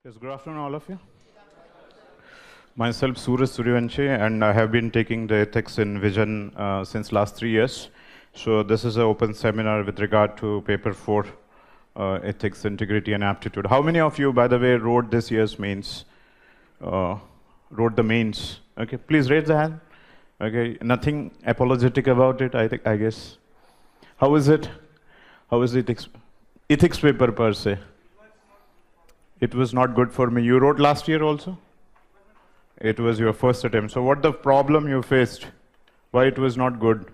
Yes, good afternoon, all of you. Myself, Suraj Suryavanshi, and I have been taking the ethics in Vision since last 3 years. So this is an open seminar with regard to paper 4, ethics, integrity, and aptitude. How many of you, by the way, wrote this year's mains? Wrote the mains? Okay, please raise the hand. Okay, nothing apologetic about it, I guess. How is it? How is the ethics paper per se? It was not good for me. You wrote last year also? It was your first attempt. So what the problem you faced? Why it was not good?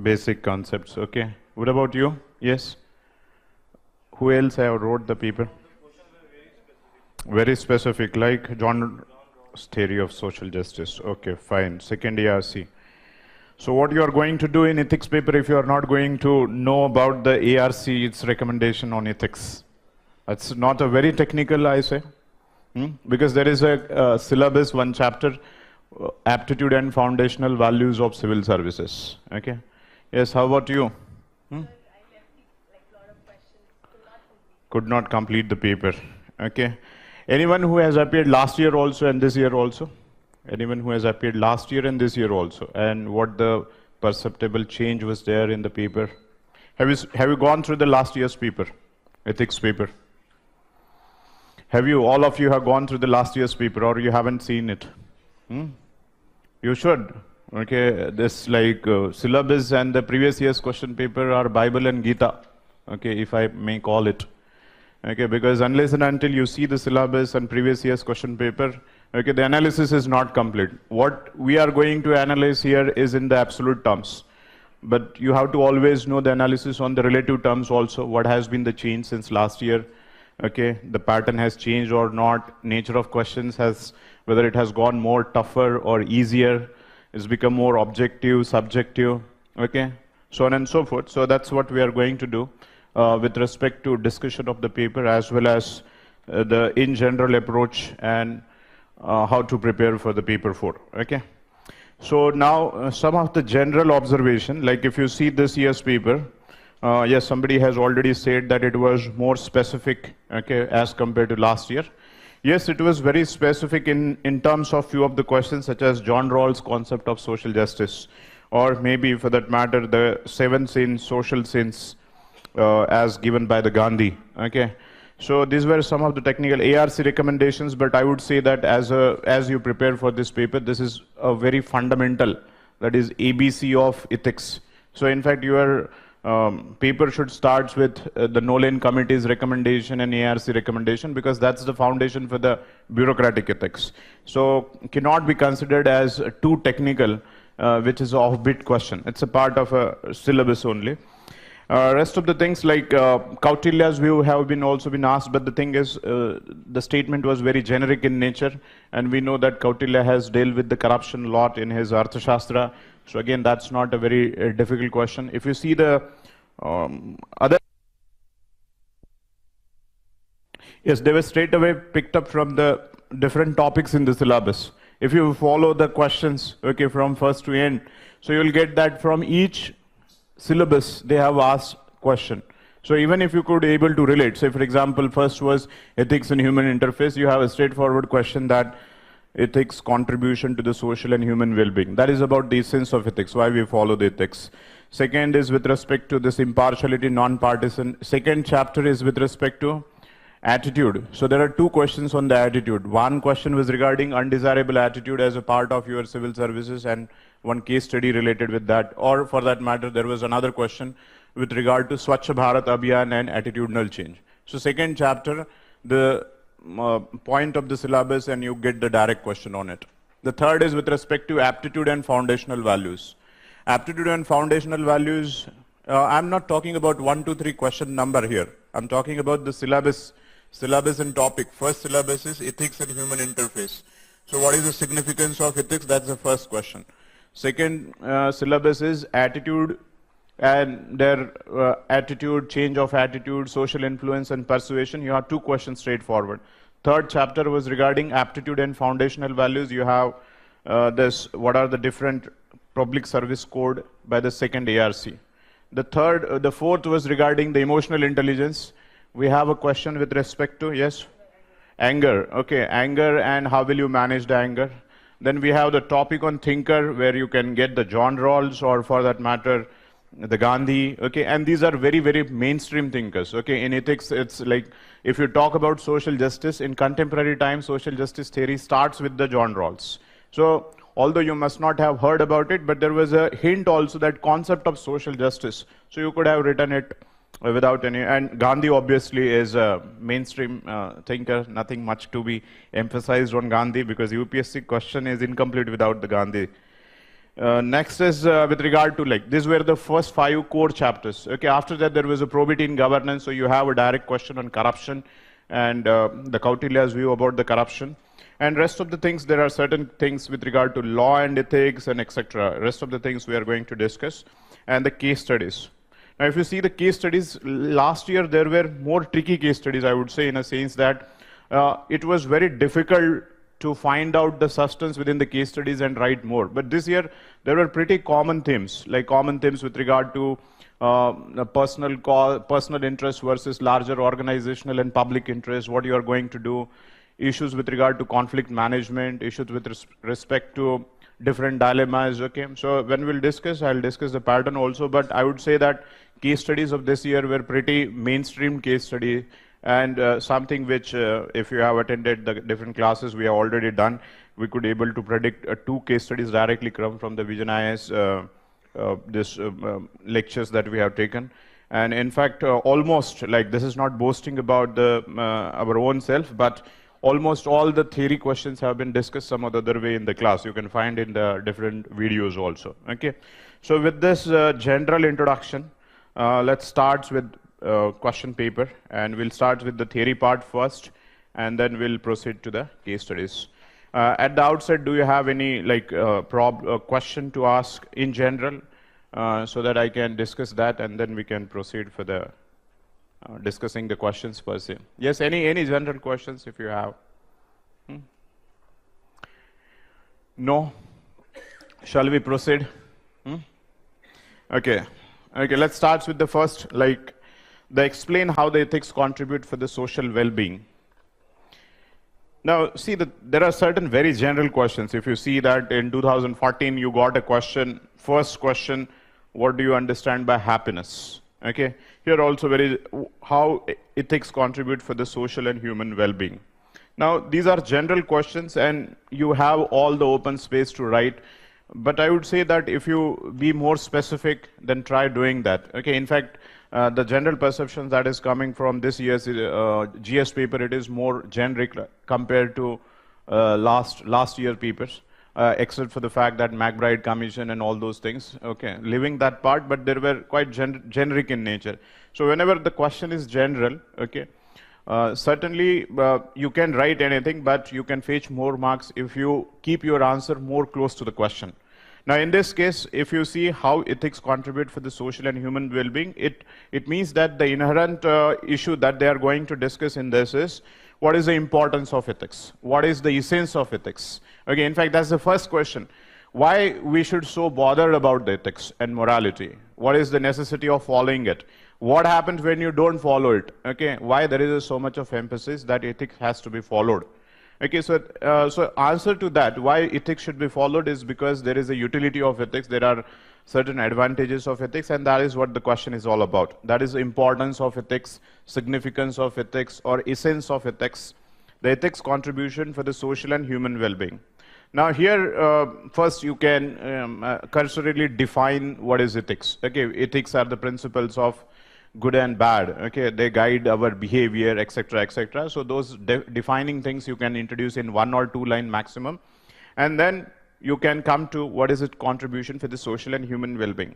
Basic concepts, okay. What about you? Yes? Who else have wrote the paper? Very specific, like John's theory of social justice. Okay, fine. Second ARC. So what you are going to do in ethics paper if you are not going to know about the ARC, its recommendation on ethics? It's not a very technical, I say. Because there is a syllabus, one chapter, Aptitude and Foundational Values of Civil Services. Okay. Yes, how about you? I left like a lot of questions. Could not complete the paper. Okay. Anyone who has appeared last year also and this year also? Anyone who has appeared last year and this year also? And what the perceptible change was there in the paper? Have you gone through the last year's paper, ethics paper? Have you, all of you have gone through the last year's paper or you haven't seen it? You should. Okay, this like syllabus and the previous year's question paper are Bible and Gita. Okay, if I may call it. Okay, because unless and until you see the syllabus and previous year's question paper, okay, the analysis is not complete. What we are going to analyze here is in the absolute terms. But you have to always know the analysis on the relative terms also, what has been the change since last year. Okay, the pattern has changed or not, nature of questions has, whether it has gone more tougher or easier, it's become more objective, subjective, okay, so on and so forth. So that's what we are going to do with respect to discussion of the paper as well as the in general approach and how to prepare for the paper 4, okay. So now some of the general observation, like if you see this year's paper, yes, somebody has already said that it was more specific, okay, as compared to last year. Yes, it was very specific in terms of few of the questions, such as John Rawls' concept of social justice, or maybe for that matter, the 7 sins, social sins, as given by the Gandhi, okay. So these were some of the technical ARC recommendations, but I would say that as you prepare for this paper, this is a very fundamental, that is ABC of ethics. So in fact, your paper should start with the Nolan Committee's recommendation and ARC recommendation, because that's the foundation for the bureaucratic ethics. So cannot be considered as too technical, which is an offbeat question. It's a part of a syllabus only. Rest of the things like Kautilya's view have been also been asked, but the thing is the statement was very generic in nature, and we know that Kautilya has dealt with the corruption a lot in his Arthashastra. So again, that's not a very difficult question. If you see the other, yes, they were straight away picked up from the different topics in the syllabus. If you follow the questions, okay, from first to end, so you'll get that from each syllabus they have asked question. So even if you could able to relate, say for example, first was ethics and human interface, you have a straightforward question that ethics contribution to the social and human well-being. That is about the essence of ethics, why we follow the ethics. Second is with respect to this impartiality, non-partisan. Second chapter is with respect to attitude. So there are 2 questions on the attitude. One question was regarding undesirable attitude as a part of your civil services, and one case study related with that. Or for that matter, there was another question with regard to Swachh Bharat Abhiyan and attitudinal change. So second chapter, the point of the syllabus, and you get the direct question on it. The third is with respect to aptitude and foundational values. Aptitude and foundational values, I'm not talking about 1, 2, 3 question number here. I'm talking about the syllabus and topic. First syllabus is ethics and human interface. So what is the significance of ethics? That's the first question. Second syllabus is attitude and their attitude, change of attitude, social influence and persuasion. You have 2 questions straightforward. Third chapter was regarding aptitude and foundational values. You have this, what are the different Public Service Code by the second ARC. The fourth was regarding the emotional intelligence. We have a question with respect to, yes? Anger, okay, anger and how will you manage the anger. Then we have the topic on thinker where you can get the John Rawls or for that matter, the Gandhi, okay, and these are very, very mainstream thinkers, okay. In ethics, it's like, if you talk about social justice, in contemporary times, social justice theory starts with the John Rawls. So, although you must not have heard about it, but there was a hint also that concept of social justice. So you could have written it without any, and Gandhi obviously is a mainstream thinker, nothing much to be emphasized on Gandhi because UPSC question is incomplete without the Gandhi. Next is with regard to like, these were the first 5 core chapters. Okay, after that there was a probity in governance, so you have a direct question on corruption and the Kautilya's view about the corruption. And rest of the things, there are certain things with regard to law and ethics and etc. Rest of the things we are going to discuss. And the case studies. Now if you see the case studies, last year there were more tricky case studies, I would say, in a sense that it was very difficult to find out the substance within the case studies and write more. But this year, there were pretty common themes, like common themes with regard to personal interest versus larger organizational and public interest, what you are going to do, issues with regard to conflict management, issues with respect to different dilemmas, okay. So when we'll discuss, I'll discuss the pattern also, but I would say that case studies of this year were pretty mainstream case study. And something which, if you have attended the different classes we have already done, we could able to predict 2 case studies directly come from the Vision IS lectures that we have taken. And in fact, almost, like this is not boasting about the our own self, but almost all the theory questions have been discussed some other way in the class. You can find in the different videos also. Okay. So with this general introduction, let's start with question paper, and we'll start with the theory part first, and then we'll proceed to the case studies. At the outset, do you have any like question to ask in general, so that I can discuss that, and then we can proceed for the discussing the questions per se. Yes, any general questions if you have? No? Shall we proceed? Okay. Okay, let's start with the first, like, they explain how the ethics contribute for the social well-being. Now, see, there are certain very general questions. If you see that in 2014, you got a question, first question, what do you understand by happiness? Okay, here also how ethics contribute for the social and human well-being. Now, these are general questions, and you have all the open space to write. But I would say that if you be more specific, then try doing that. Okay, in fact, the general perception that is coming from this year's GS paper, it is more generic compared to last year papers, except for the fact that McBride Commission and all those things. Okay, leaving that part, but they were quite generic in nature. So whenever the question is general, okay, certainly you can write anything, but you can fetch more marks if you keep your answer more close to the question. Now, in this case, if you see how ethics contribute for the social and human well-being, it means that the inherent issue that they are going to discuss in this is, what is the importance of ethics? What is the essence of ethics? Okay, in fact, that's the first question. Why we should so bothered about the ethics and morality? What is the necessity of following it? What happens when you don't follow it? Okay, why there is so much of emphasis that ethics has to be followed? Okay, so answer to that, why ethics should be followed, is because there is a utility of ethics, there are certain advantages of ethics, and that is what the question is all about. That is the importance of ethics, significance of ethics, or essence of ethics, the ethics contribution for the social and human well-being. Now here, first you can cursorily define what is ethics. Okay, ethics are the principles of good and bad. Okay, they guide our behavior, etc., etc. So those defining things you can introduce in 1 or 2 line maximum, and then you can come to what is its contribution for the social and human well-being.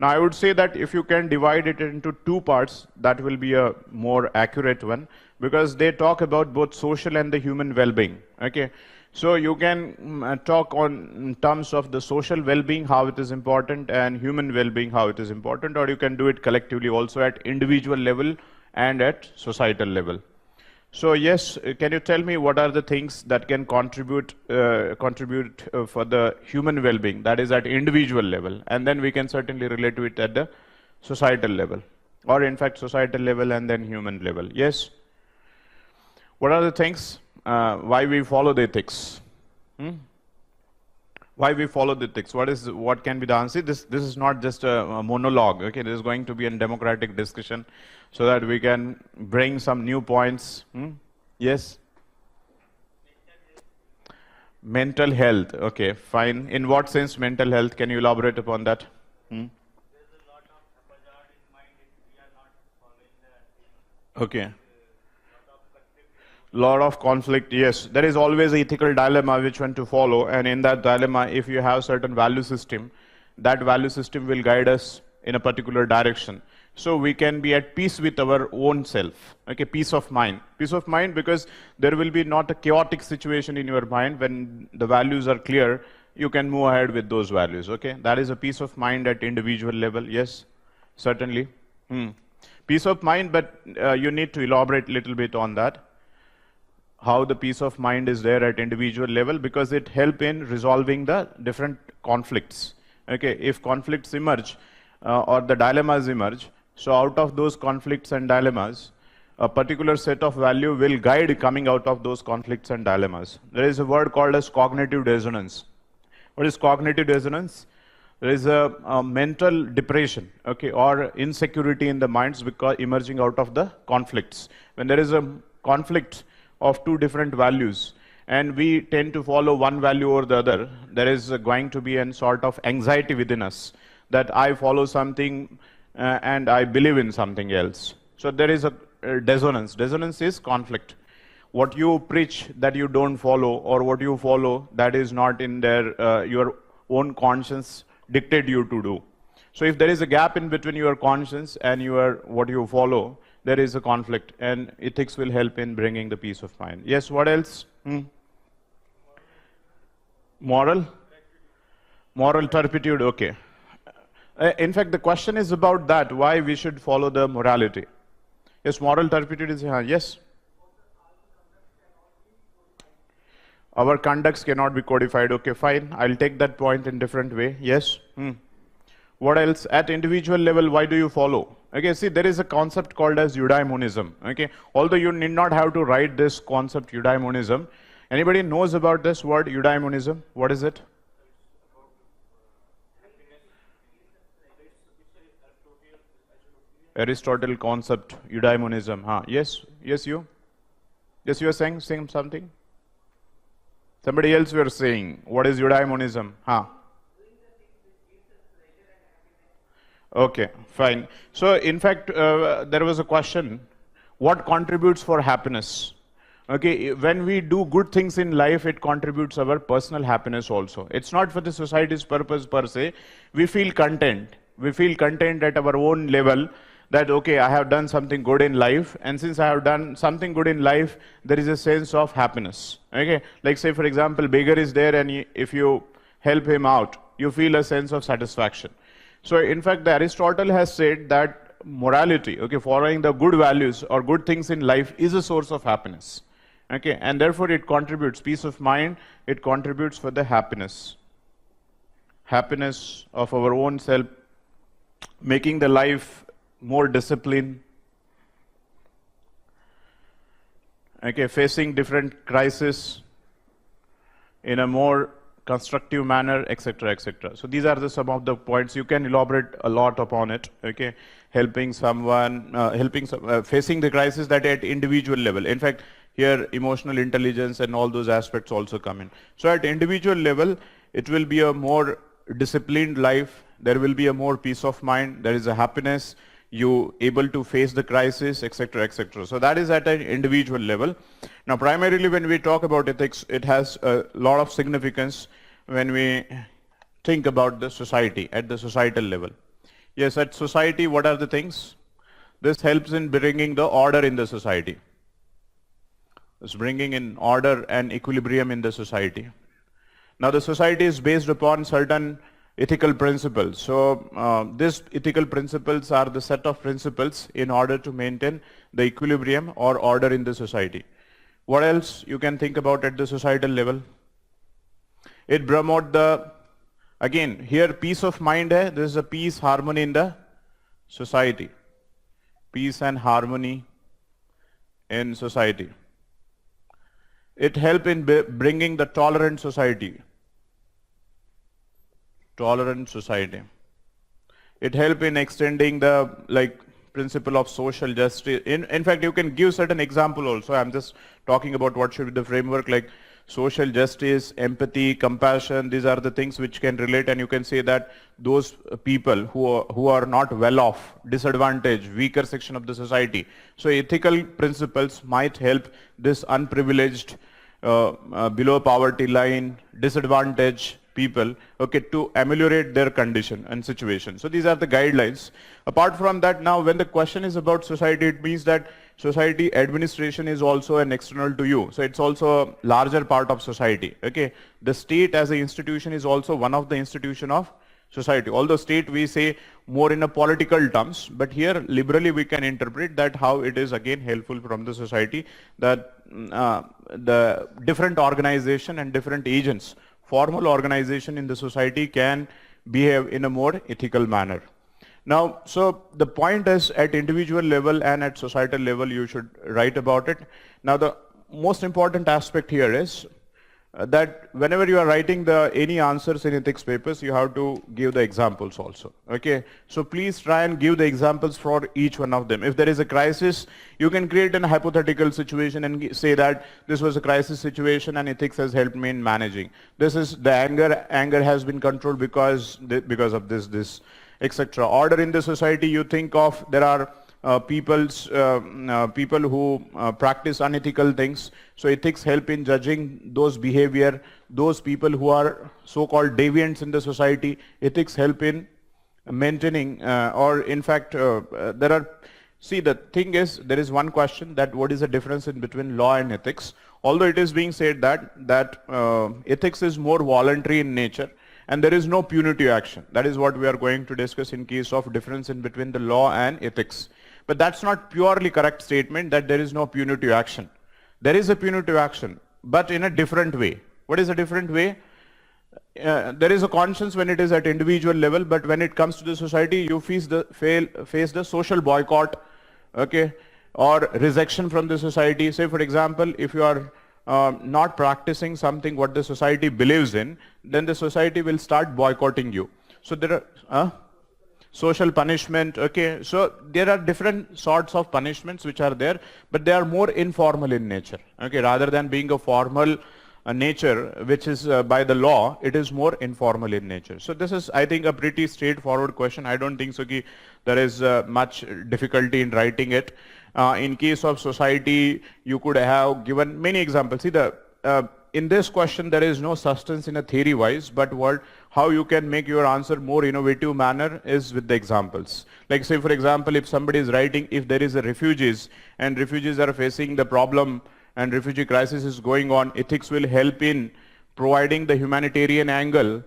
Now I would say that if you can divide it into 2 parts, that will be a more accurate one, because they talk about both social and the human well-being. Okay. So you can talk in terms of the social well-being, how it is important, and human well-being, how it is important, or you can do it collectively also at individual level and at societal level. So yes, can you tell me what are the things that can contribute for the human well-being? That is at individual level, and then we can certainly relate to it at the societal level, or in fact societal level and then human level. Yes. What are the things why we follow the ethics? Why we follow the ethics? What can be the answer? This is not just a monologue. Okay, this is going to be a democratic discussion, so that we can bring some new points. Yes. Mental health. Okay, fine. In what sense mental health? Can you elaborate upon that? Okay. Lot of conflict, yes. There is always an ethical dilemma which one to follow, and in that dilemma, if you have certain value system, that value system will guide us in a particular direction. So we can be at peace with our own self. Okay, peace of mind. Peace of mind, because there will be not a chaotic situation in your mind. When the values are clear, you can move ahead with those values. Okay, that is a peace of mind at individual level. Yes, certainly. Peace of mind, but you need to elaborate a little bit on that. How the peace of mind is there at individual level, because it helps in resolving the different conflicts. Okay, if conflicts emerge or the dilemmas emerge, so out of those conflicts and dilemmas, a particular set of value will guide coming out of those conflicts and dilemmas. There is a word called as cognitive dissonance. What is cognitive dissonance? There is a mental depression, okay, or insecurity in the minds because emerging out of the conflicts. When there is a conflict of two different values, and we tend to follow one value or the other, there is going to be a sort of anxiety within us that I follow something and I believe in something else. So there is a dissonance. Dissonance is conflict. What you preach that you don't follow, or what you follow that is not in there, your own conscience dictate you to do. So if there is a gap in between your conscience and your what you follow, there is a conflict, and ethics will help in bringing the peace of mind. Yes, what else? Moral turpitude, okay. In fact, the question is about that, why we should follow the morality. Yes, moral turpitude is, yes. Our conducts cannot be codified, okay, fine. I'll take that point in different way, yes. What else? At individual level, why do you follow? Okay, see, there is a concept called as eudaimonism. Okay, although you need not have to write this concept eudaimonism. Anybody knows about this word eudaimonism? What is it? Aristotle concept, eudaimonism. Yes, you? Yes, you are saying something? Somebody else were saying, what is eudaimonism? Okay, fine. So, in fact, there was a question, what contributes for happiness? Okay, when we do good things in life, it contributes our personal happiness also. It's not for the society's purpose per se. We feel content. We feel content at our own level that, okay, I have done something good in life, and since I have done something good in life, there is a sense of happiness. Okay, like say, for example, beggar is there, and if you help him out, you feel a sense of satisfaction. So, in fact, Aristotle has said that morality, okay, following the good values or good things in life is a source of happiness. Okay, and therefore it contributes peace of mind, it contributes for the happiness of our own self, making the life more disciplined, okay, facing different crises in a more constructive manner, etc., etc. So these are some of the points. You can elaborate a lot upon it. Okay, helping someone, facing the crisis that at individual level. In fact, here emotional intelligence and all those aspects also come in. So at individual level, it will be a more disciplined life. There will be a more peace of mind. There is a happiness. You able to face the crisis, etc., etc. So that is at an individual level. Now, primarily when we talk about ethics, it has a lot of significance when we think about the society, at the societal level. Yes, at society, what are the things? This helps in bringing the order in the society. It's bringing in order and equilibrium in the society. Now, the society is based upon certain ethical principles. So these ethical principles are the set of principles in order to maintain the equilibrium or order in the society. What else you can think about at the societal level? It promotes the, again, here peace of mind hai, there is a peace, harmony in the society. Peace and harmony in society. It helps in bringing the tolerant society. Tolerant society. It helps in extending the principle of social justice. In fact, you can give certain example also. I'm just talking about what should be the framework, like social justice, empathy, compassion. These are the things which can relate, and you can say that those people who are not well off, disadvantaged, weaker section of the society. So ethical principles might help this unprivileged, below poverty line, disadvantaged people, okay, to ameliorate their condition and situation. So these are the guidelines. Apart from that, now when the question is about society, it means that society administration is also an external to you. So it's also a larger part of society, okay. The state as an institution is also one of the institution of society. Although state we say more in a political terms, but here liberally we can interpret that how it is again helpful from the society, that the different organization and different agents, formal organization in the society can behave in a more ethical manner. Now, so the point is at individual level and at societal level you should write about it. Now the most important aspect here is that whenever you are writing any answers in ethics papers, you have to give the examples also, okay. So please try and give the examples for each one of them. If there is a crisis, you can create a hypothetical situation and say that this was a crisis situation and ethics has helped me in managing. This is the anger has been controlled because of this, etc. Order in the society, you think of there are people who practice unethical things. So ethics help in judging those behavior, those people who are so-called deviants in the society. Ethics help in maintaining, or in fact, there are. See, the thing is, there is one question that what is the difference in between law and ethics? Although it is being said that ethics is more voluntary in nature, and there is no punitive action. That is what we are going to discuss in case of difference in between the law and ethics. But that's not purely correct statement that there is no punitive action. There is a punitive action, but in a different way. What is a different way? There is a conscience when it is at individual level, but when it comes to the society, you face the social boycott, okay, or rejection from the society. Say, for example, if you are not practicing something what the society believes in, then the society will start boycotting you. So there are social punishment, okay. So there are different sorts of punishments which are there, but they are more informal in nature, okay. Rather than being a formal nature which is by the law, it is more informal in nature. So this is, I think, a pretty straightforward question. I don't think so there is much difficulty in writing it. In case of society, you could have given many examples. See, in this question, there is no substance in a theory wise, but how you can make your answer more innovative manner is with the examples. Like say, for example, if somebody is writing, if there is a refugees and refugees are facing the problem and refugee crisis is going on, ethics will help in providing the humanitarian angle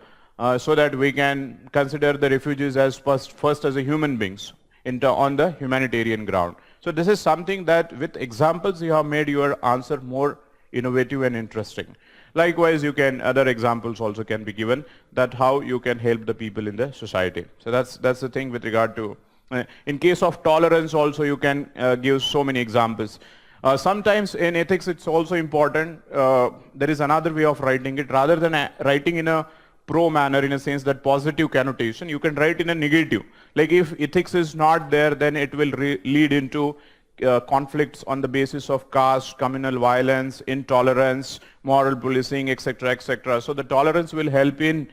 so that we can consider the refugees as first as a human beings on the humanitarian ground. So this is something that with examples you have made your answer more innovative and interesting. Likewise, other examples also can be given that how you can help the people in the society. So that's the thing with regard to, in case of tolerance also you can give so many examples. Sometimes in ethics it's also important, there is another way of writing it. Rather than writing in a pro manner, in a sense that positive connotation, you can write in a negative. Like if ethics is not there, then it will lead into conflicts on the basis of caste, communal violence, intolerance, moral policing, etc., etc. So the tolerance will help in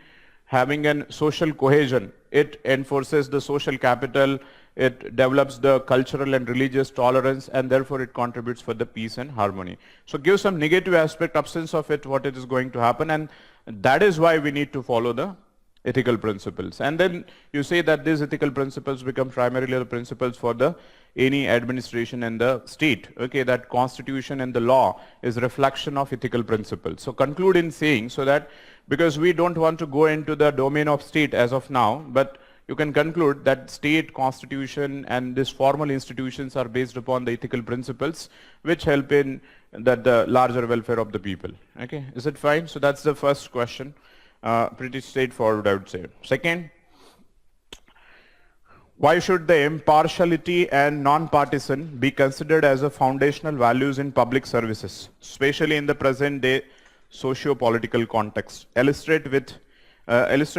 having a social cohesion. It enforces the social capital, it develops the cultural and religious tolerance, and therefore it contributes for the peace and harmony. So give some negative aspect, absence of it, what it is going to happen, and that is why we need to follow the ethical principles. And then you say that these ethical principles become primarily the principles for any administration and the state. Okay, that constitution and the law is reflection of ethical principles. So conclude in saying so that because we don't want to go into the domain of state as of now, but you can conclude that state constitution and these formal institutions are based upon the ethical principles which help in the larger welfare of the people. Okay, is it fine? So that's the first question. Pretty straightforward, I would say. Second, why should the impartiality and non-partisan be considered as a foundational values in public services, especially in the present day socio-political context? Illustrate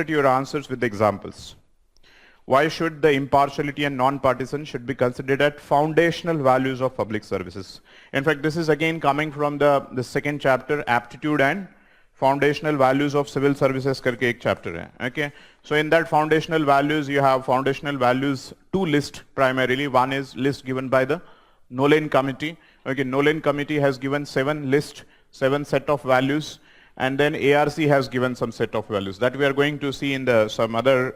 your answers with examples. Why should the impartiality and non-partisan should be considered as foundational values of public services? In fact, this is again coming from the second chapter, Aptitude and Foundational Values of Civil Services karke ek chapter hai. Okay, so in that foundational values, you have foundational values, two lists primarily. One is list given by the Nolan Committee. Okay, Nolan Committee has given seven set of values, and then ARC has given some set of values that we are going to see in some other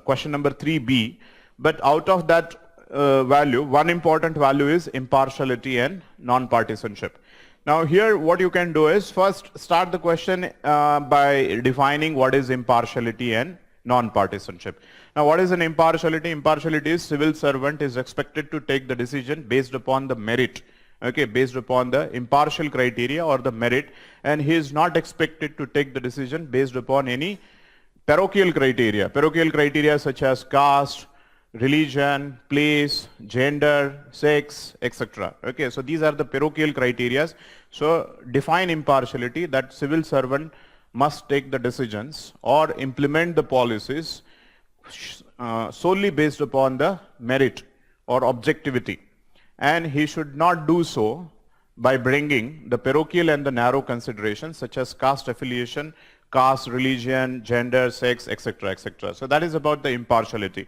question number 3B. But out of that value, one important value is impartiality and non-partisanship. Now here what you can do is first start the question by defining what is impartiality and non-partisanship. Now what is an impartiality? Impartiality is civil servant is expected to take the decision based upon the merit, okay, based upon the impartial criteria or the merit, and he is not expected to take the decision based upon any parochial criteria such as caste, religion, place, gender, sex, etc. Okay, so these are the parochial criteria. So define impartiality, that civil servant must take the decisions or implement the policies solely based upon the merit or objectivity, and he should not do so by bringing the parochial and the narrow considerations such as caste affiliation, caste, religion, gender, sex, etc., etc. So that is about the impartiality.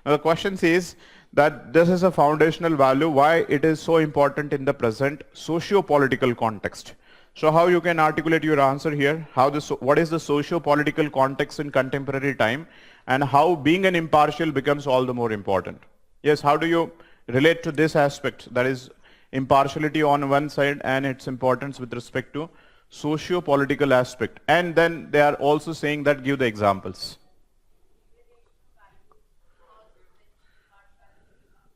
Now the question says that this is a foundational value, why it is so important in the present socio-political context. So how you can articulate your answer here, what is the socio-political context in contemporary time, and how being an impartial becomes all the more important. Yes, how do you relate to this aspect, that is impartiality on one side and its importance with respect to socio-political aspect, and then they are also saying that give the examples.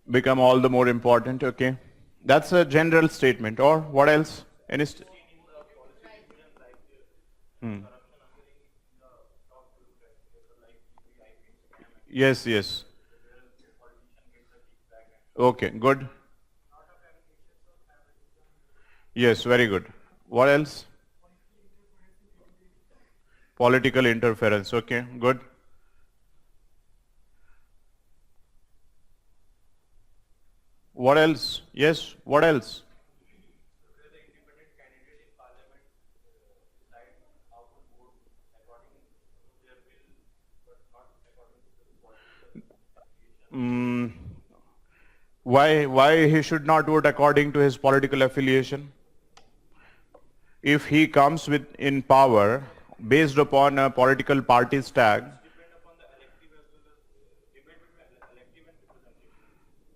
Become all the more important, okay. That's a general statement, or what else? Any Yes, yes. Okay, good. Yes, very good. What else? Political interference, okay, good. What else? Yes, what else? Why he should not vote according to his political affiliation? If he comes in power based upon a political party's tag,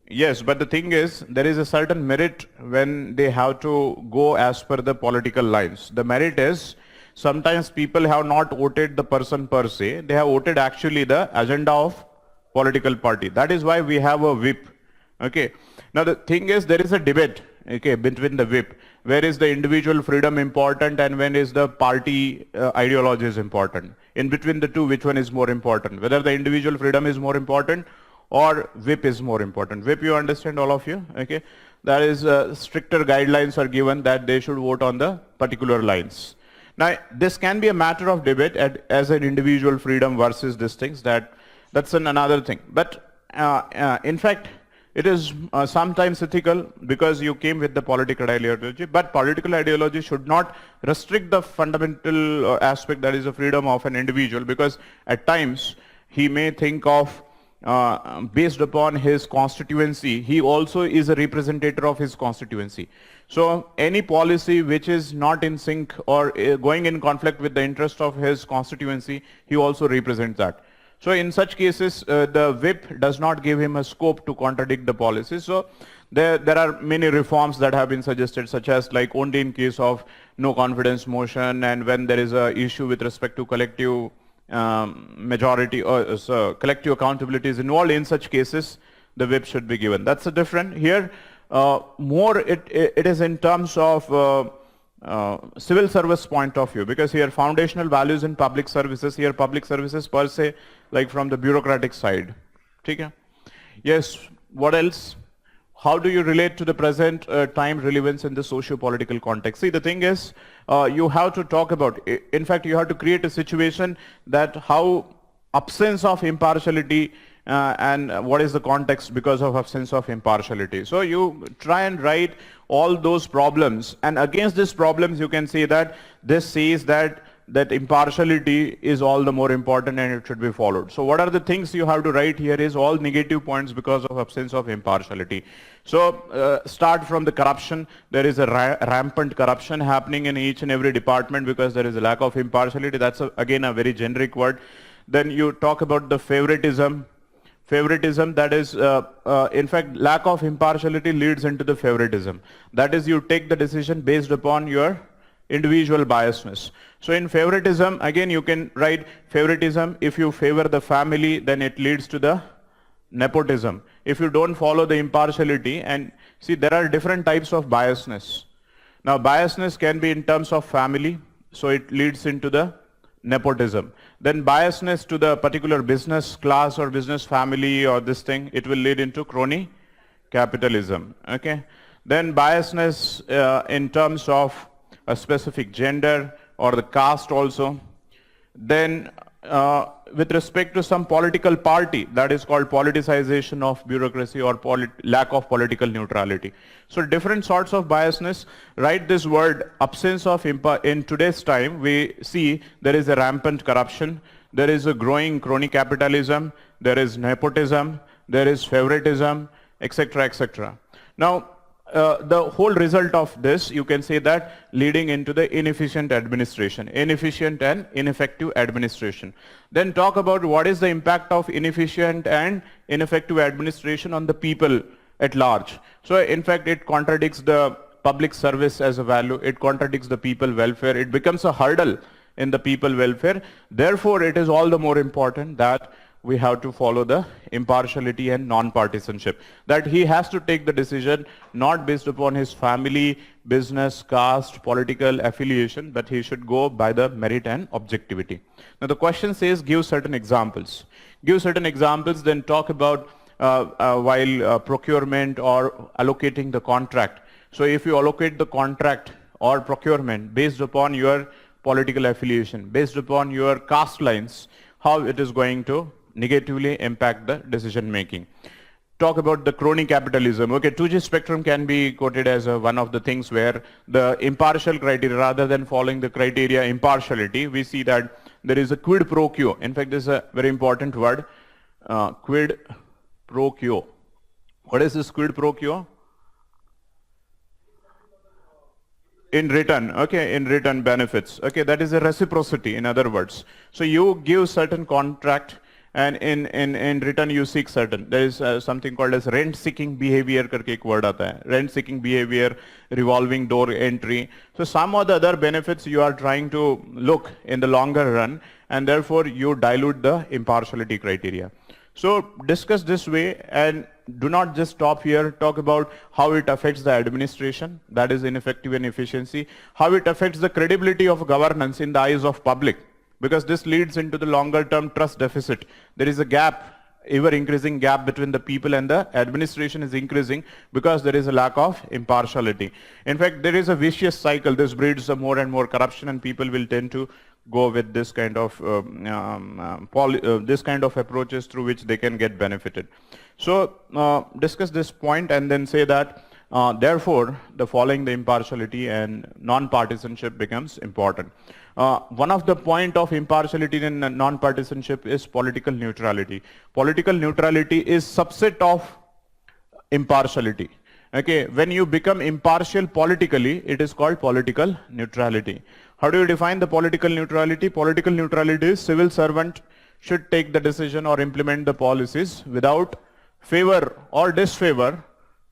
yes, but the thing is, there is a certain merit when they have to go as per the political lines. The merit is, sometimes people have not voted the person per se, they have voted actually the agenda of political party. That is why we have a whip. Okay. Now the thing is, there is a debate, okay, between the whip. Where is the individual freedom important and when is the party ideology is important? In between the two, which one is more important? Whether the individual freedom is more important or whip is more important. Whip, you understand, all of you? Okay. That is stricter guidelines are given that they should vote on the particular lines. Now this can be a matter of debate as an individual freedom versus these things, that's another thing. But in fact, it is sometimes ethical because you came with the political ideology, but political ideology should not restrict the fundamental aspect, that is the freedom of an individual, because at times he may think of based upon his constituency, he also is a representative of his constituency. So any policy which is not in sync or going in conflict with the interest of his constituency, he also represents that. So in such cases, the whip does not give him a scope to contradict the policy. So there are many reforms that have been suggested, such as like only in case of no confidence motion and when there is a issue with respect to collective majority or collective accountability is involved. In such cases, the whip should be given. That's a different. Here, more it is in terms of civil service point of view, because here foundational values in public services, here public services per se, like from the bureaucratic side. Okay? Yes, what else? How do you relate to the present time relevance in the socio-political context? See, the thing is, you have to talk about, in fact, you have to create a situation that how absence of impartiality and what is the context because of absence of impartiality. So you try and write all those problems, and against these problems you can say that this says that impartiality is all the more important and it should be followed. So what are the things you have to write here is all negative points because of absence of impartiality. So start from the corruption. There is a rampant corruption happening in each and every department because there is a lack of impartiality. That's again a very generic word. Then you talk about the favoritism. Favoritism, that is, in fact, lack of impartiality leads into the favoritism. That is, you take the decision based upon your individual biasness. So in favoritism, again, you can write favoritism. If you favor the family, then it leads to the nepotism. If you don't follow the impartiality, and see, there are different types of biasness. Now, biasness can be in terms of family, so it leads into the nepotism. Then biasness to the particular business class or business family or this thing, it will lead into crony capitalism. Okay. Then biasness in terms of a specific gender or the caste also. Then with respect to some political party, that is called politicization of bureaucracy or lack of political neutrality. So different sorts of biasness. Write this word absence of in today's time. We see there is a rampant corruption, there is a growing crony capitalism, there is nepotism, there is favoritism, etc., etc. Now the whole result of this, you can say that leading into the inefficient administration, inefficient and ineffective administration. Then talk about what is the impact of inefficient and ineffective administration on the people at large. So in fact, it contradicts the public service as a value, it contradicts the people welfare, it becomes a hurdle in the people welfare. Therefore, it is all the more important that we have to follow the impartiality and non-partisanship. That he has to take the decision not based upon his family, business, caste, political affiliation, but he should go by the merit and objectivity. Now the question says give certain examples. Give certain examples, then talk about while procurement or allocating the contract. So if you allocate the contract or procurement based upon your political affiliation, based upon your caste lines, how it is going to negatively impact the decision making. Talk about the crony capitalism. Okay, 2G spectrum can be quoted as one of the things where the impartial criteria, rather than following the criteria impartiality, we see that there is a quid pro quo. In fact, this is a very important word, quid pro quo. What is this quid pro quo? In return, okay, in return benefits. Okay, that is a reciprocity, in other words. So you give certain contract, and in return you seek certain. There is something called as rent seeking behavior karke ek word aata hai. Rent seeking behavior, revolving door entry. So some of the other benefits you are trying to look in the longer run, and therefore you dilute the impartiality criteria. So discuss this way, and do not just stop here. Talk about how it affects the administration, that is ineffective and efficiency, how it affects the credibility of governance in the eyes of public, because this leads into the longer term trust deficit. There is a gap, ever increasing gap between the people and the administration is increasing because there is a lack of impartiality. In fact, there is a vicious cycle. This breeds more and more corruption, and people will tend to go with this kind of approaches through which they can get benefited. So discuss this point and then say that therefore the following the impartiality and non-partisanship becomes important. One of the point of impartiality and non-partisanship is political neutrality. Political neutrality is subset of impartiality. Okay, when you become impartial politically, it is called political neutrality. How do you define the political neutrality? Political neutrality is civil servant should take the decision or implement the policies without favor or disfavor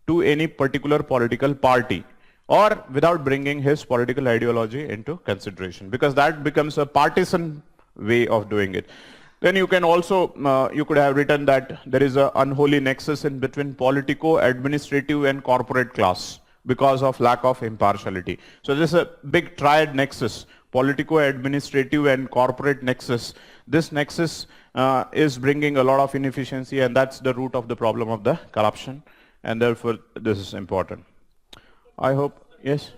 to any particular political party, or without bringing his political ideology into consideration, because that becomes a partisan way of doing it. Then you can also, you could have written that there is an unholy nexus in between politico, administrative and corporate class because of lack of impartiality. So this is a big triad nexus, politico, administrative and corporate nexus. This nexus is bringing a lot of inefficiency, and that's the root of the problem of the corruption, and therefore this is important. I hope, yes?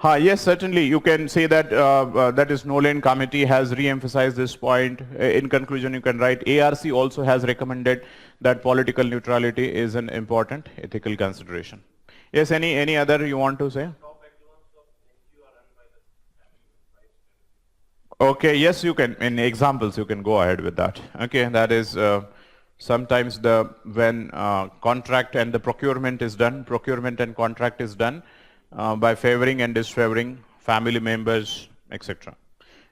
Yes, certainly. You can say that that is Nolan committee has re-emphasized this point. In conclusion, you can write ARC also has recommended that political neutrality is an important ethical consideration. Yes, any other you want to say? Okay, yes, you can. In examples, you can go ahead with that. Okay, that is sometimes when contract and the procurement is done, procurement and contract is done by favoring and disfavoring family members, etc.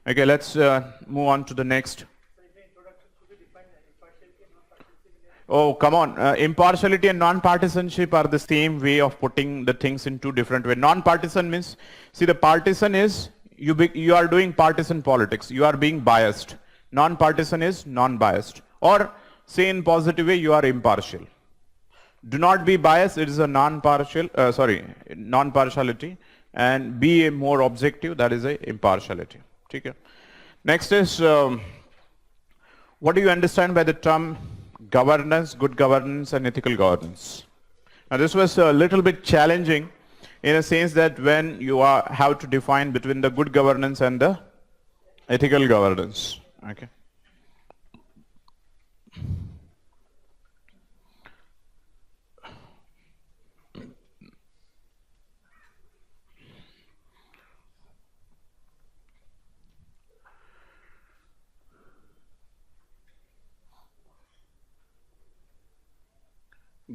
Okay, let's move on to the next. Oh, come on. Impartiality and non-partisanship are the same way of putting the things in two different ways. Non-partisan means, see, the partisan is, you are doing partisan politics. You are being biased. Non-partisan is non-biased. Or, say in positive way, you are impartial. Do not be biased. It is a non-partiality. And be a more objective. That is a impartiality. Okay. Next is, what do you understand by the term governance, good governance and ethical governance? Now this was a little bit challenging in a sense that when you have to define between the good governance and the ethical governance. Okay.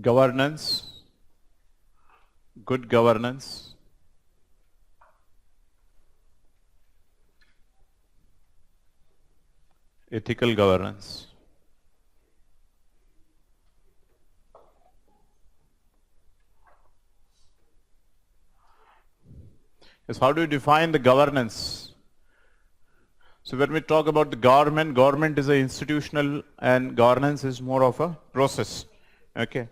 Governance, good governance, ethical governance. Yes, how do you define the governance? So when we talk about the government is an institutional and governance is more of a process. Okay.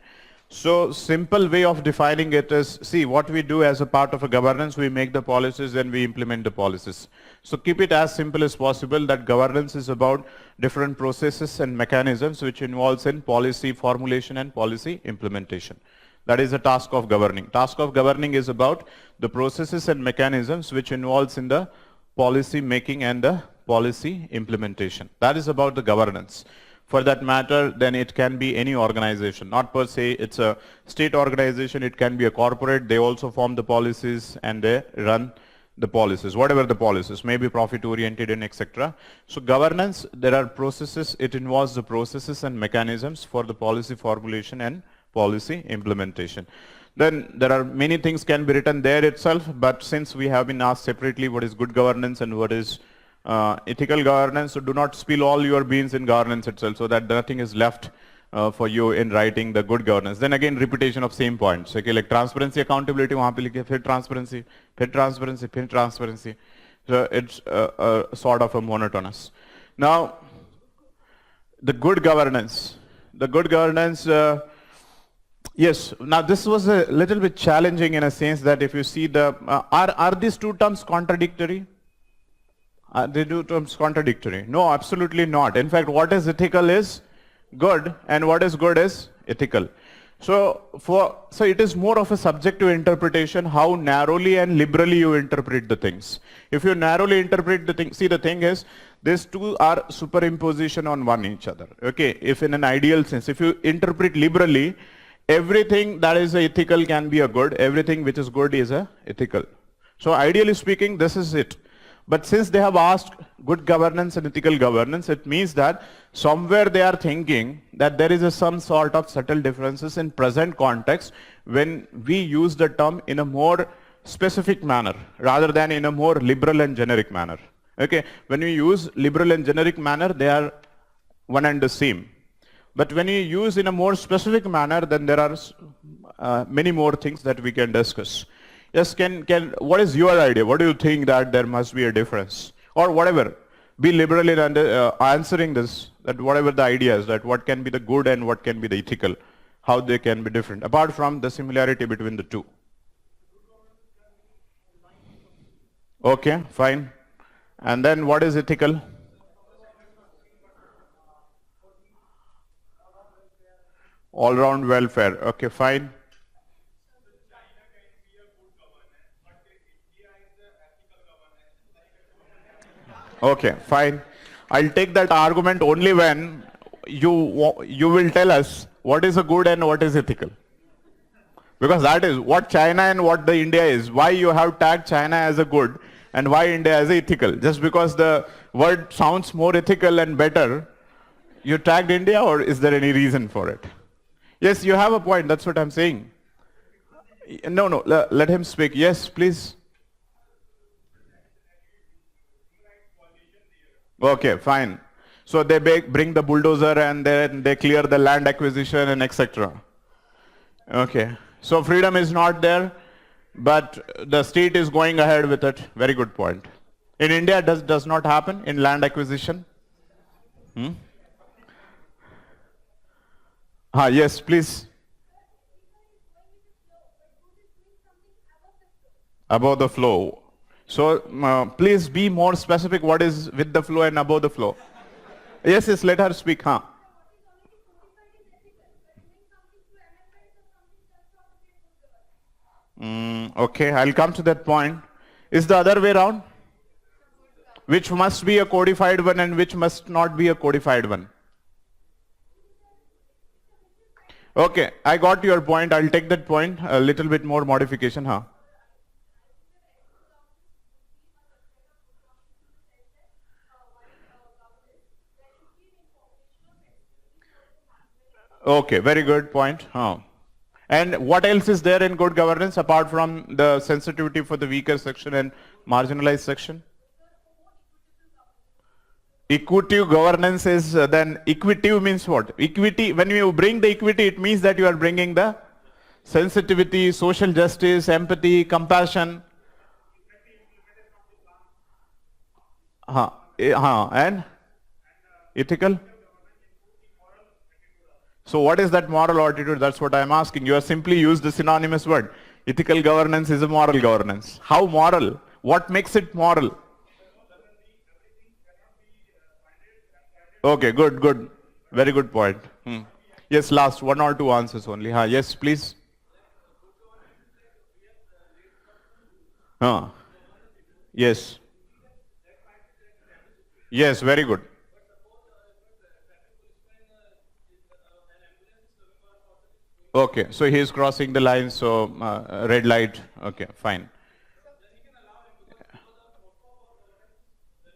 So simple way of defining it is, see, what we do as a part of a governance, we make the policies and we implement the policies. So keep it as simple as possible that governance is about different processes and mechanisms which involves in policy formulation and policy implementation. That is the task of governing. Task of governing is about the processes and mechanisms which involves in the policy making and the policy implementation. That is about the governance. For that matter, then it can be any organization, not per se it's a state organization, it can be a corporate, they also form the policies and they run the policies, whatever the policies, maybe profit oriented and etc. So governance, there are processes, it involves the processes and mechanisms for the policy formulation and policy implementation. Then there are many things can be written there itself, but since we have been asked separately what is good governance and what is ethical governance, so do not spill all your beans in governance itself so that nothing is left for you in writing the good governance. Then again repetition of same points. Okay, like transparency, accountability, वहाँ पे लिखे फिर transparency, फिर transparency, फिर transparency. So it's sort of a monotonous. Now the good governance. Yes, now this was a little bit challenging in a sense that if you see the, are these two terms contradictory? They do terms contradictory? No, absolutely not. In fact, what is ethical is good and what is good is ethical. So it is more of a subjective interpretation, how narrowly and liberally you interpret the things. If you narrowly interpret the thing, see the thing is, these two are superimposition on one each other. Okay, if in an ideal sense, if you interpret liberally, everything that is ethical can be a good, everything which is good is a ethical. So ideally speaking, this is it. But since they have asked good governance and ethical governance, it means that somewhere they are thinking that there is some sort of subtle differences in present context when we use the term in a more specific manner rather than in a more liberal and generic manner. Okay, when we use liberal and generic manner, they are one and the same. But when you use in a more specific manner, then there are many more things that we can discuss. Yes, what is your idea? What do you think that there must be a difference? Or whatever, be liberal in answering this, that whatever the idea is, that what can be the good and what can be the ethical, how they can be different, apart from the similarity between the two. Okay, fine. And then what is ethical? All-round welfare. Okay, fine. Okay, fine. I'll take that argument only when you will tell us what is a good and what is ethical. Because that is what China and what the India is. Why you have tagged China as a good and why India as ethical? Just because the word sounds more ethical and better, you tagged India, or is there any reason for it? Yes, you have a point. That's what I'm saying. No, let him speak. Yes, please. Okay, fine. So they bring the bulldozer and then they clear the land acquisition and etc. Okay. So freedom is not there, but the state is going ahead with it. Very good point. In India, does not happen in land acquisition. Yes, please. Above the flow. So please be more specific. What is with the flow and above the flow? Yes, let her speak. Okay, I'll come to that point. Is the other way around? Which must be a codified one and which must not be a codified one? Okay, I got your point. I'll take that point. A little bit more modification, Okay, very good point. And what else is there in good governance apart from the sensitivity for the weaker section and marginalized section? Equitative governance is then equitative means what? Equity, when you bring the equity, it means that you are bringing the sensitivity, social justice, empathy, compassion. And ethical? So what is that moral attitude? That's what I'm asking. You have simply used the synonymous word. Ethical governance is a moral governance. How moral? What makes it moral? Okay, good. Very good point. Yes, last one or two answers only. Yes, please. Yes. Yes, very good. Okay, so he is crossing the line, so red light. Okay, fine.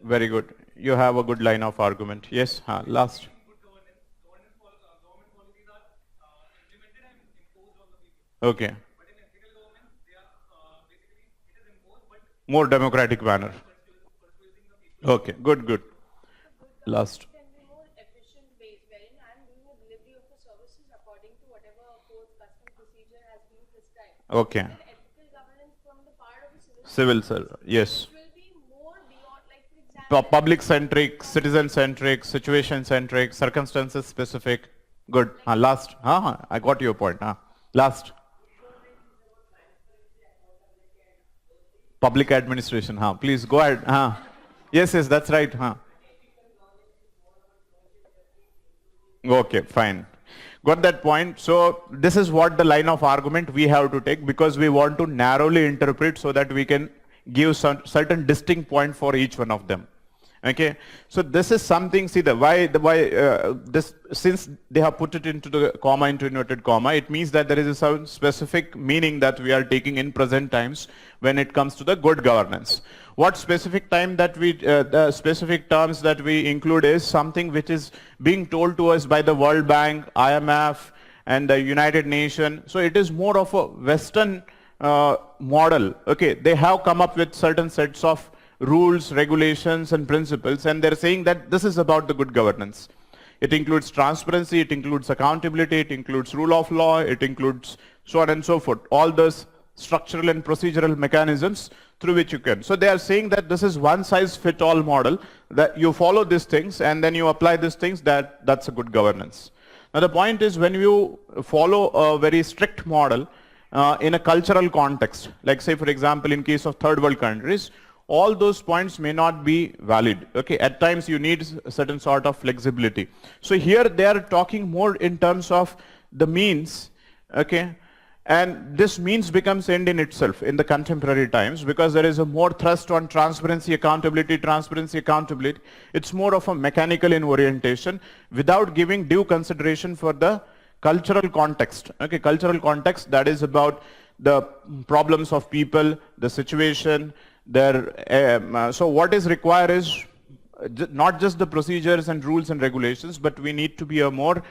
Very good. You have a good line of argument. Yes, last. Okay. More democratic manner. Okay, good. Last. Can be more efficient ways wherein I am doing a delivery of the services according to whatever code, custom, procedure has been prescribed. Okay. And ethical governance from the part of the civil servant. Yes. Which will be more beyond, like for example, Public-centric, citizen-centric, situation-centric, circumstances-specific. Good. Last. I got your point. Last. Public administration. Please go ahead. Yes, that's right. Okay, fine. Got that point. So this is what the line of argument we have to take, because we want to narrowly interpret so that we can give some certain distinct point for each one of them. Okay, so this is something. See this, since they have put it into the comma, into inverted comma, it means that there is some specific meaning that we are taking in present times when it comes to the good governance. What specific time that the specific terms that we include is something which is being told to us by the World Bank, IMF, and the United Nations. So it is more of a Western model. Okay, they have come up with certain sets of rules, regulations, and principles, and they're saying that this is about the good governance. It includes transparency, it includes accountability, it includes rule of law, it includes so on and so forth. All those structural and procedural mechanisms through which you can. So they are saying that this is one size fit all model, that you follow these things and then you apply these things, that's a good governance. Now the point is, when you follow a very strict model in a cultural context, like say for example in case of third world countries, all those points may not be valid. Okay, at times you need a certain sort of flexibility. So here they are talking more in terms of the means, okay, and this means becomes end in itself in the contemporary times, because there is a more thrust on transparency, accountability, transparency, accountability. It's more of a mechanical in orientation without giving due consideration for the cultural context. Okay, cultural context, that is about the problems of people, the situation, so what is required is not just the procedures and rules and regulations, but we need to be a more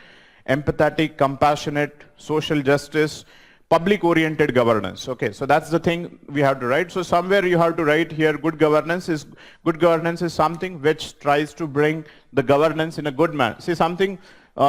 empathetic, compassionate, social justice, public-oriented governance. Okay, so that's the thing we have to write. So somewhere you have to write here, good governance is something which tries to bring the governance in a good manner. See, something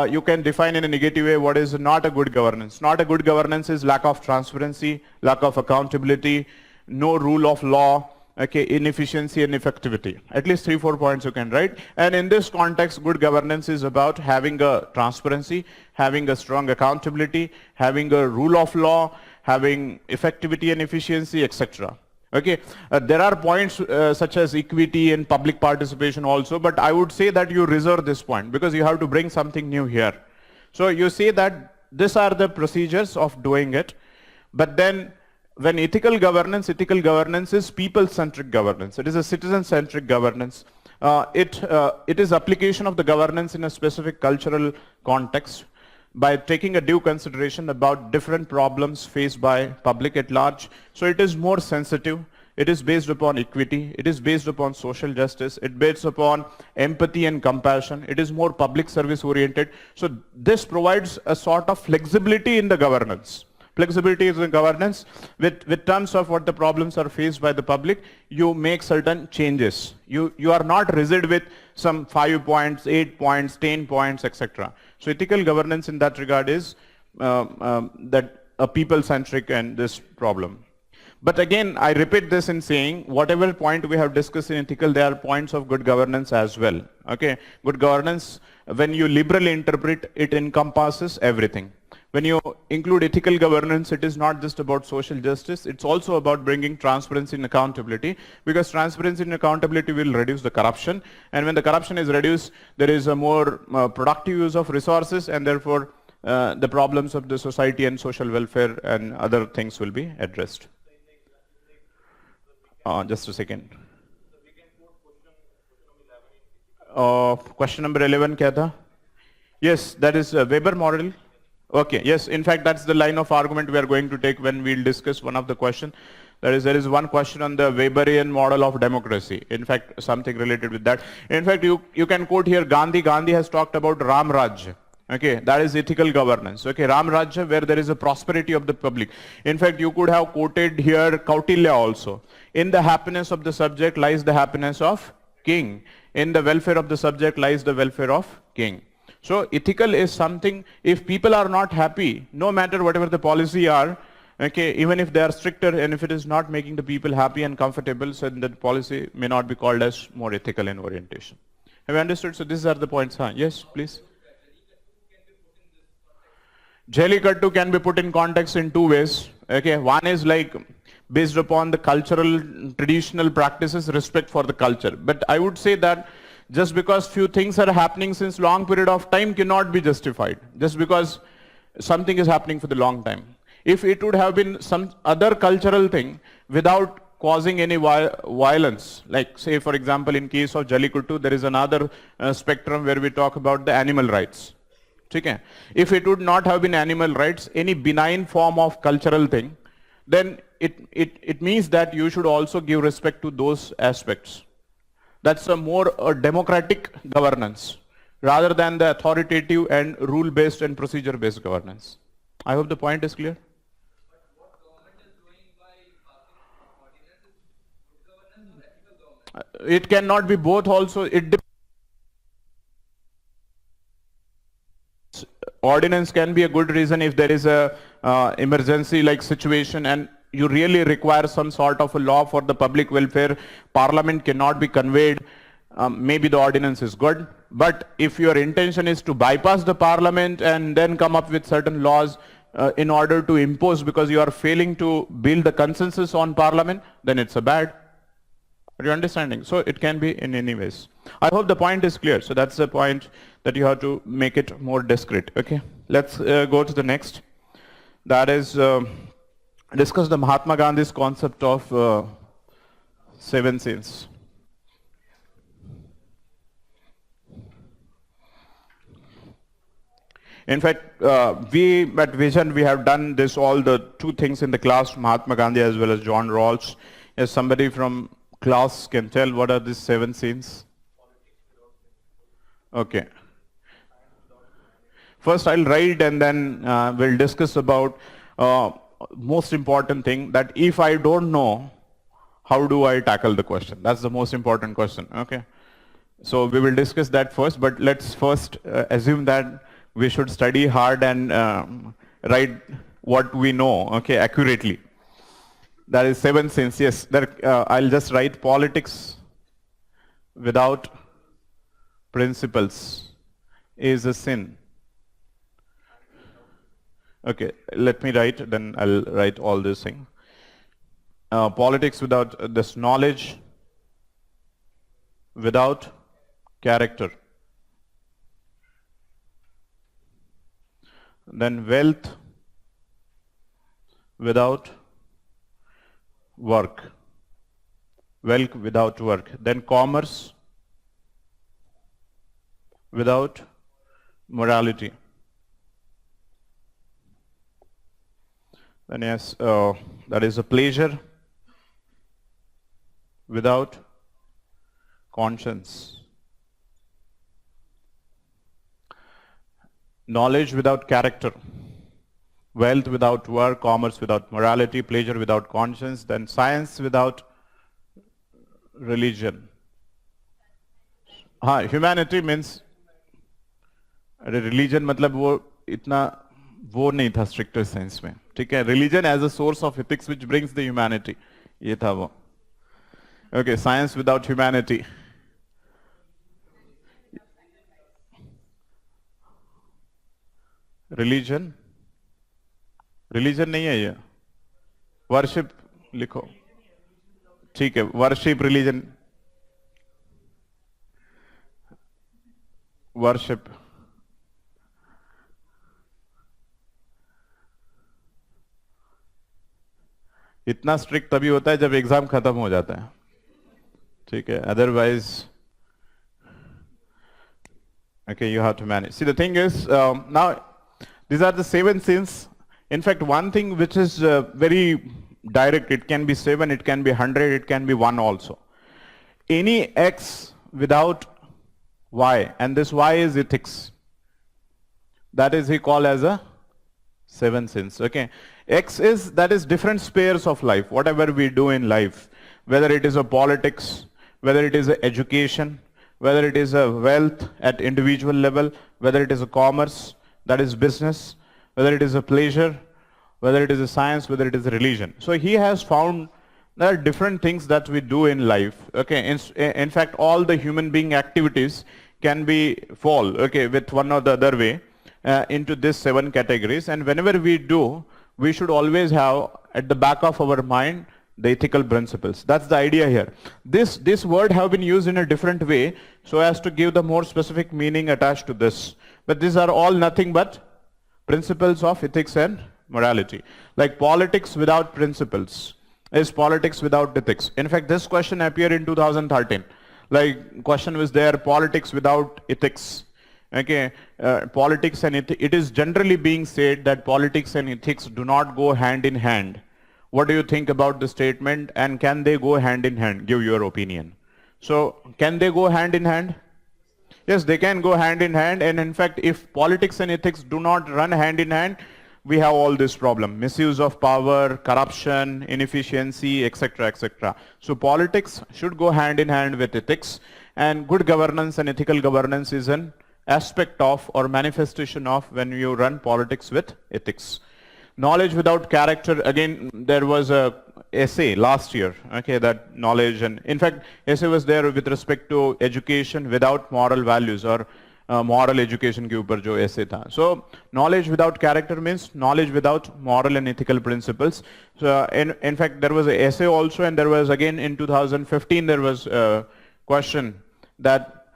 you can define in a negative way what is not a good governance. Not a good governance is lack of transparency, lack of accountability, no rule of law, okay, inefficiency and effectivity. At least 3-4 points you can write. And in this context, good governance is about having a transparency, having a strong accountability, having a rule of law, having effectivity and efficiency, etc. Okay, there are points such as equity and public participation also, but I would say that you reserve this point because you have to bring something new here. So you say that these are the procedures of doing it, but then when ethical governance is people-centric governance. It is a citizen-centric governance. It is application of the governance in a specific cultural context by taking a due consideration about different problems faced by public at large. So it is more sensitive. It is based upon equity. It is based upon social justice. It based upon empathy and compassion. It is more public service oriented. So this provides a sort of flexibility in the governance. Flexibility is in governance. With terms of what the problems are faced by the public, you make certain changes. You are not rigid with some 5 points, 8 points, 10 points, etc. So ethical governance in that regard is that a people-centric and this problem. But again, I repeat this in saying, whatever point we have discussed in ethical, there are points of good governance as well. Okay, good governance, when you liberally interpret, it encompasses everything. When you include ethical governance, it is not just about social justice, it's also about bringing transparency and accountability, because transparency and accountability will reduce the corruption, and when the corruption is reduced, there is a more productive use of resources, and therefore the problems of the society and social welfare and other things will be addressed. Just a second. Question number 11 kya tha? Yes, that is Weber model. Okay, yes, in fact, that's the line of argument we are going to take when we'll discuss one of the question. That is, there is one question on the Weberian model of democracy. In fact, something related with that. In fact, you can quote here Gandhi. Gandhi has talked about Ram Rajya. Okay, that is ethical governance. Okay, Ram Rajya, where there is a prosperity of the public. In fact, you could have quoted here Kautilya also. In the happiness of the subject lies the happiness of king. In the welfare of the subject lies the welfare of king. So ethical is something, if people are not happy, no matter whatever the policy are, okay, even if they are stricter and if it is not making the people happy and comfortable, so that policy may not be called as more ethical in orientation. Have you understood? So these are the points. Huh? Yes, please. Jallikattu can be put in context in two ways. Okay, one is like based upon the cultural, traditional practices, respect for the culture. But I would say that just because few things are happening since long period of time cannot be justified. Just because something is happening for the long time. If it would have been some other cultural thing without causing any violence, like say for example in case of Jallikattu, there is another spectrum where we talk about the animal rights. Okay? If it would not have been animal rights, any benign form of cultural thing, then it means that you should also give respect to those aspects. That's a more democratic governance rather than the authoritative and rule-based and procedure-based governance. I hope the point is clear. But what government is doing by passing ordinances, good governance or ethical government? It cannot be both also. Ordinance can be a good reason if there is a emergency like situation and you really require some sort of a law for the public welfare. Parliament cannot be conveyed. Maybe the ordinance is good. But if your intention is to bypass the parliament and then come up with certain laws in order to impose because you are failing to build the consensus on parliament, then it's a bad. Are you understanding? So it can be in any ways. I hope the point is clear. So that's the point that you have to make it more discrete. Okay, let's go to the next. That is discuss the Mahatma Gandhi's concept of 7 sins. In fact, we at Vision, we have done this, all the 2 things in the class, Mahatma Gandhi as well as John Rawls. If somebody from class can tell what are these 7 sins? Okay. First I'll write and then we'll discuss about most important thing, that if I don't know, how do I tackle the question? That's the most important question. Okay. So we will discuss that first, but let's first assume that we should study hard and write what we know, okay, accurately. That is 7 sins. Yes, I'll just write politics without principles is a sin. Okay, let me write, then I'll write all this thing. Politics without this knowledge, without character. Then wealth without work. Wealth without work. Then commerce without morality. Then yes, that is a pleasure without conscience. Knowledge without character. Wealth without work, commerce without morality, pleasure without conscience, then science without religion. हाँ, humanity means religion मतलब वो इतना वो नहीं था stricter sense में, ठीक है? Religion as a source of ethics which brings the humanity, ये था वो. Okay, science without humanity. Religion नहीं है ये. Worship लिखो. ठीक है, worship, religion. Worship. इतना स्ट्रिक्ट तभी होता है जब एग्जाम खत्म हो जाता है, ठीक है? Otherwise, okay, you have to manage. See, the thing is, now these are the 7 sins. In fact, one thing which is very direct, it can be 7, it can be 100, it can be 1 also. Any X without Y, and this Y is ethics. That is he called as a 7 sins. Okay. X is, that is different spheres of life, whatever we do in life, whether it is a politics, whether it is a education, whether it is a wealth at individual level, whether it is a commerce, that is business, whether it is a pleasure, whether it is a science, whether it is a religion. So he has found there are different things that we do in life. Okay. In fact, all the human being activities can be fall, okay, with one or the other way into these 7 categories. And whenever we do, we should always have at the back of our mind the ethical principles. That's the idea here. This word have been used in a different way so as to give the more specific meaning attached to this. But these are all nothing but principles of ethics and morality. Like politics without principles is politics without ethics. In fact, this question appeared in 2013. Like question was there, politics without ethics. Okay, politics and it is generally being said that politics and ethics do not go hand in hand. What do you think about the statement, and can they go hand in hand? Give your opinion. So, can they go hand in hand? Yes, they can go hand in hand, and in fact, if politics and ethics do not run hand in hand, we have all this problem: misuse of power, corruption, inefficiency, etc., etc. So politics should go hand in hand with ethics, and good governance and ethical governance is an aspect of or manifestation of when you run politics with ethics. Knowledge without character, again, there was a essay last year, okay, that knowledge, and in fact, essay was there with respect to education without moral values, or moral education के ऊपर जो essay था. So knowledge without character means knowledge without moral and ethical principles. So in fact, there was an essay also, and there was again in 2015 there was a question that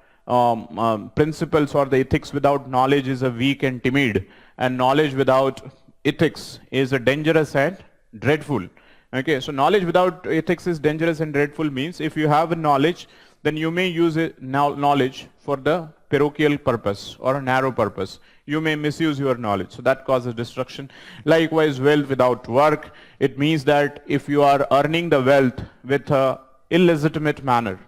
principles or the ethics without knowledge is a weak and timid, and knowledge without ethics is a dangerous and dreadful. Okay, so knowledge without ethics is dangerous and dreadful means if you have a knowledge, then you may use knowledge for the parochial purpose or a narrow purpose. You may misuse your knowledge, so that causes destruction. Likewise, wealth without work, it means that if you are earning the wealth with a illegitimate manner,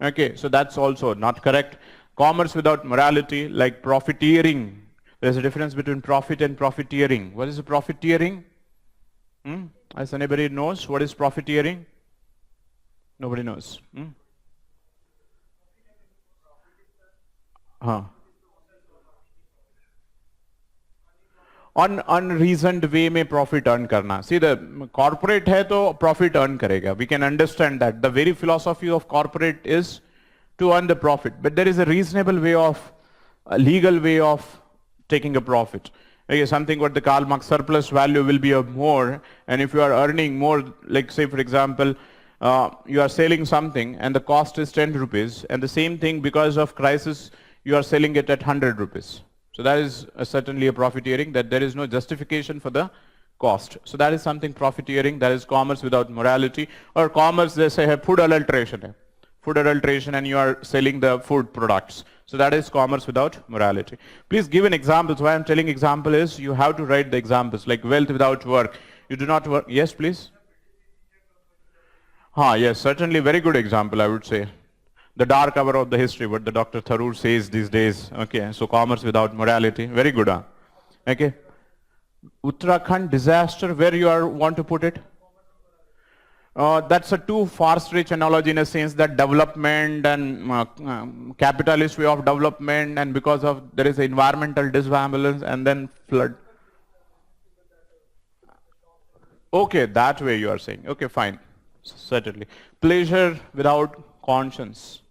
okay, so that's also not correct. Commerce without morality, like profiteering. There's a difference between profit and profiteering. What is profiteering? As anybody knows, what is profiteering? Nobody knows. Unreasoned way में profit earn करना. See, the corporate है तो profit earn करेगा. We can understand that. The very philosophy of corporate is to earn the profit. But there is a reasonable way of, a legal way of taking a profit. Okay, something what the Karl Marx surplus value will be of more, and if you are earning more, like say for example, you are selling something and the cost is 10 rupees, and the same thing because of crisis you are selling it at 100 rupees. So that is certainly a profiteering, that there is no justification for the cost. So that is something profiteering, that is commerce without morality, or commerce, they say food adulteration. Food adulteration, and you are selling the food products. So that is commerce without morality. Please give an example. So why I'm telling example is you have to write the examples, like wealth without work. You do not work. Yes, please. Yes, certainly very good example, I would say. The dark hour of the history, what the Dr. Tharoor says these days. Okay, so commerce without morality. Very good. Okay. Uttarakhand disaster, where you want to put it? That's a too far-stretch analogy in a sense that development and capitalist way of development, and because of there is environmental disbalance and then flood. Okay, that way you are saying. Okay, fine. Certainly. Pleasure without conscience.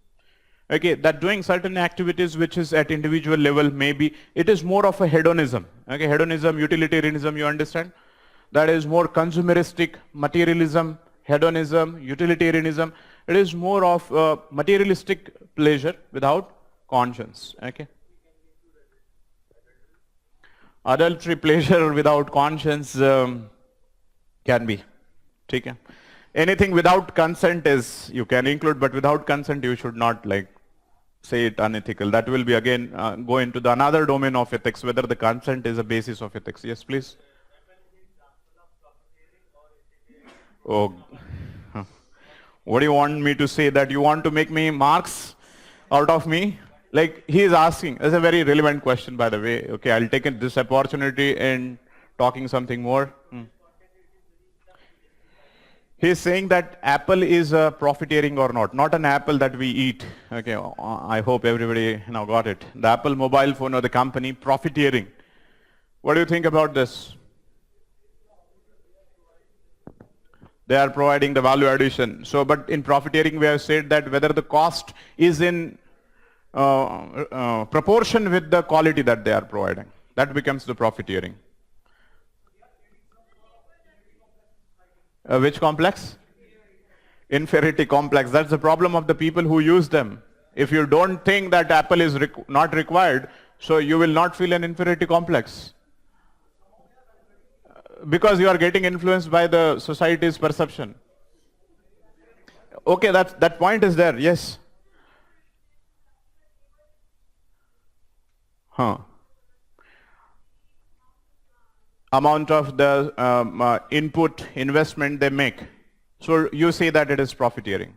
Okay, that doing certain activities which is at individual level, maybe it is more of a hedonism. Okay, hedonism, utilitarianism, you understand? That is more consumeristic, materialism, hedonism, utilitarianism. It is more of materialistic pleasure without conscience. Okay. Adultery, pleasure without conscience can be. Okay. Anything without consent is you can include, but without consent you should not like say it unethical. That will be again go into the another domain of ethics, whether the consent is a basis of ethics. Yes, please. Oh, what do you want me to say? That you want to make me marks out of me? Like he is asking. That's a very relevant question, by the way. Okay, I'll take this opportunity in talking something more. He is saying that apple is profiteering or not. Not an apple that we eat. Okay, I hope everybody now got it. The Apple mobile phone or the company profiteering. What do you think about this? They are providing the value addition. So, but in profiteering, we have said that whether the cost is in proportion with the quality that they are providing, that becomes the profiteering. Which complex? Inferiority complex. That's the problem of the people who use them. If you don't think that apple is not required, so you will not feel an inferiority complex. Because you are getting influenced by the society's perception. Okay, that point is there, yes. Amount of the input investment they make. So you say that it is profiteering.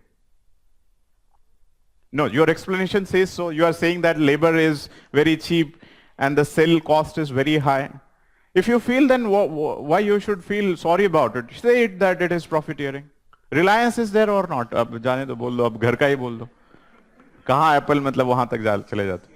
No, your explanation says so. You are saying that labor is very cheap and the sell cost is very high. If you feel, then why you should feel sorry about it? Say it that it is profiteering. Reliance is there or not? अब जाने तो बोल दो, अब घर का ही बोल दो. कहाँ एप्पल मतलब वहां तक चले जाते.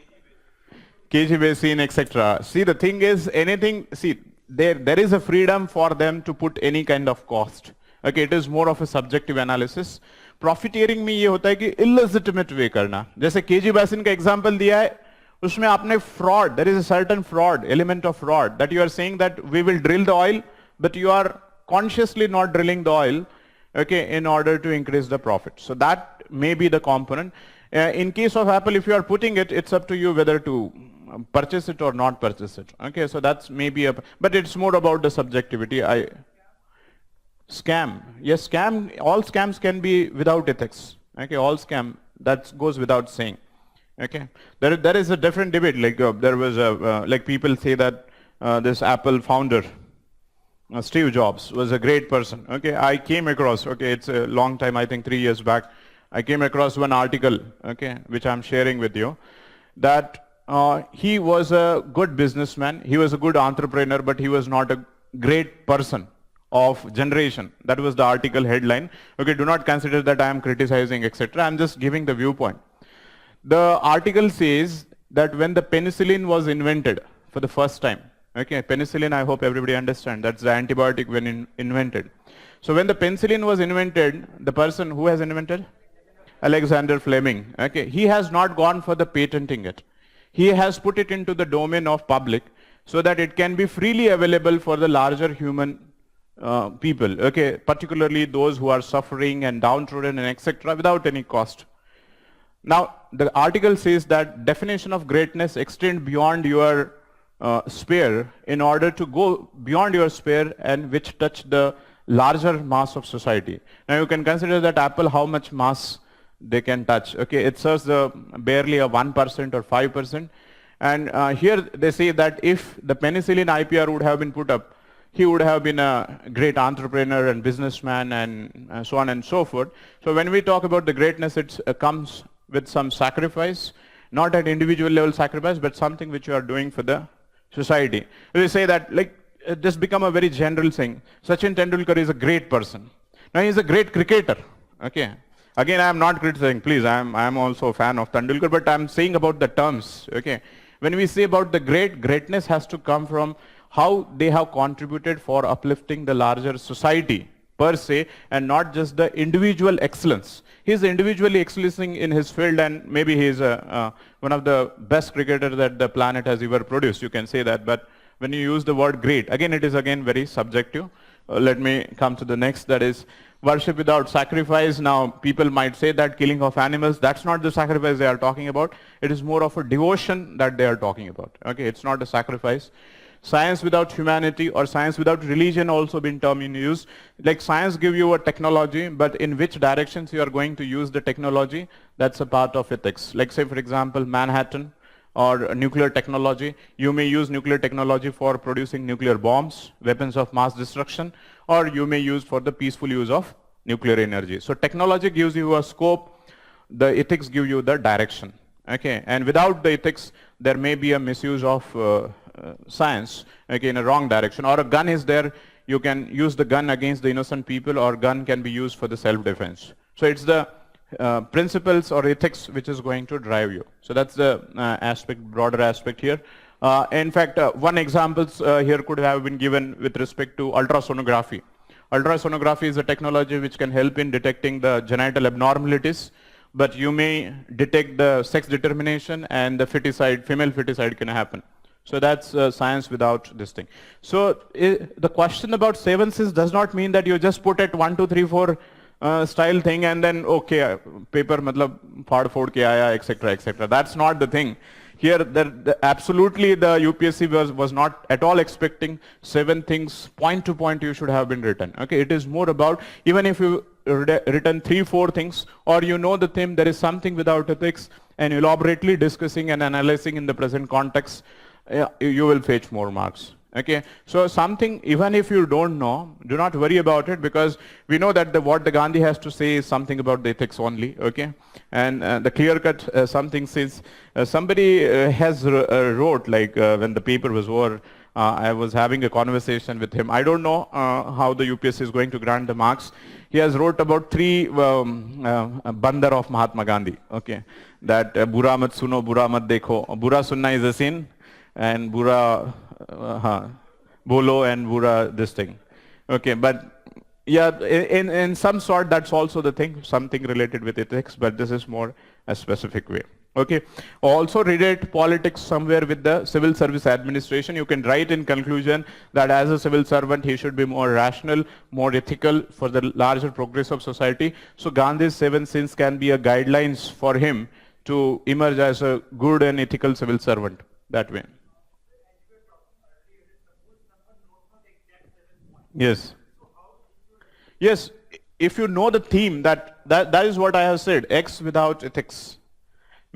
KG Basin, etc. See, the thing is, anything. See, there is a freedom for them to put any kind of cost. Okay, it is more of a subjective analysis. Profiteering में ये होता है कि illegitimate way करना. जैसे KG Basin का example दिया है, उसमें आपने fraud. There is a certain fraud, element of fraud, that you are saying that we will drill the oil, but you are consciously not drilling the oil, okay, in order to increase the profit. So that may be the component. In case of Apple, if you are putting it, it's up to you whether to purchase it or not purchase it. Okay, so that's maybe but it's more about the subjectivity. Scam. Yes, scam. All scams can be without ethics. Okay, all scam. That goes without saying. Okay, there is a different debate. Like there was like people say that this Apple founder, Steve Jobs, was a great person. Okay, I came across. Okay, it's a long time. I think 3 years back, I came across one article. Okay, which I'm sharing with you, that he was a good businessman. He was a good entrepreneur, but he was not a great person of generation. That was the article headline. Okay, do not consider that I am criticizing, etc. I'm just giving the viewpoint. The article says that when the penicillin was invented for the first time, okay, penicillin, I hope everybody understands, that's the antibiotic when invented. So when the penicillin was invented, the person who has invented? Alexander Fleming. Okay, he has not gone for the patenting it. He has put it into the domain of public so that it can be freely available for the larger human people, okay, particularly those who are suffering and downtrodden and etc. without any cost. Now, the article says that definition of greatness extend beyond your sphere in order to go beyond your sphere and which touch the larger mass of society. Now, you can consider that Apple, how much mass they can touch. Okay, it serves barely a 1% or 5%. And here they say that if the penicillin IPR would have been put up, he would have been a great entrepreneur and businessman and so on and so forth. So when we talk about the greatness, it comes with some sacrifice, not at individual level sacrifice, but something which you are doing for the society. We say that, like, this become a very general thing. Sachin Tendulkar is a great person. Now he is a great cricketer. Okay. Again, I am not criticizing, please. I am also a fan of Tendulkar, but I am saying about the terms. Okay. When we say about the greatness has to come from how they have contributed for uplifting the larger society per se, and not just the individual excellence. He is individually excelling in his field, and maybe he is one of the best cricketers that the planet has ever produced. You can say that, but when you use the word great, again, it is again very subjective. Let me come to the next, that is worship without sacrifice. Now, people might say that killing of animals, that's not the sacrifice they are talking about. It is more of a devotion that they are talking about. Okay, it's not a sacrifice. Science without humanity or science without religion also been term in use. Like science give you a technology, but in which directions you are going to use the technology, that's a part of ethics. Like say for example, Manhattan or nuclear technology. You may use nuclear technology for producing nuclear bombs, weapons of mass destruction, or you may use for the peaceful use of nuclear energy. So technology gives you a scope, the ethics give you the direction. Okay, and without the ethics, there may be a misuse of science, okay, in a wrong direction. Or a gun is there, you can use the gun against the innocent people, or gun can be used for the self-defense. So it's the principles or ethics which is going to drive you. So that's the aspect, broader aspect here. In fact, one example here could have been given with respect to ultrasonography. Ultrasonography is a technology which can help in detecting the genital abnormalities, but you may detect the sex determination and the feticide, female feticide can happen. So that's science without this thing. So the question about 7 Cs does not mean that you just put it 1, 2, 3, 4 style thing and then okay, paper matlab phad phod ke aaya, etc., etc. That's not the thing. Here, absolutely the UPSC was not at all expecting 7 things point to point you should have been written. Okay, it is more about, even if you written 3, 4 things, or you know the theme, there is something without ethics, and elaborately discussing and analyzing in the present context, you will fetch more marks. Okay, so something, even if you don't know, do not worry about it, because we know that what the Gandhi has to say is something about the ethics only. Okay, and the clear cut something says somebody has wrote, like when the paper was over, I was having a conversation with him. I don't know how the UPSC is going to grant the marks. He has wrote about 3 bandar of Mahatma Gandhi. Okay, that bura mat suno, bura mat dekho. Bura sunna is a sin, and bura bolo and bura this thing. Okay, but yeah, in some sort that's also the thing, something related with ethics, but this is more a specific way. Okay, also relate politics somewhere with the civil service administration. You can write in conclusion that as a civil servant he should be more rational, more ethical for the larger progress of society. So Gandhi's 7 sins can be a guidelines for him to emerge as a good and ethical civil servant that way. Yes. Yes, if you know the theme, that is what I have said, X without ethics.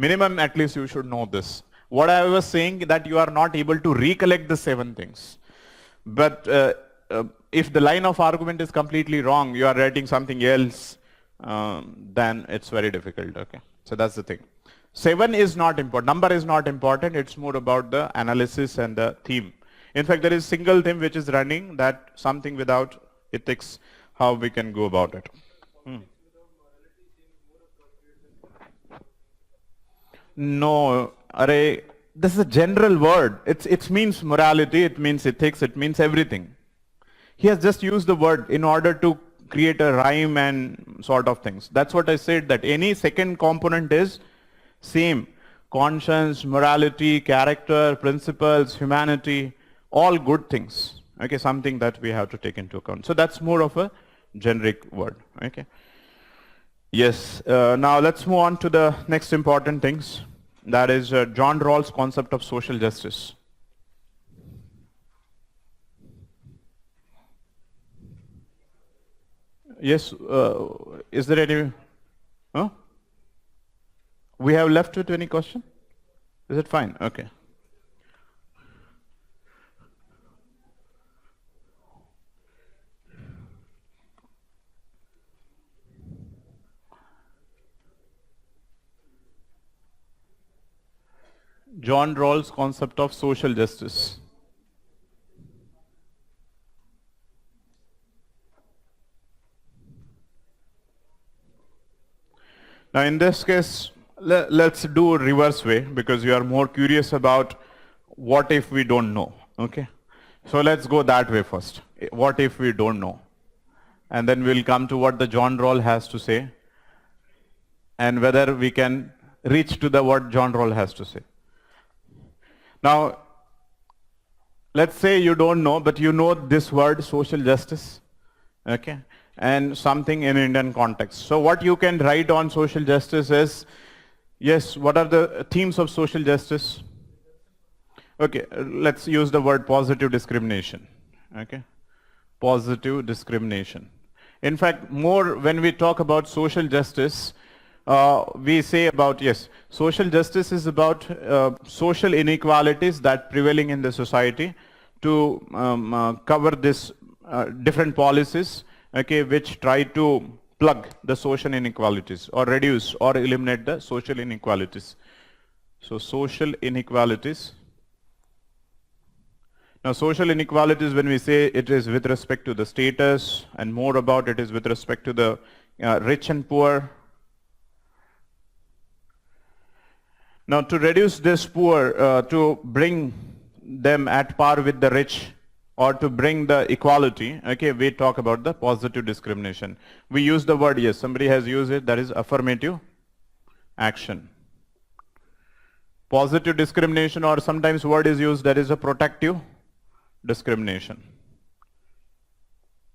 Minimum, at least you should know this. What I was saying that you are not able to recollect the 7 things. But if the line of argument is completely wrong, you are writing something else, then it's very difficult. Okay, so that's the thing. 7 is not important. Number is not important. It's more about the analysis and the theme. In fact, there is single theme which is running, that something without ethics, how we can go about it. No, array, this is a general word. It means morality, it means ethics, it means everything. He has just used the word in order to create a rhyme and sort of things. That's what I said, that any second component is same. Conscience, morality, character, principles, humanity, all good things. Okay, something that we have to take into account. So that's more of a generic word. Okay. Yes. Now let's move on to the next important things. That is John Rawls' concept of social justice. Yes. Is there any? Huh? We have left with any question? Is it fine? Okay. John Rawls' concept of social justice. Now in this case, let's do a reverse way, because you are more curious about what if we don't know. Okay, so let's go that way first. What if we don't know? And then we'll come to what the John Rawls has to say, and whether we can reach to the what John Rawls has to say. Now, let's say you don't know, but you know this word social justice, okay, and something in Indian context. So what you can write on social justice is, yes, what are the themes of social justice? Okay, let's use the word positive discrimination, okay, positive discrimination. In fact, more when we talk about social justice, we say about, yes, social justice is about social inequalities that prevailing in the society, to cover this different policies, okay, which try to plug the social inequalities or reduce or eliminate the social inequalities. So social inequalities. Now social inequalities, when we say it is with respect to the status, and more about it is with respect to the rich and poor. Now to reduce this poor, to bring them at par with the rich, or to bring the equality, okay, we talk about the positive discrimination. We use the word, yes, somebody has used it, that is affirmative action. Positive discrimination, or sometimes word is used, that is a protective discrimination.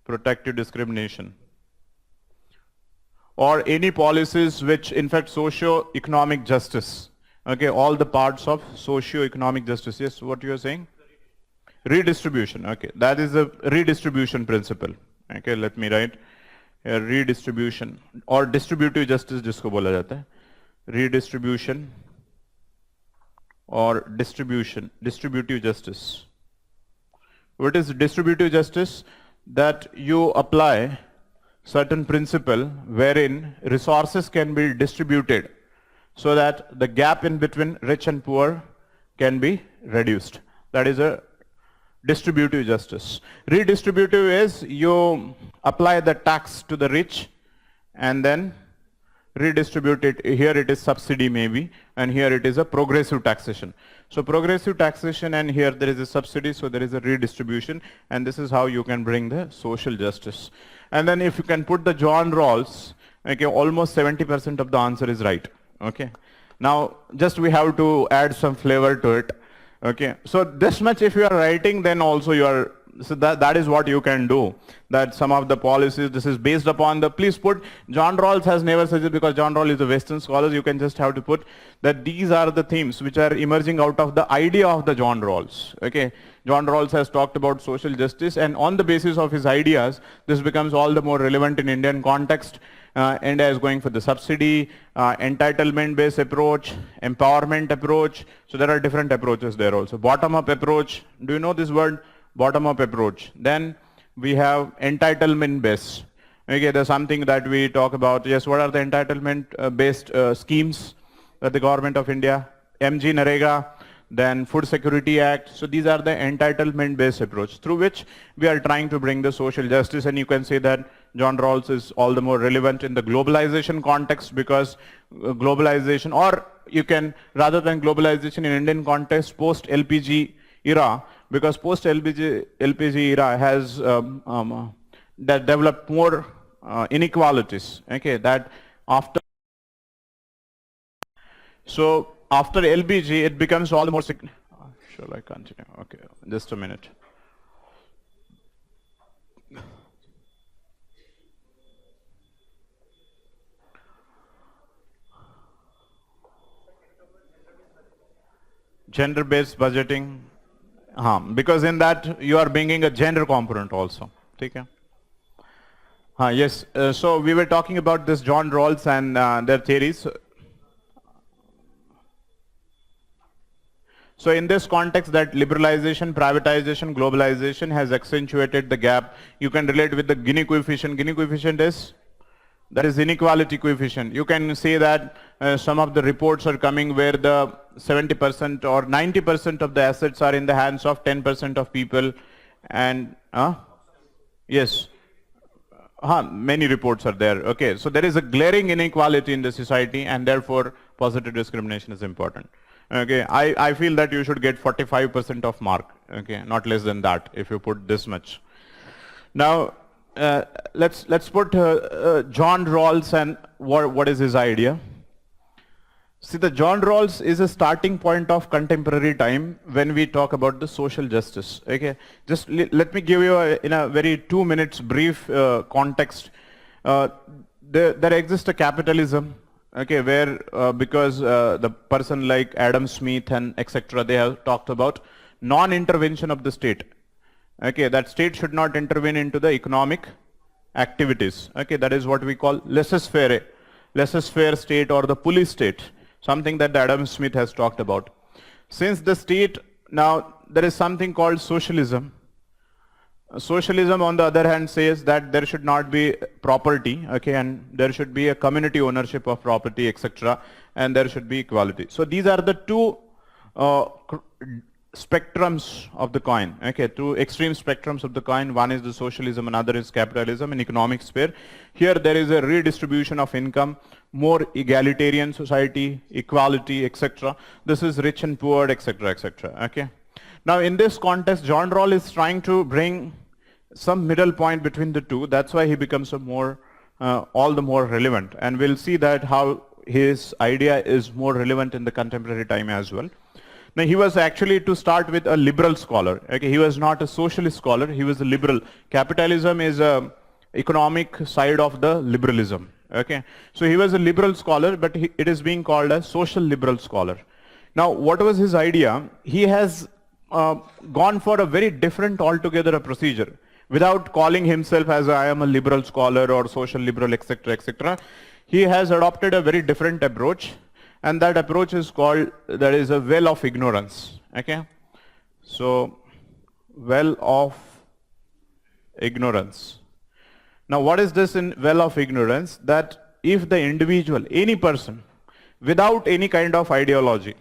Protective discrimination. Or any policies which, in fact, socio-economic justice. Okay, all the parts of socio-economic justice. Yes, what you are saying? Redistribution. Okay, that is a redistribution principle. Okay, let me write redistribution or distributive justice, जिसको बोला जाता है. Redistribution or distributive justice. What is distributive justice? That you apply certain principle wherein resources can be distributed, so that the gap in between rich and poor can be reduced. That is a Distributive justice. Redistributive is you apply the tax to the rich and then redistribute it. Here it is subsidy maybe, and here it is a progressive taxation. So progressive taxation, and here there is a subsidy, so there is a redistribution, and this is how you can bring the social justice. And then if you can put the John Rawls, okay, almost 70% of the answer is right. Okay. Now just we have to add some flavor to it. Okay. So this much if you are writing, then also you are, so that is what you can do. That some of the policies, this is based upon the, please put, John Rawls has never said it because John Rawls is a Western scholar, you can just have to put that these are the themes which are emerging out of the idea of the John Rawls. Okay. John Rawls has talked about social justice, and on the basis of his ideas, this becomes all the more relevant in Indian context. India is going for the subsidy, entitlement-based approach, empowerment approach. So there are different approaches there also. Bottom-up approach. Do you know this word? Bottom-up approach. Then we have entitlement-based. Okay, there's something that we talk about. Yes, what are the entitlement-based schemes that the government of India? MG Narega, then Food Security Act. So these are the entitlement-based approach through which we are trying to bring the social justice, and you can say that John Rawls is all the more relevant in the globalization context because globalization, or you can, rather than globalization in Indian context, post-LPG era, because post-LPG era has that developed more inequalities, okay, that after, so after LPG, it becomes all the more significant. Shall I continue? Okay, just a minute. Gender-based budgeting, because in that you are bringing a gender component also. Okay? Yes, so we were talking about this John Rawls and their theories. So in this context, that liberalization, privatization, globalization has accentuated the gap. You can relate with the Gini coefficient. Gini coefficient is, that is inequality coefficient. You can say that some of the reports are coming where the 70% or 90% of the assets are in the hands of 10% of people, and yes, many reports are there. Okay, so there is a glaring inequality in the society, and therefore positive discrimination is important. Okay, I feel that you should get 45% of mark. Okay, not less than that if you put this much. Now let's put John Rawls and what is his idea. See, the John Rawls is a starting point of contemporary time when we talk about the social justice. Okay, just let me give you in a very 2 minutes brief context. There exists a capitalism, okay, where because the person like Adam Smith and etc., they have talked about non-intervention of the state. Okay, that state should not intervene into the economic activities. Okay, that is what we call laissez-faire state or the police state, something that Adam Smith has talked about. Since the state, now there is something called socialism. Socialism, on the other hand, says that there should not be property, okay, and there should be a community ownership of property, etc., and there should be equality. So these are the two spectrums of the coin, okay, two extreme spectrums of the coin. One is the socialism, another is capitalism in economic sphere. Here there is a redistribution of income, more egalitarian society, equality, etc. This is rich and poor, etc., etc., okay. Now in this context, John Rawls is trying to bring some middle point between the two. That's why he becomes a more, all the more relevant. And we'll see that how his idea is more relevant in the contemporary time as well. Now he was actually, to start with, a liberal scholar. Okay, he was not a socialist scholar, he was a liberal. Capitalism is a economic side of the liberalism. Okay, so he was a liberal scholar, but it is being called a social liberal scholar. Now what was his idea? He has gone for a very different altogether a procedure. Without calling himself as I am a liberal scholar or social liberal, etc., etc., he has adopted a very different approach, and that approach is called, that is a well of ignorance. Okay, so well of ignorance. Now what is this in well of ignorance? That if the individual, any person, without any kind of ideology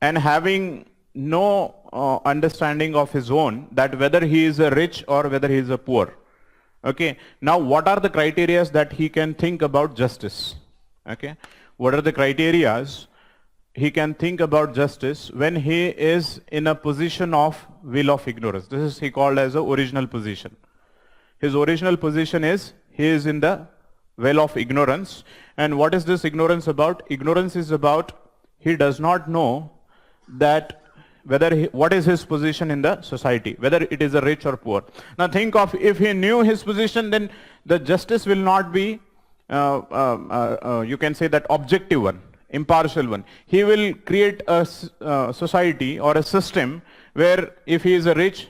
and having no understanding of his own that whether he is a rich or whether he is a poor. Okay. Now, what are the criteria that he can think about justice? Okay. What are the criteria he can think about justice when he is in a position of will of ignorance? This is he called as a original position. His original position is he is in the well of ignorance. And what is this ignorance about? Ignorance is about he does not know that whether what is his position in the society, whether it is a rich or poor. Now think of if he knew his position, then the justice will not be, you can say that objective one, impartial one. He will create a society or a system where if he is a rich,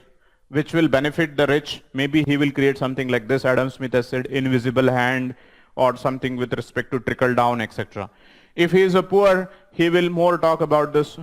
which will benefit the rich, maybe he will create something like this. Adam Smith has said invisible hand or something with respect to trickle down, etc. If he is a poor, he will more talk about this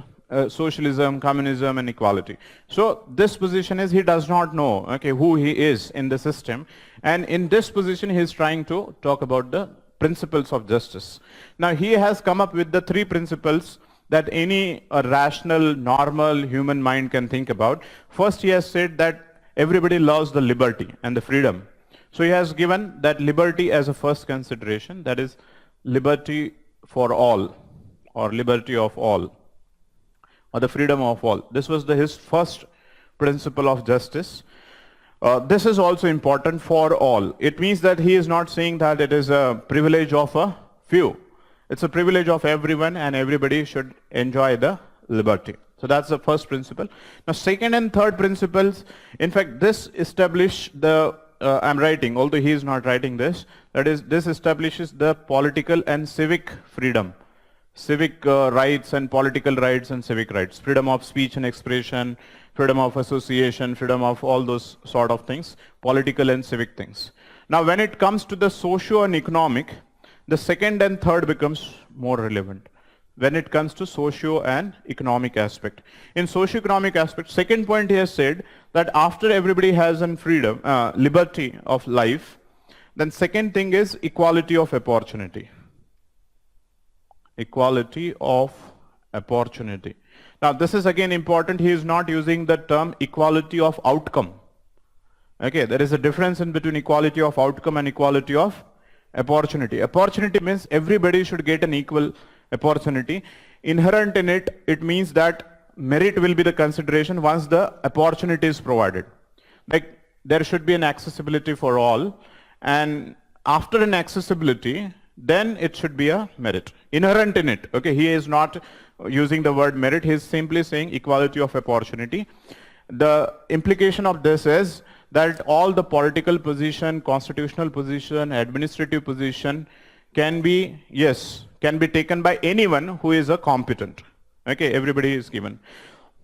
socialism, communism, and equality. So this position is he does not know, okay, who he is in the system, and in this position he is trying to talk about the principles of justice. Now he has come up with the 3 principles that any rational, normal human mind can think about. First, he has said that everybody loves the liberty and the freedom. So he has given that liberty as a first consideration, that is liberty for all or liberty of all, or the freedom of all. This was his first principle of justice. This is also important for all. It means that he is not saying that it is a privilege of a few. It's a privilege of everyone, and everybody should enjoy the liberty. So that's the first principle. Now second and third principles, in fact this establish the, I'm writing, although he is not writing this, that is this establishes the political and civic freedom. Civic rights and political rights and civic rights, freedom of speech and expression, freedom of association, freedom of all those sort of things, political and civic things. Now when it comes to the socio and economic, the second and third becomes more relevant when it comes to socio and economic aspect. In socio-economic aspect, second point he has said that after everybody has an freedom, liberty of life, then second thing is equality of opportunity. Equality of opportunity. Now this is again important. He is not using the term equality of outcome. Okay, there is a difference in between equality of outcome and equality of opportunity. Opportunity means everybody should get an equal opportunity. Inherent in it, it means that merit will be the consideration once the opportunity is provided. Like there should be an accessibility for all, and after an accessibility, then it should be a merit. Inherent in it. Okay, he is not using the word merit, he is simply saying equality of opportunity. The implication of this is that all the political position, constitutional position, administrative position can be, yes, can be taken by anyone who is a competent. Okay, everybody is given.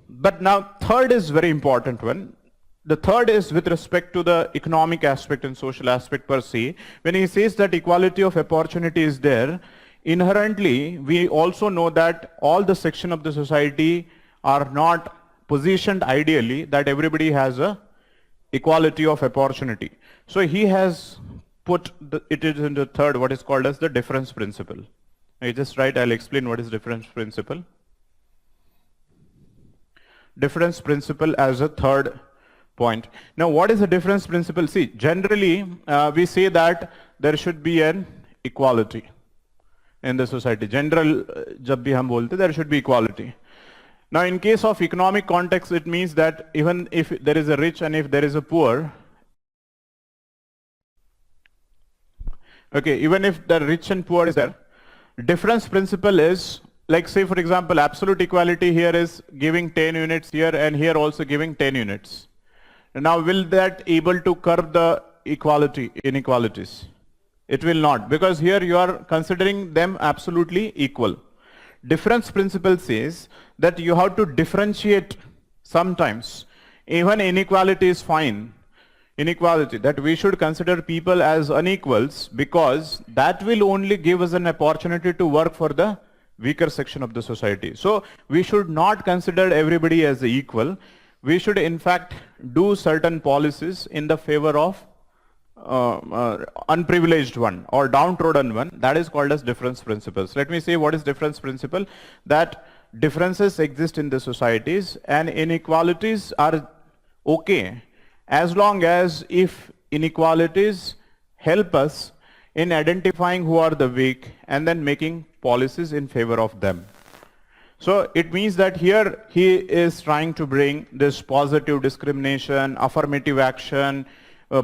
But now third is very important one. The third is with respect to the economic aspect and social aspect per se. When he says that equality of opportunity is there, inherently we also know that all the section of the society are not positioned ideally that everybody has a equality of opportunity. So he has put it is in the third, what is called as the difference principle. I just write, I'll explain what is difference principle. Difference principle as a third point. Now what is the difference principle? See, generally we say that there should be an equality in the society. General jab bhi hum bolte, there should be equality. Now in case of economic context, it means that even if there is a rich and if there is a poor, okay, even if the rich and poor is there, difference principle is, like say for example, absolute equality here is giving 10 units here and here also giving 10 units. Now will that able to curb the inequalities? It will not, because here you are considering them absolutely equal. Difference principle says that you have to differentiate sometimes. Even inequality is fine. Inequality, that we should consider people as unequals, because that will only give us an opportunity to work for the weaker section of the society. So we should not consider everybody as equal. We should in fact do certain policies in the favor of unprivileged one or downtrodden one. That is called as difference principles. Let me say what is difference principle. That differences exist in the societies and inequalities are okay as long as if inequalities help us in identifying who are the weak and then making policies in favor of them. So it means that here he is trying to bring this positive discrimination, affirmative action,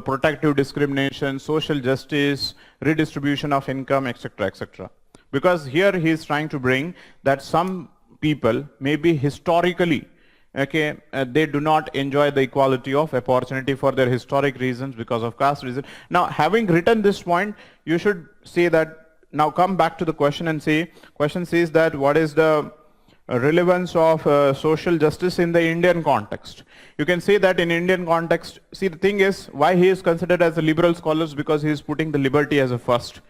protective discrimination, social justice, redistribution of income, etc., etc. Because here he is trying to bring that some people maybe historically, okay, they do not enjoy the equality of opportunity for their historic reasons because of caste reason. Now, having written this point, you should say that, now come back to the question and say, question says that what is the relevance of social justice in the Indian context. You can say that in Indian context, see the thing is, why he is considered as a liberal scholar is because he is putting the liberty as a first.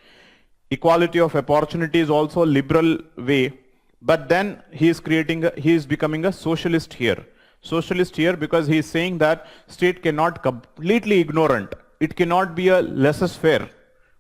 Equality of opportunity is also a liberal way, but then he is becoming a socialist here. Socialist here because he is saying that state cannot completely ignorant. It cannot be a laissez-faire,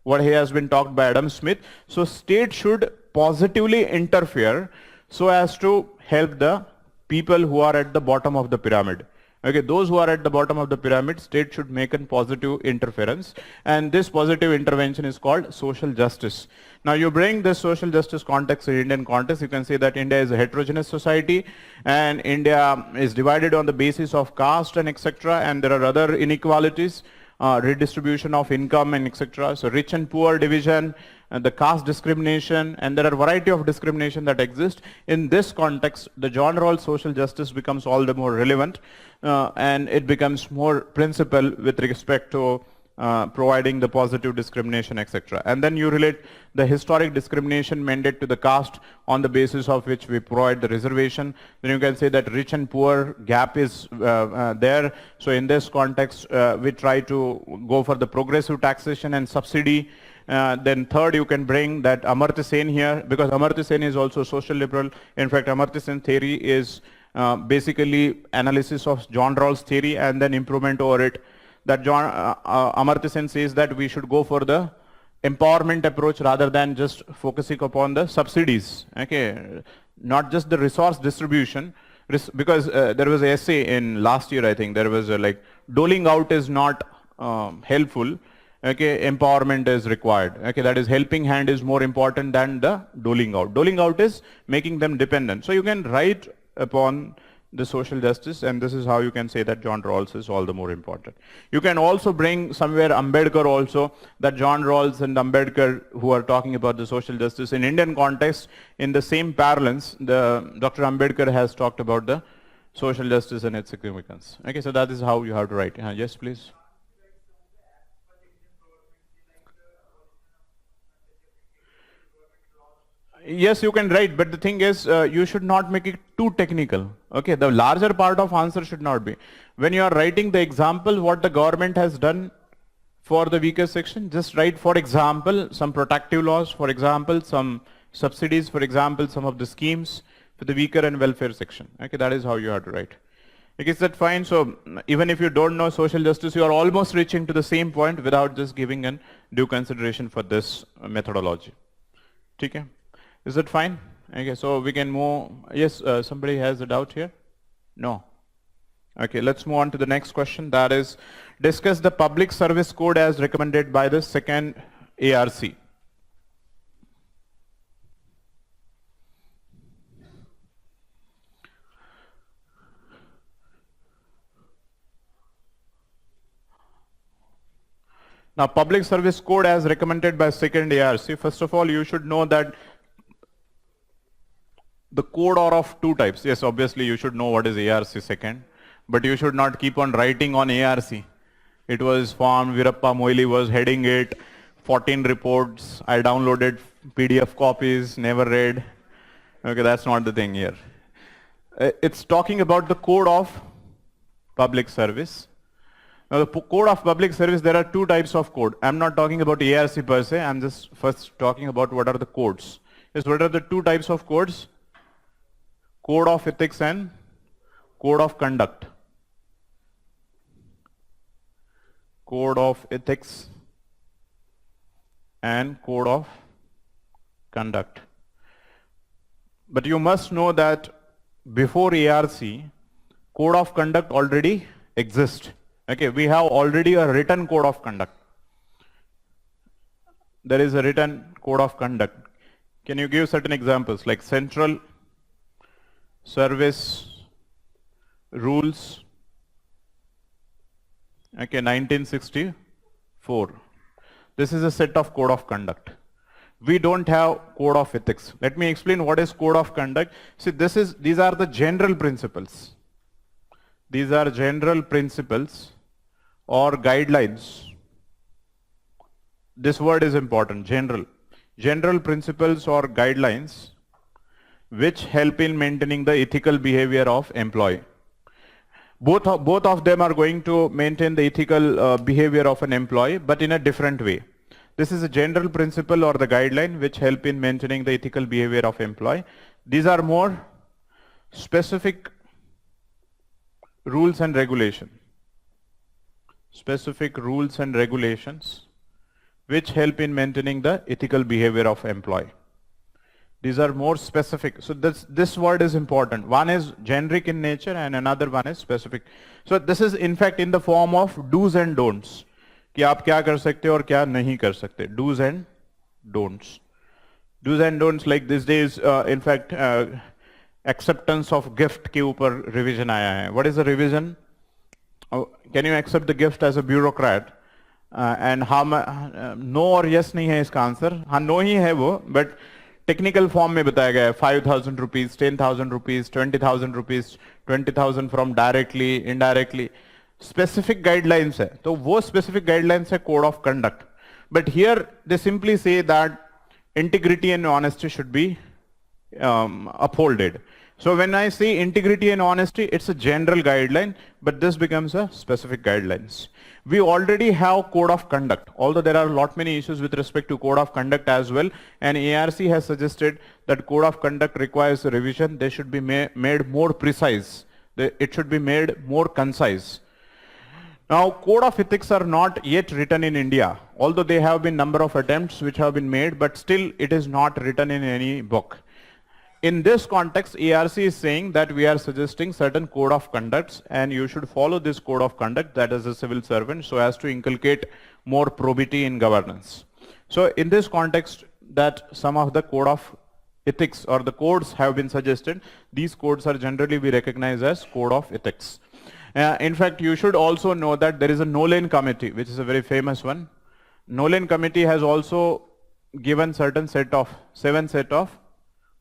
what he has been talked by Adam Smith. So state should positively interfere so as to help the people who are at the bottom of the pyramid. Okay, those who are at the bottom of the pyramid, state should make a positive interference, and this positive intervention is called social justice. Now you bring this social justice context in Indian context, you can say that India is a heterogeneous society and India is divided on the basis of caste and etc. and there are other inequalities, redistribution of income and etc. So rich and poor division, and the caste discrimination, and there are a variety of discrimination that exist. In this context, the genre social justice becomes all the more relevant and it becomes more principle with respect to providing the positive discrimination, etc. And then you relate the historic discrimination mandate to the caste on the basis of which we provide the reservation. Then you can say that rich and poor gap is there. So in this context, we try to go for the progressive taxation and subsidy. Then third, you can bring that Amartya Sen here, because Amartya Sen is also social liberal. In fact, Amartya Sen theory is basically analysis of John Rawls theory and then improvement over it. That Amartya Sen says that we should go for the empowerment approach rather than just focusing upon the subsidies. Okay, not just the resource distribution, because there was an essay in last year, I think, there was like doling out is not helpful. Okay, empowerment is required. Okay, that is helping hand is more important than the doling out. Doling out is making them dependent. So you can write upon the social justice, and this is how you can say that John Rawls is all the more important. You can also bring somewhere Ambedkar also, that John Rawls and Ambedkar who are talking about the social justice in Indian context, in the same parlance, Dr. Ambedkar has talked about the social justice and its significance. Okay, so that is how you have to write. Yes, please. Yes, you can write, but the thing is, you should not make it too technical. Okay, the larger part of answer should not be. When you are writing the example, what the government has done for the weaker section, just write, for example, some protective laws, for example, some subsidies, for example, some of the schemes for the weaker and welfare section. Okay, that is how you have to write. Okay, is that fine? So even if you don't know social justice, you are almost reaching to the same point without just giving an due consideration for this methodology. Okay. Is that fine? Okay, so we can move. Yes, somebody has a doubt here? No. Okay, let's move on to the next question. That is, discuss the public service code as recommended by the second ARC. Now, public service code as recommended by second ARC. First of all, you should know that the code are of two types. Yes, obviously you should know what is ARC second, but you should not keep on writing on ARC. It was formed, Virappa Moily was heading it, 14 reports, I downloaded PDF copies, never read. Okay, that's not the thing here. It's talking about the code of public service. Now the code of public service, there are two types of code. I'm not talking about ARC per se, I'm just first talking about what are the codes. Yes, what are the two types of codes? Code of ethics and code of conduct. Code of ethics and code of conduct. But you must know that before ARC, code of conduct already exists. Okay, we have already a written code of conduct. There is a written code of conduct. Can you give certain examples like central service rules? Okay, 1964. This is a set of code of conduct. We don't have code of ethics. Let me explain what is code of conduct. See, these are the general principles. These are general principles or guidelines. This word is important, general. General principles or guidelines which help in maintaining the ethical behavior of employee. Both of them are going to maintain the ethical behavior of an employee, but in a different way. This is a general principle or the guideline which help in maintaining the ethical behavior of employee. These are more specific rules and regulation. Specific rules and regulations which help in maintaining the ethical behavior of employee. These are more specific. So this word is important. One is generic in nature and another one is specific. So this is in fact in the form of do's and don'ts. कि आप क्या कर सकते हो और क्या नहीं कर सकते. Do's and don'ts. Do's and don'ts like these days, in fact, acceptance of gift के ऊपर revision आया है. What is the revision? Can you accept the gift as a bureaucrat? And how no और yes नहीं है इसका answer. हाँ no ही है वो, but टेक्निकल फॉर्म में बताया गया है 5,000 rupees, 10,000 rupees, 20,000 rupees, 20,000 from directly, indirectly. Specific guidelines है, तो वो स्पेसिफिक गाइडलाइंस है code of conduct. But here they simply say that integrity and honesty should be upholded. So when I say integrity and honesty, it's a general guideline, but this becomes a specific guidelines. We already have code of conduct, although there are a lot many issues with respect to code of conduct as well, and ARC has suggested that code of conduct requires a revision. They should be made more precise. It should be made more concise. Now, code of ethics are not yet written in India, although there have been number of attempts which have been made, but still it is not written in any book. In this context, ARC is saying that we are suggesting certain code of conducts and you should follow this code of conduct that as a civil servant so as to inculcate more probity in governance. So in this context, that some of the code of ethics or the codes have been suggested. These codes are generally we recognize as code of ethics. In fact, you should also know that there is a Nolan committee, which is a very famous one. Nolan committee has also given certain set of 7 set of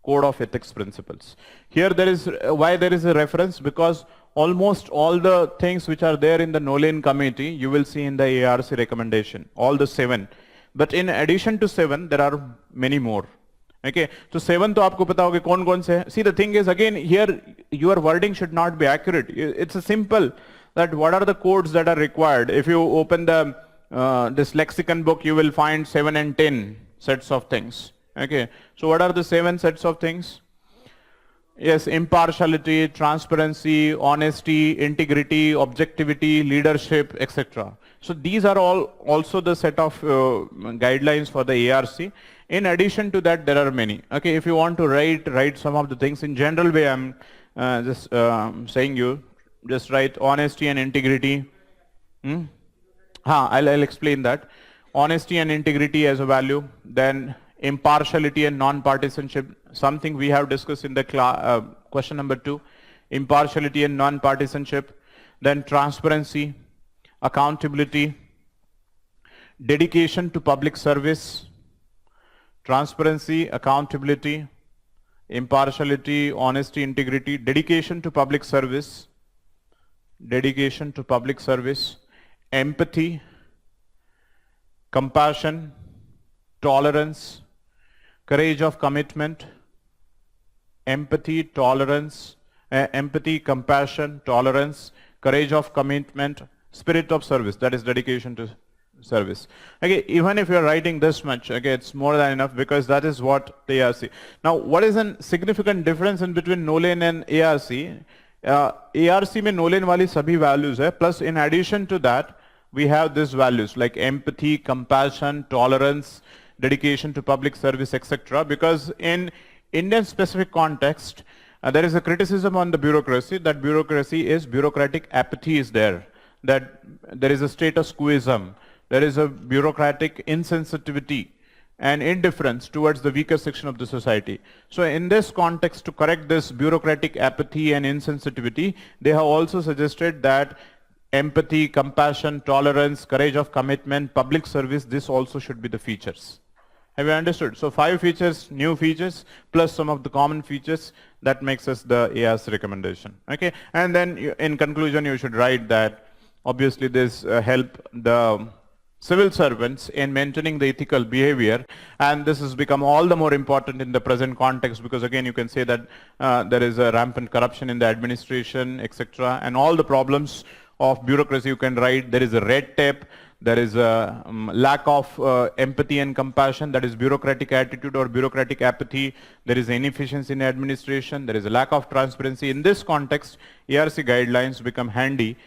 code of ethics principles. Here there is, why there is a reference? Because almost all the things which are there in the Nolan committee, you will see in the ARC recommendation, all the 7. But in addition to 7, there are many more. Okay, so 7 to aapko pata hoga kaun kaun se hai. See, the thing is, again, here your wording should not be accurate. It's a simple that what are the codes that are required. If you open the this lexicon book, you will find 7 and 10 sets of things. Okay, so what are the 7 sets of things? Yes, impartiality, transparency, honesty, integrity, objectivity, leadership, etc. So these are all also the set of guidelines for the ARC. In addition to that, there are many. Okay, if you want to write some of the things in general way, I'm just saying you just write honesty and integrity. I'll explain that. Honesty and integrity as a value. Then impartiality and non-partisanship, something we have discussed in the question number 2. Impartiality and non-partisanship. Then transparency, accountability, dedication to public service. Transparency, accountability, impartiality, honesty, integrity, dedication to public service, empathy, compassion, tolerance, courage of commitment, empathy, compassion, tolerance, courage of commitment, spirit of service, that is dedication to service. Okay, even if you are writing this much, okay, it's more than enough because that is what the ARC. Now, what is a significant difference in between Nolan and ARC? ARC में Nolan वाली सभी values है, plus in addition to that, we have these values like empathy, compassion, tolerance, dedication to public service, etc. Because in Indian specific context, there is a criticism on the bureaucracy, that bureaucracy is bureaucratic apathy is there, that there is a status quoism, there is a bureaucratic insensitivity and indifference towards the weaker section of the society. So in this context, to correct this bureaucratic apathy and insensitivity, they have also suggested that empathy, compassion, tolerance, courage of commitment, public service, this also should be the features. Have you understood? So 5 features, new features, plus some of the common features, that makes us the AR's recommendation. Okay, and then in conclusion, you should write that obviously this help the civil servants in maintaining the ethical behavior, and this has become all the more important in the present context, because again you can say that there is a rampant corruption in the administration, etc., and all the problems of bureaucracy you can write. There is a red tape, there is a lack of empathy and compassion, that is bureaucratic attitude or bureaucratic apathy, there is inefficiency in administration, there is a lack of transparency. In this context, ARC guidelines become handy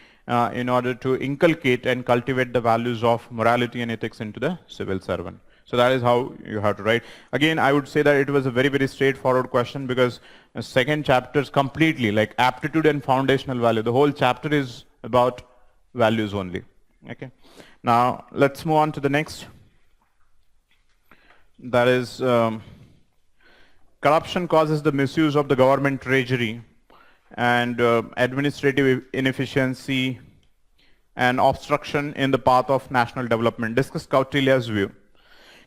in order to inculcate and cultivate the values of morality and ethics into the civil servant. So that is how you have to write. Again, I would say that it was a very, very straightforward question, because second chapter is completely like aptitude and foundational value. The whole chapter is about values only. Okay. Now let's move on to the next. That is corruption causes the misuse of the government treasury and administrative inefficiency and obstruction in the path of national development. Discuss Kautilya's view.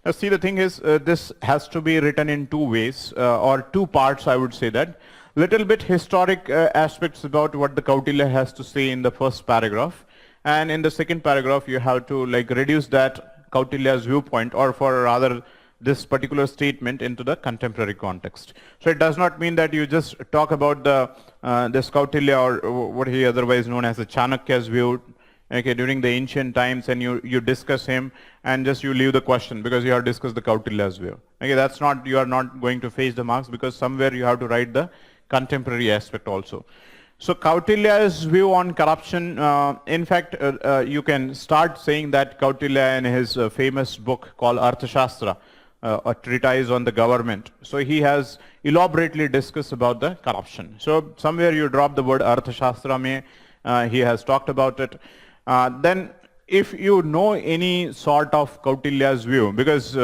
Now see, the thing is, this has to be written in 2 ways or 2 parts, I would say that. Little bit historic aspects about what the Kautilya has to say in the first paragraph, and in the second paragraph you have to like reduce that Kautilya's viewpoint, or for rather this particular statement, into the contemporary context. So it does not mean that you just talk about the this Kautilya, or what he otherwise known as the Chanakya's view, okay, during the ancient times, and you discuss him and just you leave the question because you have discussed the Kautilya's view. Okay, that's not, you are not going to face the marks, because somewhere you have to write the contemporary aspect also. So Kautilya's view on corruption, in fact, you can start saying that Kautilya in his famous book called Arthashastra, a treatise on the government. So he has elaborately discussed about the corruption. So somewhere you drop the word Arthashastra mein, he has talked about it. Then if you know any sort of Kautilya's view, because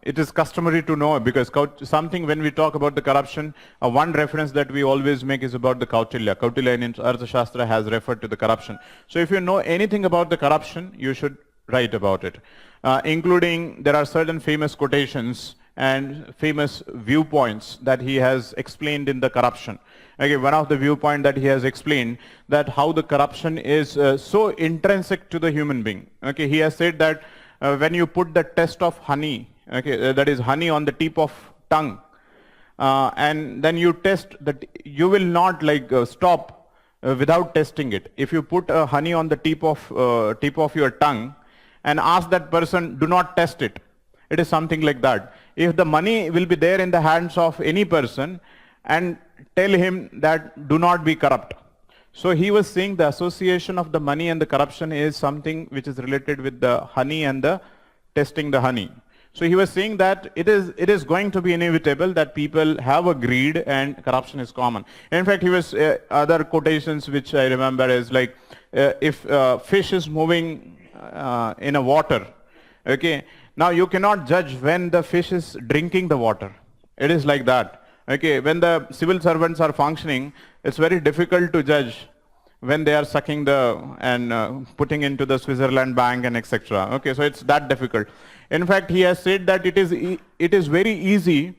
it is customary to know, because something when we talk about the corruption, one reference that we always make is about the Kautilya. Kautilya in Arthashastra has referred to the corruption. So if you know anything about the corruption, you should write about it. Including, there are certain famous quotations and famous viewpoints that he has explained in the corruption. Okay, one of the viewpoint that he has explained, that how the corruption is so intrinsic to the human being. Okay, he has said that when you put the test of honey, okay, that is honey on the tip of tongue, and then you test that, you will not like stop without testing it. If you put honey on the tip of your tongue and ask that person, do not test it. It is something like that. If the money will be there in the hands of any person and tell him that do not be corrupt. So he was saying the association of the money and the corruption is something which is related with the honey and the testing the honey. So he was saying that it is going to be inevitable that people have a greed and corruption is common. In fact, he was other quotations which I remember is like, if fish is moving in a water, okay, now you cannot judge when the fish is drinking the water. It is like that. Okay, when the civil servants are functioning, it's very difficult to judge when they are sucking and putting into the Switzerland bank and etc. Okay, so it's that difficult. In fact, he has said that it is very easy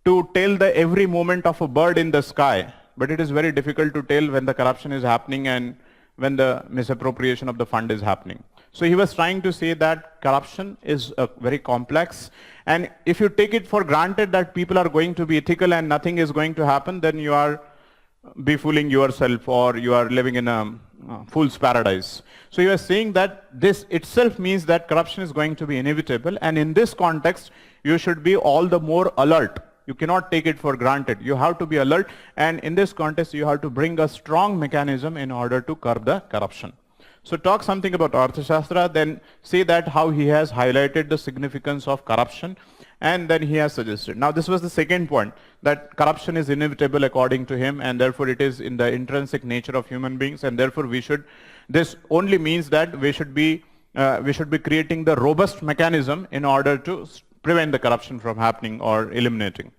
to tell the every movement of a bird in the sky, but it is very difficult to tell when the corruption is happening and when the misappropriation of the fund is happening. So he was trying to say that corruption is very complex, and if you take it for granted that people are going to be ethical and nothing is going to happen, then you are befooling yourself, or you are living in a fool's paradise. So he was saying that this itself means that corruption is going to be inevitable, and in this context you should be all the more alert. You cannot take it for granted. You have to be alert, and in this context you have to bring a strong mechanism in order to curb the corruption. So talk something about Arthashastra, then say that how he has highlighted the significance of corruption, And then he has suggested. Now this was the second point, that corruption is inevitable according to him, and therefore it is in the intrinsic nature of human beings, and therefore this only means that we should be creating the robust mechanism in order to prevent the corruption from happening or eliminating.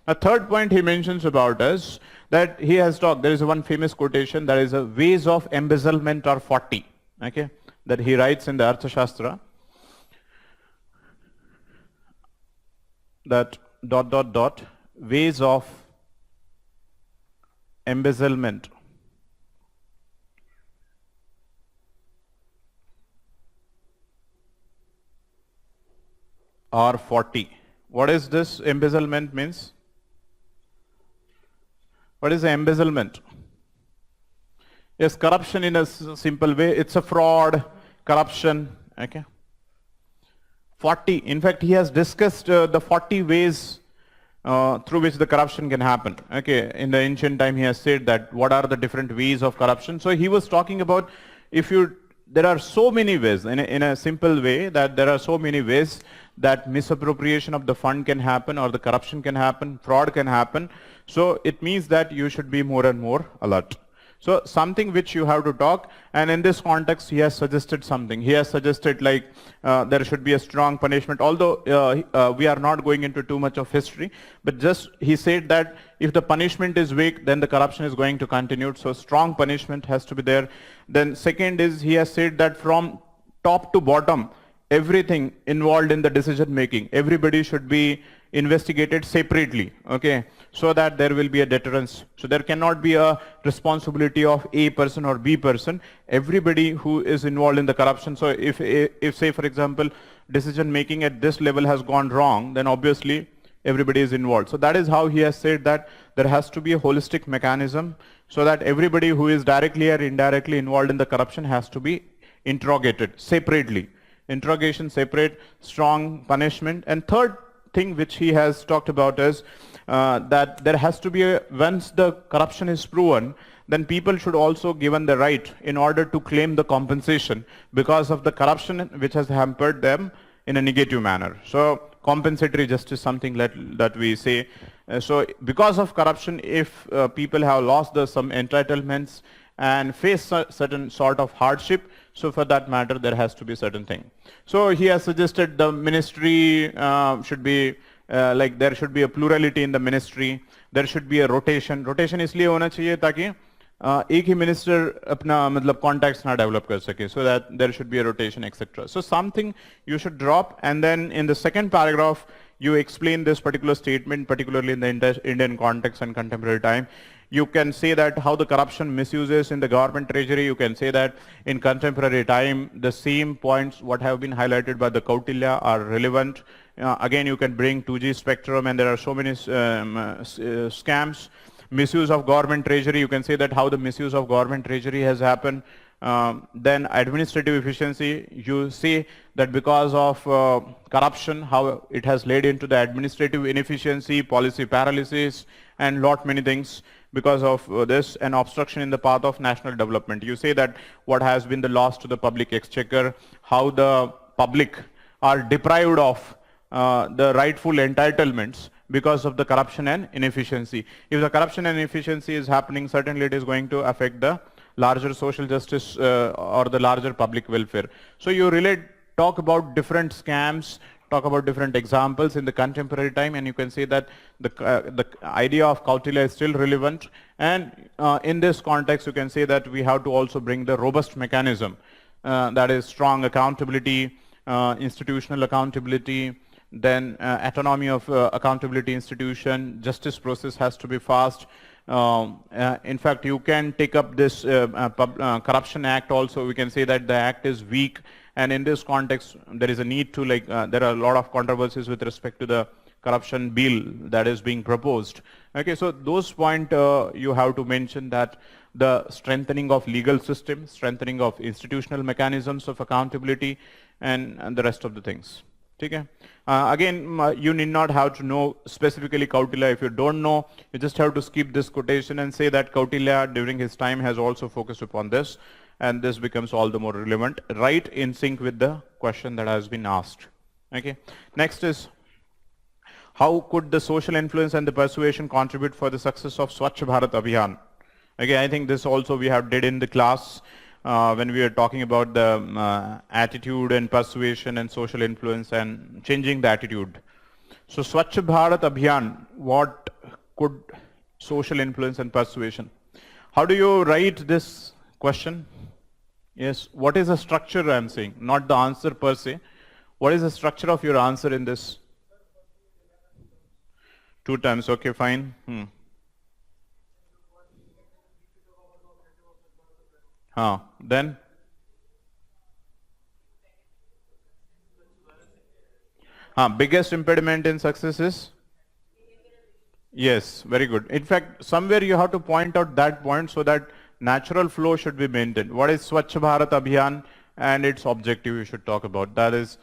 A third point he mentions about us, that he has talked, there is one famous quotation, that is a ways of embezzlement are 40, okay, that he writes in the Arthashastra, that ... ways of embezzlement are 40. What is this embezzlement means? What is embezzlement? Yes, corruption in a simple way. It's a fraud, corruption, okay. 40. In fact, he has discussed the 40 ways through which the corruption can happen. Okay, in the ancient time, he has said that what are the different ways of corruption. So he was talking about there are so many ways, in a simple way, that there are so many ways that misappropriation of the fund can happen, or the corruption can happen, fraud can happen. So it means that you should be more and more alert. So something which you have to talk, and in this context he has suggested something. He has suggested like there should be a strong punishment, although we are not going into too much of history, but just he said that if the punishment is weak, then the corruption is going to continue, so strong punishment has to be there. Then second is, he has said that from top to bottom, everything involved in the decision making, everybody should be investigated separately, okay, so that there will be a deterrence. So there cannot be a responsibility of A person or B person, everybody who is involved in the corruption. So if say for example, decision making at this level has gone wrong, then obviously everybody is involved. So that is how he has said that there has to be a holistic mechanism, so that everybody who is directly or indirectly involved in the corruption has to be interrogated separately. Interrogation separate, strong punishment. And third thing which he has talked about is that there has to be once the corruption is proven, then people should also given the right in order to claim the compensation because of the corruption which has hampered them in a negative manner. So compensatory justice, something that we say. So because of corruption, if people have lost some entitlements and face certain sort of hardship, so for that matter there has to be certain thing. So he has suggested the ministry should be like there should be a plurality in the ministry, there should be a rotation. Rotation इसलिए होना चाहिए ताकि एक ही minister अपना मतलब contacts ना develop कर सके, so that there should be a rotation, etc. So something you should drop, and then in the second paragraph you explain this particular statement, particularly in the Indian context and contemporary time. You can say that how the corruption misuses in the government treasury. You can say that in contemporary time, the same points what have been highlighted by the Kautilya are relevant. Again, you can bring 2G spectrum, and there are so many scams. Misuse of government treasury, you can say that how the misuse of government treasury has happened. Then administrative efficiency, you see that because of corruption, how it has led into the administrative inefficiency, policy paralysis, and lot many things because of this, and obstruction in the path of national development. You say that what has been the loss to the public exchequer, how the public are deprived of the rightful entitlements because of the corruption and inefficiency. If the corruption and inefficiency is happening, certainly it is going to affect the larger social justice or the larger public welfare. So you really talk about different scams, talk about different examples in the contemporary time, and you can say that the idea of Kautilya is still relevant. And in this context, you can say that we have to also bring the robust mechanism, that is strong accountability, institutional accountability, then autonomy of accountability institution, justice process has to be fast. In fact, you can take up this Corruption Act also. We can say that the act is weak, and in this context, there is a need to there are a lot of controversies with respect to the corruption bill that is being proposed. Okay, so those points you have to mention, that the strengthening of legal system, strengthening of institutional mechanisms of accountability, and the rest of the things. Okay. Again, you need not have to know specifically Kautilya. If you don't know, you just have to skip this quotation and say that Kautilya during his time has also focused upon this, and this becomes all the more relevant, right in sync with the question that has been asked. Okay. Next is How could the social influence and the persuasion contribute for the success of Swachh Bharat Abhiyan? Okay, I think this also we have did in the class when we were talking about the attitude and persuasion and social influence and changing the attitude. So Swachh Bharat Abhiyan, what could social influence and persuasion? How do you write this question? Yes, what is the structure I am saying, not the answer per se. What is the structure of your answer in this? 2 times, okay, fine. Then? Biggest impediment in success is? Yes, very good. In fact, somewhere you have to point out that point so that natural flow should be maintained. What is Swachh Bharat Abhiyan and its objective you should talk about? That is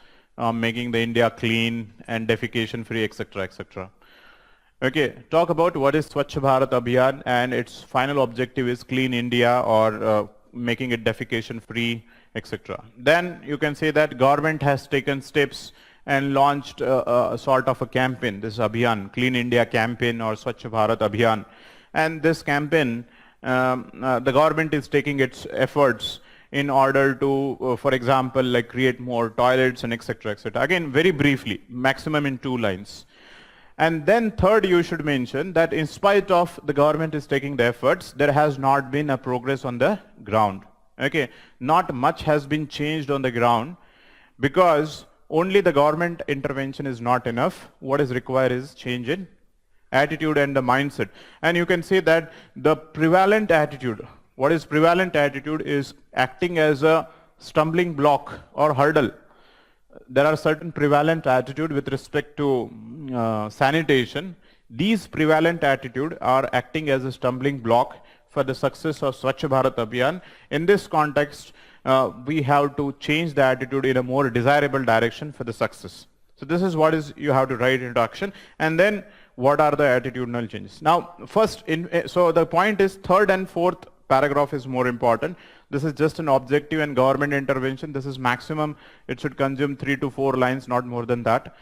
making the India clean and defecation free, etc., etc. Okay, talk about what is Swachh Bharat Abhiyan and its final objective is clean India or making it defecation free, etc. Then you can say that government has taken steps and launched a sort of a campaign, this Abhiyan, Clean India campaign or Swachh Bharat Abhiyan. And this campaign, the government is taking its efforts in order to, for example, like create more toilets and etc., etc. Again, very briefly, maximum in 2 lines. And then third, you should mention that in spite of the government is taking the efforts, there has not been a progress on the ground. Okay, not much has been changed on the ground because only the government intervention is not enough. What is required is change in attitude and the mindset. And you can say that the prevalent attitude, what is prevalent attitude is acting as a stumbling block or hurdle. There are certain prevalent attitude with respect to sanitation. These prevalent attitude are acting as a stumbling block for the success of Swachh Bharat Abhiyan. In this context, we have to change the attitude in a more desirable direction for the success. So this is what is you have to write into action, and then what are the attitudinal changes. Now, first, so the point is 3rd and 4th paragraph is more important. This is just an objective and government intervention. This is maximum. It should consume 3 to 4 lines, not more than that.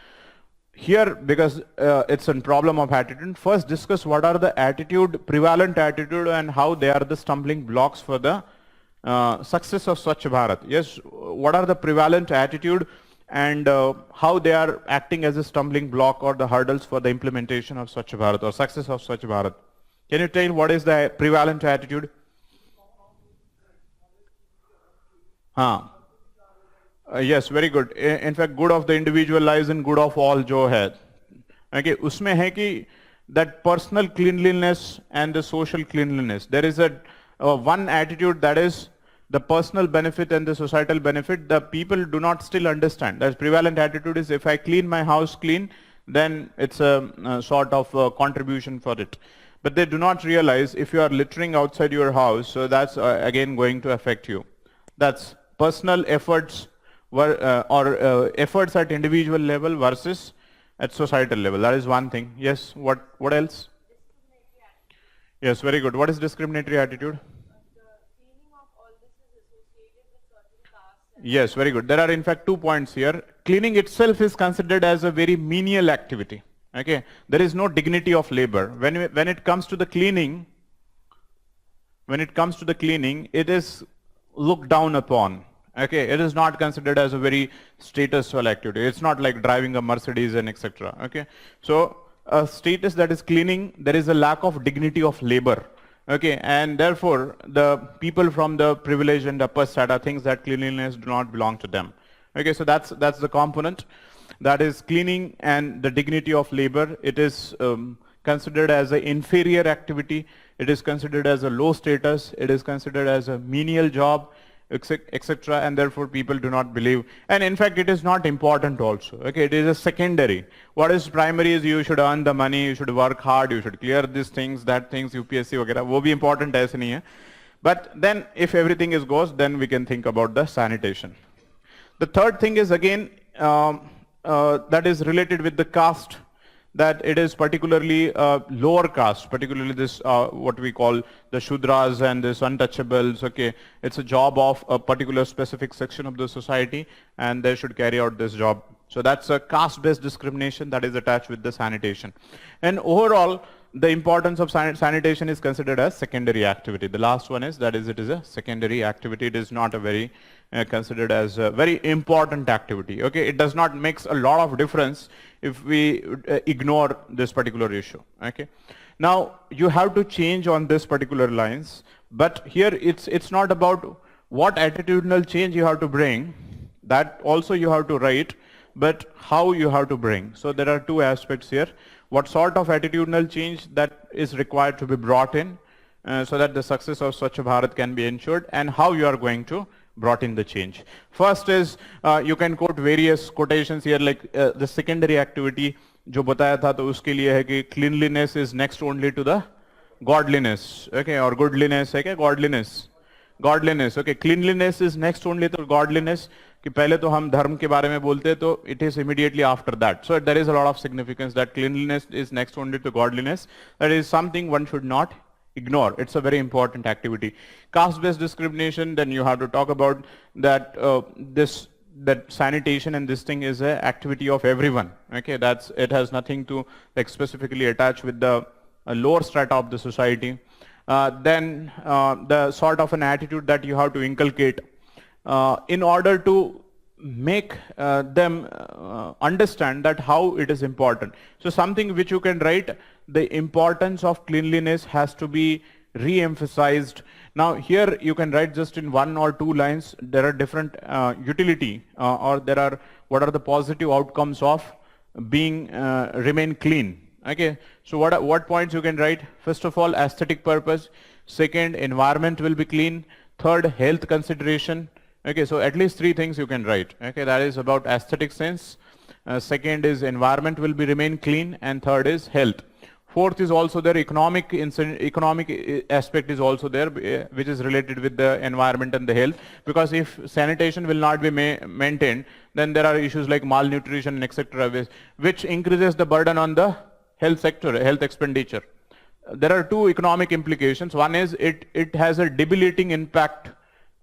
Here, because it's a problem of attitude, first discuss what are the attitude, prevalent attitude, and how they are the stumbling blocks for the success of Swachh Bharat. Yes, what are the prevalent attitude and how they are acting as a stumbling block or the hurdles for the implementation of Swachh Bharat or success of Swachh Bharat. Can you tell what is the prevalent attitude? Yes, very good. In fact, good of the individual lies in good of all जो है. Okay, उसमें है कि that personal cleanliness and the social cleanliness. There is a one attitude that is the personal benefit and the societal benefit. The people do not still understand. That prevalent attitude is if I clean my house clean, then it's a sort of contribution for it. But they do not realize if you are littering outside your house, so that's again going to affect you. That's personal efforts or efforts at individual level versus at societal level. That is one thing. Yes, what else? Yes, very good. What is discriminatory attitude? Yes, very good. There are in fact 2 points here. Cleaning itself is considered as a very menial activity. Okay, there is no dignity of labor. When it comes to the cleaning, it is looked down upon. Okay, it is not considered as a very statusful activity. It's not like driving a Mercedes and etc. Okay, so a status that is cleaning, there is a lack of dignity of labor. Okay, and therefore the people from the privileged and upper strata thinks that cleanliness do not belong to them. Okay, so that's the component. That is cleaning and the dignity of labor. It is considered as an inferior activity. It is considered as a low status. It is considered as a menial job, etc. And therefore people do not believe. And in fact, it is not important also. Okay, it is a secondary. What is primary is you should earn the money, you should work hard, you should clear these things, that things, UPSC, वगैरह, वो भी important ऐसे नहीं है. But then if everything is goes, then we can think about the sanitation. The third thing is again, that is related with the caste, that it is particularly lower caste, particularly this what we call the Shudras and this untouchables. Okay, it's a job of a particular specific section of the society and they should carry out this job. So that's a caste-based discrimination that is attached with the sanitation. And overall, the importance of sanitation is considered as secondary activity. The last one is that is it is a secondary activity. It is not a very considered as a very important activity. Okay, it does not makes a lot of difference if we ignore this particular issue. Okay, now you have to change on this particular lines, but here it's not about what attitudinal change you have to bring. That also you have to write, but how you have to bring. So there are two aspects here. What sort of attitudinal change that is required to be brought in so that the success of Swachh Bharat can be ensured, and how you are going to brought in the change. First is you can quote various quotations here, like the secondary activity जो बताया था तो उसके लिए है कि cleanliness is next only to the godliness, okay, or goodliness है क्या godliness, okay, cleanliness is next only to godliness. कि पहले तो हम धर्म के बारे में बोलते तो it is immediately after that. So there is a lot of significance that cleanliness is next only to godliness. That is something one should not ignore. It's a very important activity. Caste-based discrimination, then you have to talk about that that sanitation and this thing is an activity of everyone. Okay, it has nothing to like specifically attach with the lower strata of the society. Then the sort of an attitude that you have to inculcate in order to make them understand that how it is important. So something which you can write, the importance of cleanliness has to be re-emphasized. Now here you can write just in 1 or 2 lines, there are different utility or there are what are the positive outcomes of being remain clean. Okay, so what points you can write? First of all, aesthetic purpose. Second, environment will be clean. Third, health consideration. Okay, so at least 3 things you can write. Okay, that is about aesthetic sense. Second is environment will be remain clean, and third is health. Fourth is also there economic aspect is also there, which is related with the environment and the health. Because if sanitation will not be maintained, then there are issues like malnutrition, etc., which increases the burden on the health sector, health expenditure. There are 2 economic implications. One is it has a debilitating impact.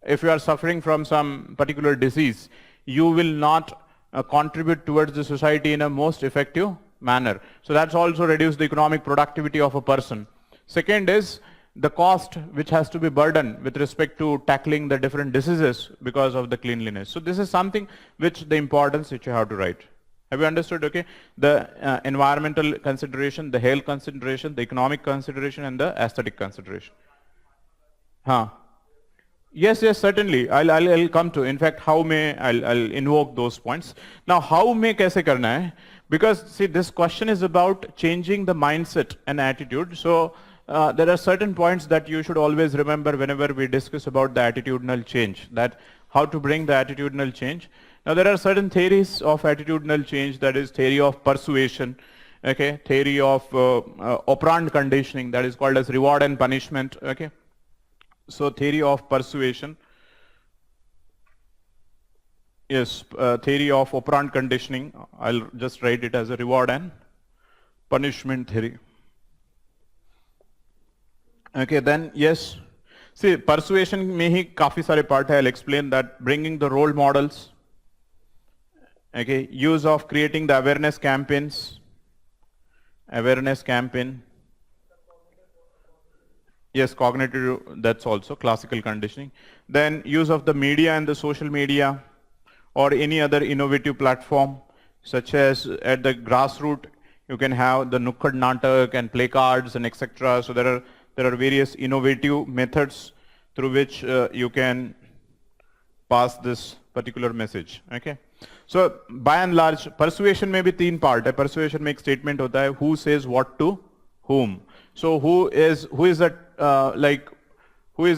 If you are suffering from some particular disease, you will not contribute towards the society in a most effective manner. So that's also reduce the economic productivity of a person. Second is the cost which has to be burdened with respect to tackling the different diseases because of the cleanliness. So this is something which the importance which you have to write. Have you understood? Okay, the environmental consideration, the health consideration, the economic consideration, and the aesthetic consideration. Yes, certainly. I'll come to. In fact, how may I'll invoke those points. Now, how may kaise karna hai? Because see, this question is about changing the mindset and attitude. So there are certain points that you should always remember whenever we discuss about the attitudinal change. That how to bring the attitudinal change. Now there are certain theories of attitudinal change. That is theory of persuasion. Okay, theory of operant conditioning. That is called as reward and punishment. Okay. So theory of persuasion, yes, theory of operant conditioning, I'll just write it as a reward and punishment theory. Okay, then yes, see persuasion में ही काफी सारे part है. I'll explain that. Bringing the role models, okay, use of creating the awareness campaign, yes, cognitive, that's also classical conditioning. Then use of the media and the social media or any other innovative platform, such as at the grassroots, you can have the Nukkad Natak and play cards and etc. So there are various innovative methods through which you can pass this particular message. Okay. So by and large, persuasion में भी 3 part है. Persuasion में एक statement होता है, who says what to whom. So who is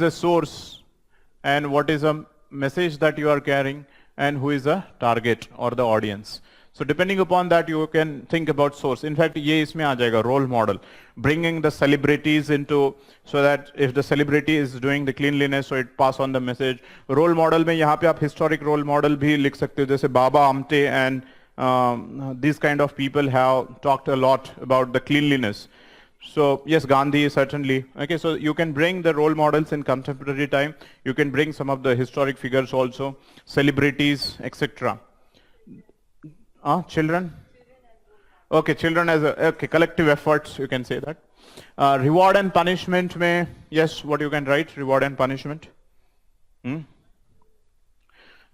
a source, and what is a message that you are carrying, and who is a target or the audience. So depending upon that, you can think about source. In fact, ये इसमें आ जाएगा role model, bringing the celebrities into, so that if the celebrity is doing the cleanliness, so it pass on the message. Role model में यहाँ पे आप historic role model भी लिख सकते हो, जैसे Baba Amte and these kind of people have talked a lot about the cleanliness. So yes, Gandhi certainly. Okay, so you can bring the role models in contemporary time. You can bring some of the historic figures also, celebrities, etc. Children? Okay, children as a okay, collective efforts, you can say that. Reward and punishment may, yes, what you can write, reward and punishment.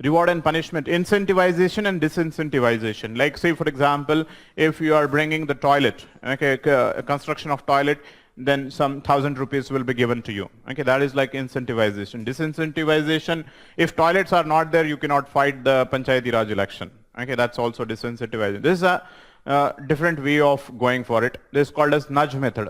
Reward and punishment, incentivization and disincentivization. Like say for example, if you are bringing the toilet, okay, construction of toilet, then some 1,000 rupees will be given to you. Okay, that is like incentivization. Disincentivization, if toilets are not there, you cannot fight the Panchayati Raj election. Okay, that's also disincentivization. This is a different way of going for it. This is called as nudge method.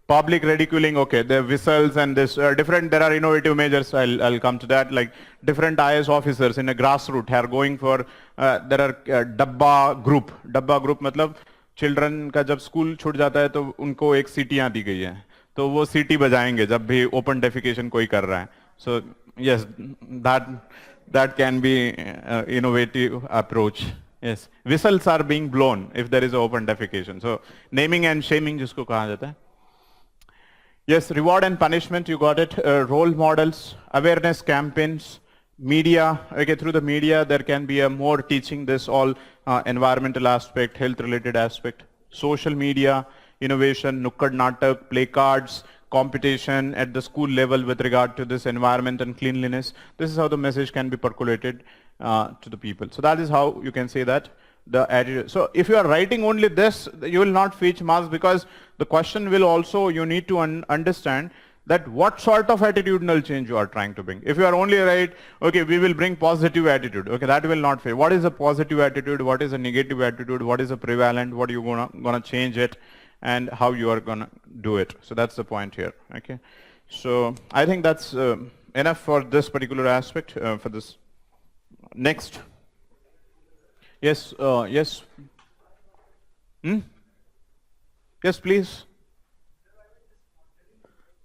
Public ridiculing, okay, the whistles and this different, there are innovative measures, I'll come to that, like different IS officers in a grassroots are going for, there are dabba group मतलब children का जब school छूट जाता है तो उनको एक सीटियां दी गई है, तो वो सीटी बजाएंगे जब भी ओपन डेफिकेशन कोई कर रहा है. So yes, that can be innovative approach. Yes, whistles are being blown if there is open defecation. So naming and shaming जिसको कहा जाता है. Yes, reward and punishment, you got it. Role models, awareness campaigns, media. Okay, through the media, there can be a more teaching this all environmental aspect, health related aspect. Social media, innovation, nukkad natak, play cards, competition at the school level with regard to this environment and cleanliness. This is how the message can be percolated to the people. So that is how you can say that. The attitude. So if you are writing only this, you will not fetch marks, because the question will also, you need to understand that what sort of attitudinal change you are trying to bring. If you are only write, okay, we will bring positive attitude, okay, that will not fail. What is a positive attitude? What is a negative attitude? What is a prevalent? What are you gonna change it? And how you are gonna do it. So that's the point here, okay. So I think that's enough for this particular aspect, for this. Next. Yes, yes. Yes, please.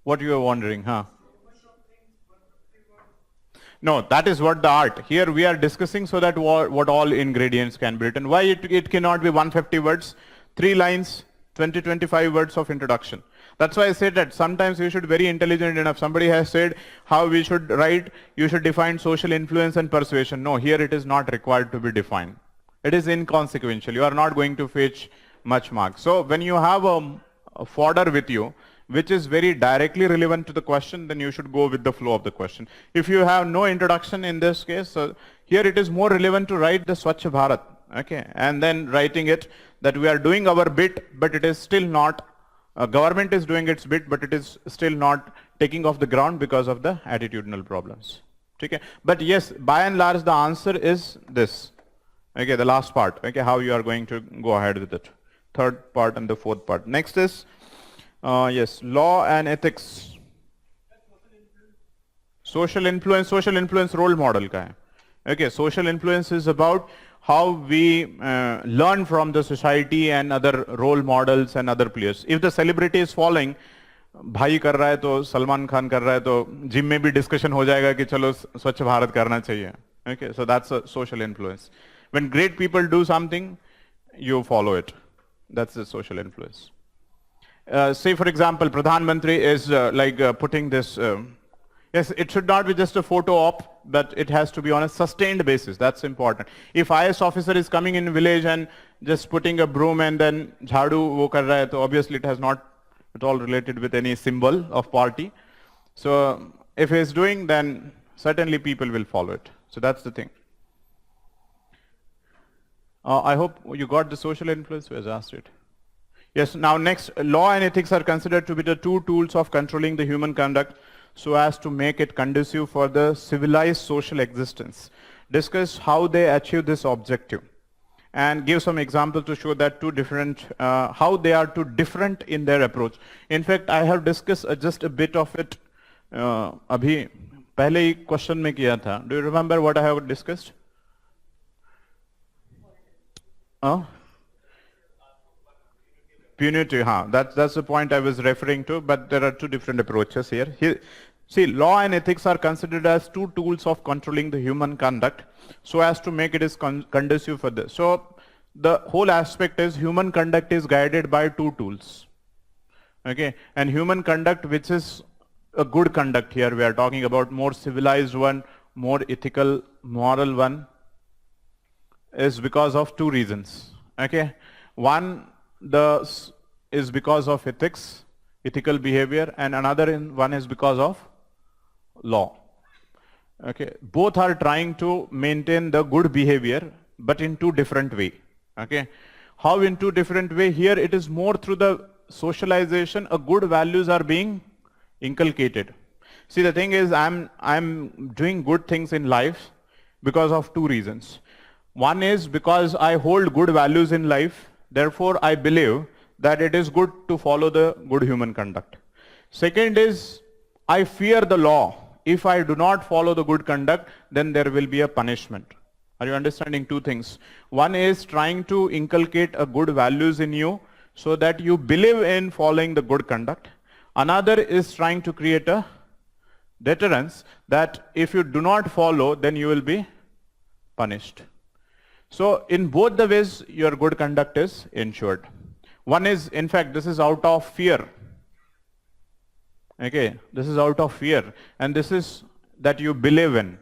What you are wondering, huh? No, that is what the art. Here we are discussing so that what all ingredients can be written. Why it cannot be 150 words, 3 lines, 20-25 words of introduction. That's why I said that sometimes you should be very intelligent enough. Somebody has said how we should write, you should define social influence and persuasion. No, here it is not required to be defined. It is inconsequential. You are not going to fetch much marks. So when you have a fodder with you, which is very directly relevant to the question, then you should go with the flow of the question. If you have no introduction in this case, here it is more relevant to write the Swachh Bharat, okay, and then writing it that we are doing our bit, but it is still not, government is doing its bit, but it is still not taking off the ground because of the attitudinal problems. Okay, but yes, by and large, the answer is this. Okay, the last part, okay, how you are going to go ahead with it. Third part and the fourth part. Next is, yes, law and ethics. Social influence role model ka hai. Okay, social influence is about how we learn from the society and other role models and other players. If the celebrity is following, भाई कर रहा है तो सलमान खान कर रहा है तो gym में भी डिस्कशन हो जाएगा कि चलो स्वच्छ भारत करना चाहिए. Okay, so that's a social influence. When great people do something, you follow it. That's the social influence. Say for example, Pradhan Mantri is putting this, yes, it should not be just a photo op, but it has to be on a sustained basis. That's important. If IS officer is coming in village and just putting a broom and then jhadu wo kar raha hai, so obviously it has not at all related with any symbol of party. So if he is doing, then certainly people will follow it. So that's the thing. I hope you got the social influence, who has asked it. Yes, now next, law and ethics are considered to be the two tools of controlling the human conduct so as to make it conducive for the civilized social existence. Discuss how they achieve this objective and give some examples to show that how they are two different in their approach. In fact, I have discussed just a bit of it abhi pehle hi question mein kiya tha. Do you remember what I have discussed? Punitive, that's the point I was referring to, but there are two different approaches here. See, law and ethics are considered as two tools of controlling the human conduct so as to make it is conducive for this. So the whole aspect is human conduct is guided by two tools. Okay, and human conduct, which is a good conduct here, we are talking about more civilized one, more ethical, moral one. is because of two reasons. Okay, one is because of ethics, ethical behavior, and one is because of law. Okay, both are trying to maintain the good behavior, but in two different way. Okay, how in two different way? Here it is more through the socialization. A good values are being inculcated. See, the thing is, I'm doing good things in life because of two reasons. One is because I hold good values in life, therefore I believe that it is good to follow the good human conduct. Second is, I fear the law. If I do not follow the good conduct, then there will be a punishment. Are you understanding two things? One is trying to inculcate a good values in you so that you believe in following the good conduct. Another is trying to create a deterrence that if you do not follow, then you will be punished. So in both the ways, your good conduct is ensured. One is, in fact, this is out of fear. Okay, this is out of fear, and this is that you believe in.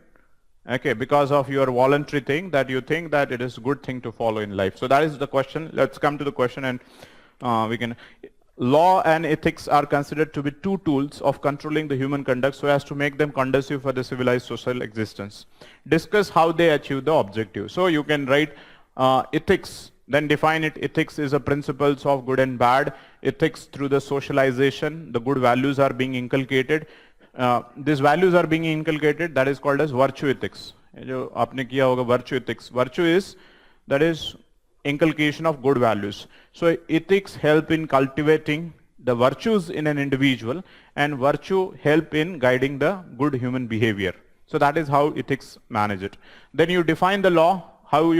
Okay, because of your voluntary thing that you think that it is a good thing to follow in life. So that is the question. Let's come to the question, and we can. Law and ethics are considered to be two tools of controlling the human conduct so as to make them conducive for the civilized social existence. Discuss how they achieve the objective. So you can write ethics, then define it. Ethics is a principles of good and bad. Ethics through the socialization, the good values are being inculcated. These values are being inculcated, that is called as virtue ethics. जो आपने किया होगा virtue ethics. Virtue is, that is inculcation of good values. So ethics help in cultivating the virtues in an individual, and virtue help in guiding the good human behavior. So that is how ethics manage it. Then you define the law. How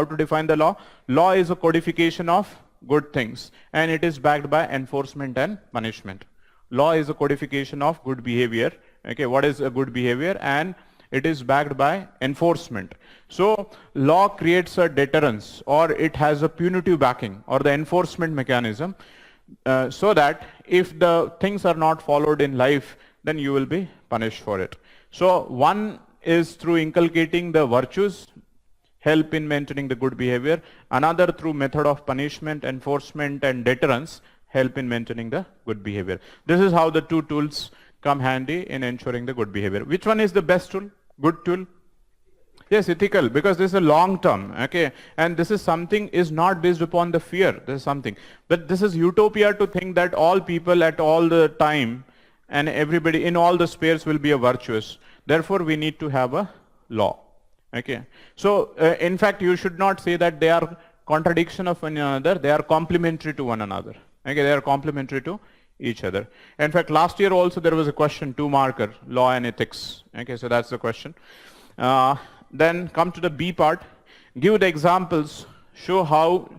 to define the law? Law is a codification of good things, and it is backed by enforcement and punishment. Law is a codification of good behavior. Okay, what is a good behavior? And it is backed by enforcement. So law creates a deterrence, or it has a punitive backing, or the enforcement mechanism, so that if the things are not followed in life, then you will be punished for it. So one is through inculcating the virtues, help in maintaining the good behavior. Another through method of punishment, enforcement, and deterrence, help in maintaining the good behavior. This is how the two tools come handy in ensuring the good behavior. Which one is the best tool? Good tool? Yes, ethical, because this is a long term, okay, and this is something is not based upon the fear. This is something, but this is utopia to think that all people at all the time and everybody in all the spheres will be a virtuous. Therefore, we need to have a law. Okay, so in fact, you should not say that they are contradiction of one another. They are complementary to one another. Okay, they are complementary to each other. In fact, last year also there was a question, 2-marker, law and ethics. Okay, so that's the question. Then come to the B part. Give the examples. Show how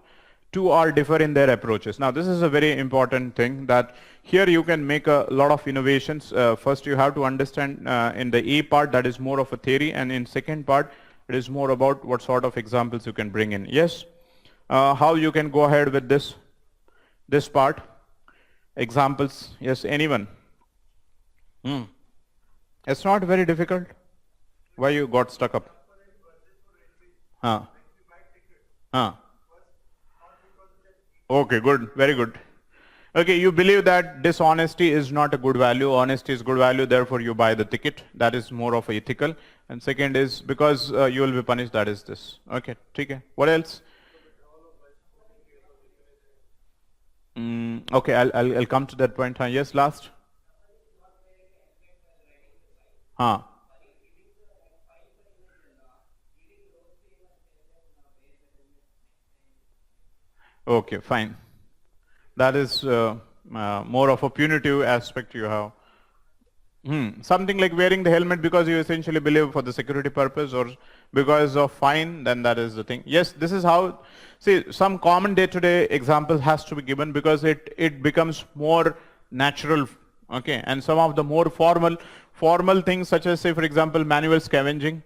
two are differ in their approaches. Now, this is a very important thing that here you can make a lot of innovations. First, you have to understand in the A part that is more of a theory, and in second part it is more about what sort of examples you can bring in. Yes, how you can go ahead with this part. Examples. Yes, anyone? It's not very difficult. Why you got stuck up? Okay, good, very good. Okay, you believe that dishonesty is not a good value, honesty is good value, therefore you buy the ticket. That is more of a ethical. And second is because you will be punished, that is this. Okay, okay. What else? Okay, I'll come to that point. Yes, last. Okay, fine. That is more of a punitive aspect you have. Something like wearing the helmet because you essentially believe for the security purpose or because of fine, then that is the thing. Yes, this is how, see, some common day-to-day example has to be given because it becomes more natural, okay, and some of the more formal things such as, say, for example, manual scavenging.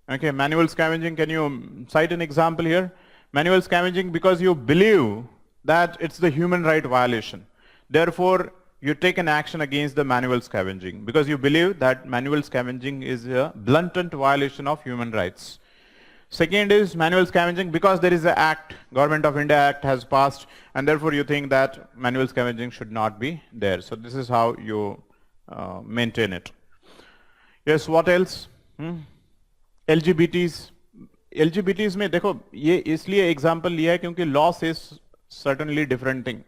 Okay, manual scavenging, can you cite an example here? Manual scavenging because you believe that it's the human right violation. Therefore, you take an action against the manual scavenging because you believe that manual scavenging is a blatant violation of human rights. Second is manual scavenging, because there is an act, Government of India Act has passed, and therefore you think that manual scavenging should not be there. So this is how you maintain it. Yes, what else? LGBTs. LGBTs में देखो ये इसलिए example लिया है क्योंकि law says certainly different thing.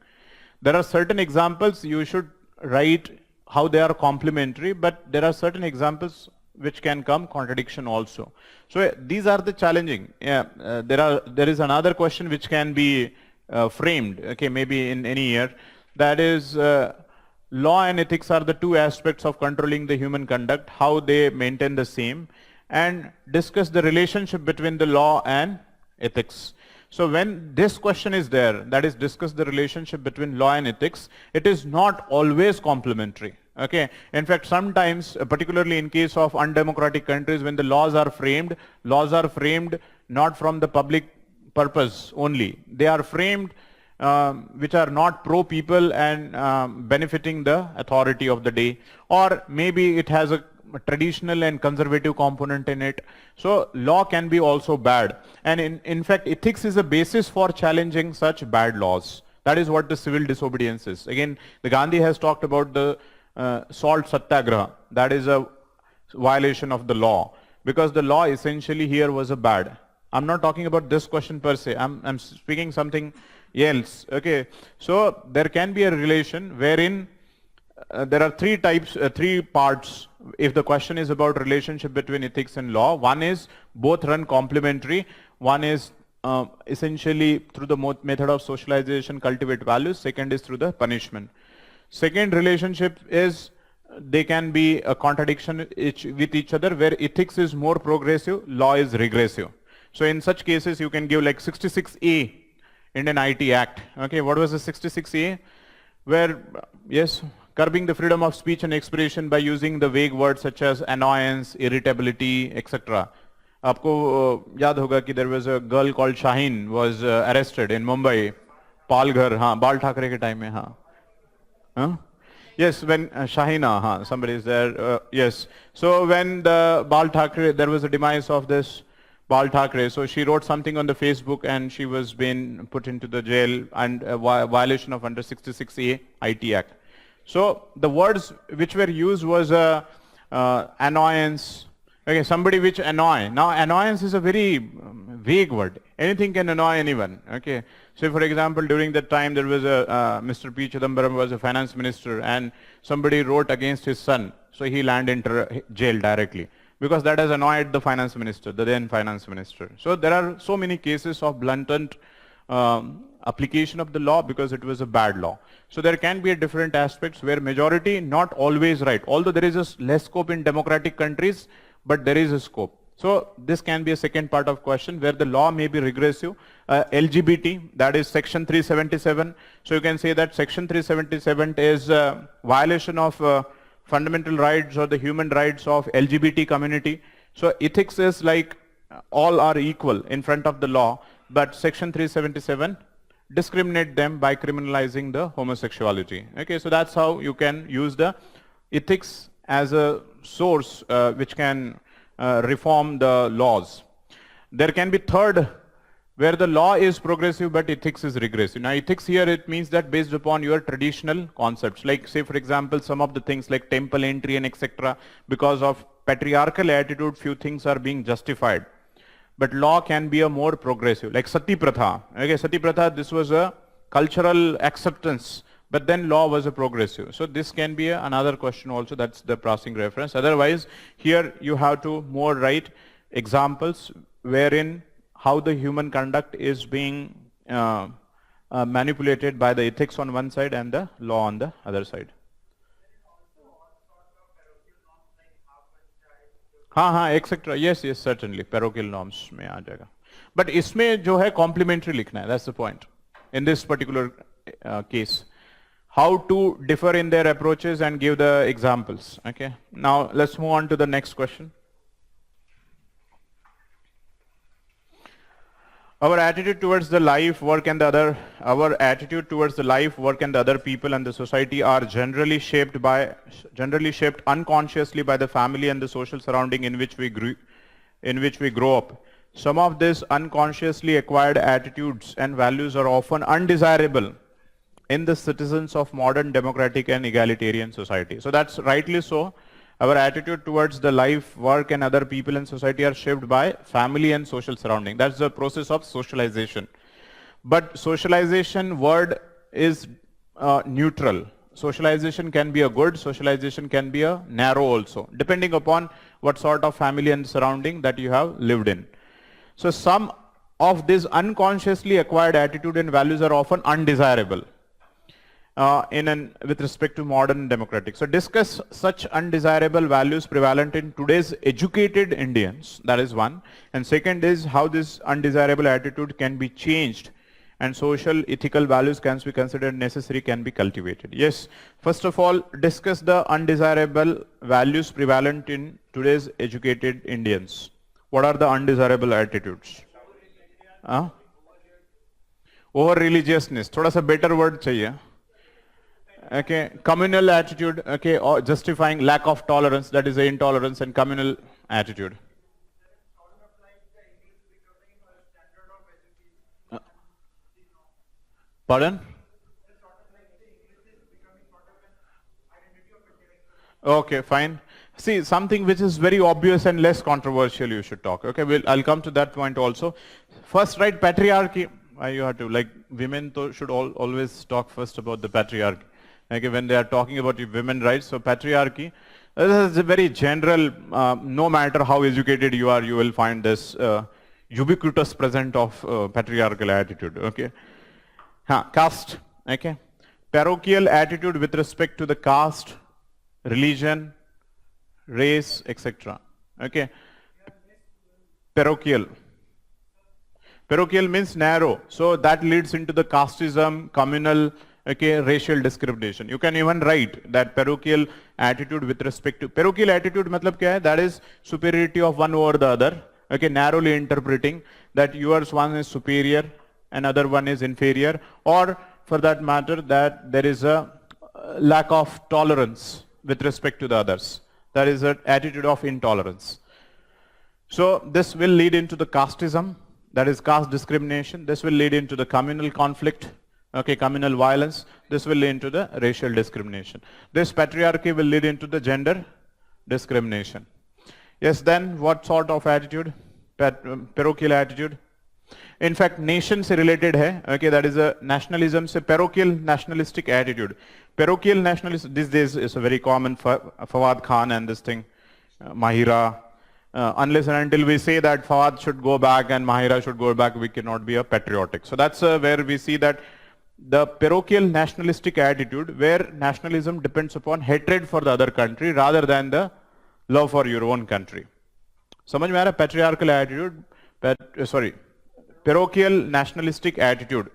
There are certain examples you should write how they are complementary, but there are certain examples which can come contradiction also. So these are the challenging. There is another question which can be framed, okay, maybe in any year. That is, law and ethics are the two aspects of controlling the human conduct, how they maintain the same, and discuss the relationship between the law and ethics. So when this question is there, that is discuss the relationship between law and ethics, it is not always complementary. Okay. In fact, sometimes, particularly in case of undemocratic countries, when the laws are framed not from the public purpose only. They are framed which are not pro-people and benefiting the authority of the day. Or maybe it has a traditional and conservative component in it. So law can be also bad. And in fact, ethics is a basis for challenging such bad laws. That is what the civil disobedience is. Again, the Gandhi has talked about the salt satyagraha. That is a violation of the law, because the law essentially here was a bad. I'm not talking about this question per se. I'm speaking something else. Okay. So there can be a relation wherein there are three parts. If the question is about relationship between ethics and law, one is both run complementary. One is essentially through the method of socialization, cultivate values. Second is through the punishment. Second relationship is they can be a contradiction with each other, where ethics is more progressive, law is regressive. So in such cases, you can give like 66A Indian IT Act. Okay, what was the 66A? Where, yes, curbing the freedom of speech and expression by using the vague words such as annoyance, irritability, etc. आपको याद होगा कि there was a girl called Shaheen was arrested in Mumbai, Palghar, हाँ, बाल ठाकरे के time में, हाँ. Huh? Yes, when Shahina, somebody is there. Yes. So when the Bal Thackeray, there was a demise of this Bal Thackeray. So she wrote something on the Facebook and she was being put into the jail and violation of under 66A IT Act. So the words which were used was annoyance. Okay, somebody which annoy. Now annoyance is a very vague word. Anything can annoy anyone. Okay. So for example, during that time there was a Mr. P. Chidambaram was a finance minister and somebody wrote against his son. So he landed in jail directly because that has annoyed the finance minister, the then finance minister. So there are so many cases of blatant application of the law because it was a bad law. So there can be different aspects where majority not always right. Although there is a less scope in democratic countries, but there is a scope. So this can be a second part of question where the law may be regressive. LGBT, that is section 377. So you can say that section 377 is a violation of fundamental rights or the human rights of LGBT community. So ethics is like all are equal in front of the law, but section 377 discriminate them by criminalizing the homosexuality. Okay, so that's how you can use the ethics as a source which can reform the laws. There can be third, where the law is progressive but ethics is regressive. Now ethics here, it means that based upon your traditional concepts, like say for example some of the things like temple entry and etc. Because of patriarchal attitude, few things are being justified. But law can be a more progressive, like sati pratha. Okay, sati pratha, this was a cultural acceptance, but then law was a progressive. So this can be another question also, that's the passing reference. Otherwise, here you have to more write examples wherein how the human conduct is being manipulated by the ethics on one side and the law on the other side. हाँ, etc. Yes, certainly. Parochial norms में आ जाएगा. But इसमें जो है complementary लिखना है. That's the point. In this particular case, how to differ in their approaches and give the examples. Okay. Now let's move on to the next question. Our attitude towards the life, work and the other, our attitude towards the life, work and the other people and the society are generally shaped unconsciously by the family and the social surrounding in which we grow up. Some of these unconsciously acquired attitudes and values are often undesirable in the citizens of modern democratic and egalitarian society. So that's rightly so. Our attitude towards the life, work, and other people in society are shaped by family and social surrounding. That's the process of socialization. But socialization word is neutral. Socialization can be a good, socialization can be a narrow also, depending upon what sort of family and surrounding that you have lived in. So some of these unconsciously acquired attitude and values are often undesirable with respect to modern democratic. So discuss such undesirable values prevalent in today's educated Indians. That is one. And second is how this undesirable attitude can be changed and social ethical values can be considered necessary, can be cultivated. Yes, first of all, discuss the undesirable values prevalent in today's educated Indians. What are the undesirable attitudes? Over religiousness. थोड़ा सा better word चाहिए. Okay, communal attitude. Okay, or justifying lack of tolerance. That is the intolerance and communal attitude. Pardon? Okay, fine. See, something which is very obvious and less controversial you should talk. Okay, I'll come to that point also. First, right, patriarchy. You have to, like, women should always talk first about the patriarchy. Okay, when they are talking about women rights, so patriarchy, this is a very general, no matter how educated you are, you will find this ubiquitous present of patriarchal attitude, okay. Caste, okay. Parochial attitude with respect to the caste, religion, race, etc. Okay. Parochial. Parochial means narrow. So that leads into the casteism, communal, okay, racial discrimination. You can even write that parochial attitude with respect to parochial attitude matlab kya hai? That is superiority of one over the other. Okay, narrowly interpreting that yours one is superior, another one is inferior, or for that matter that there is a lack of tolerance with respect to the others. That is an attitude of intolerance. So this will lead into the casteism, that is caste discrimination. This will lead into the communal conflict, okay, communal violence. This will lead into the racial discrimination. This patriarchy will lead into the gender discrimination. Yes, then what sort of attitude? Parochial attitude. In fact, nation se related hai, okay, that is a nationalism se parochial nationalistic attitude. Parochial nationalism these days is a very common, Fawad Khan and this thing, Mahira. Unless and until we say that Fawad should go back and Mahira should go back, we cannot be a patriotic. So that's where we see that the parochial nationalistic attitude, where nationalism depends upon hatred for the other country rather than the love for your own country. समझ में आ रहा? Patriarchal attitude, parochial nationalistic attitude,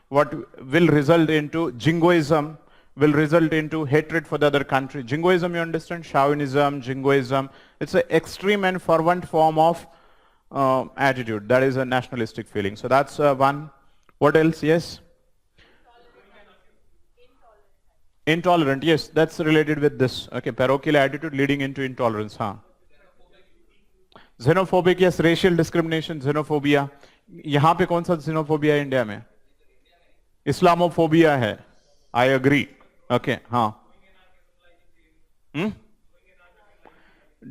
what will result into jingoism, will result into hatred for the other country. Jingoism, you understand? Chauvinism, jingoism. It's an extreme and fervent form of attitude. That is a nationalistic feeling. So that's one. What else? Yes? Intolerant. Yes, that's related with this. Okay, parochial attitude leading into intolerance. Huh? Xenophobic, yes, racial discrimination, xenophobia. यहाँ पे कौन सा xenophobia है India में? Islamophobia है. I agree. Okay, हाँ.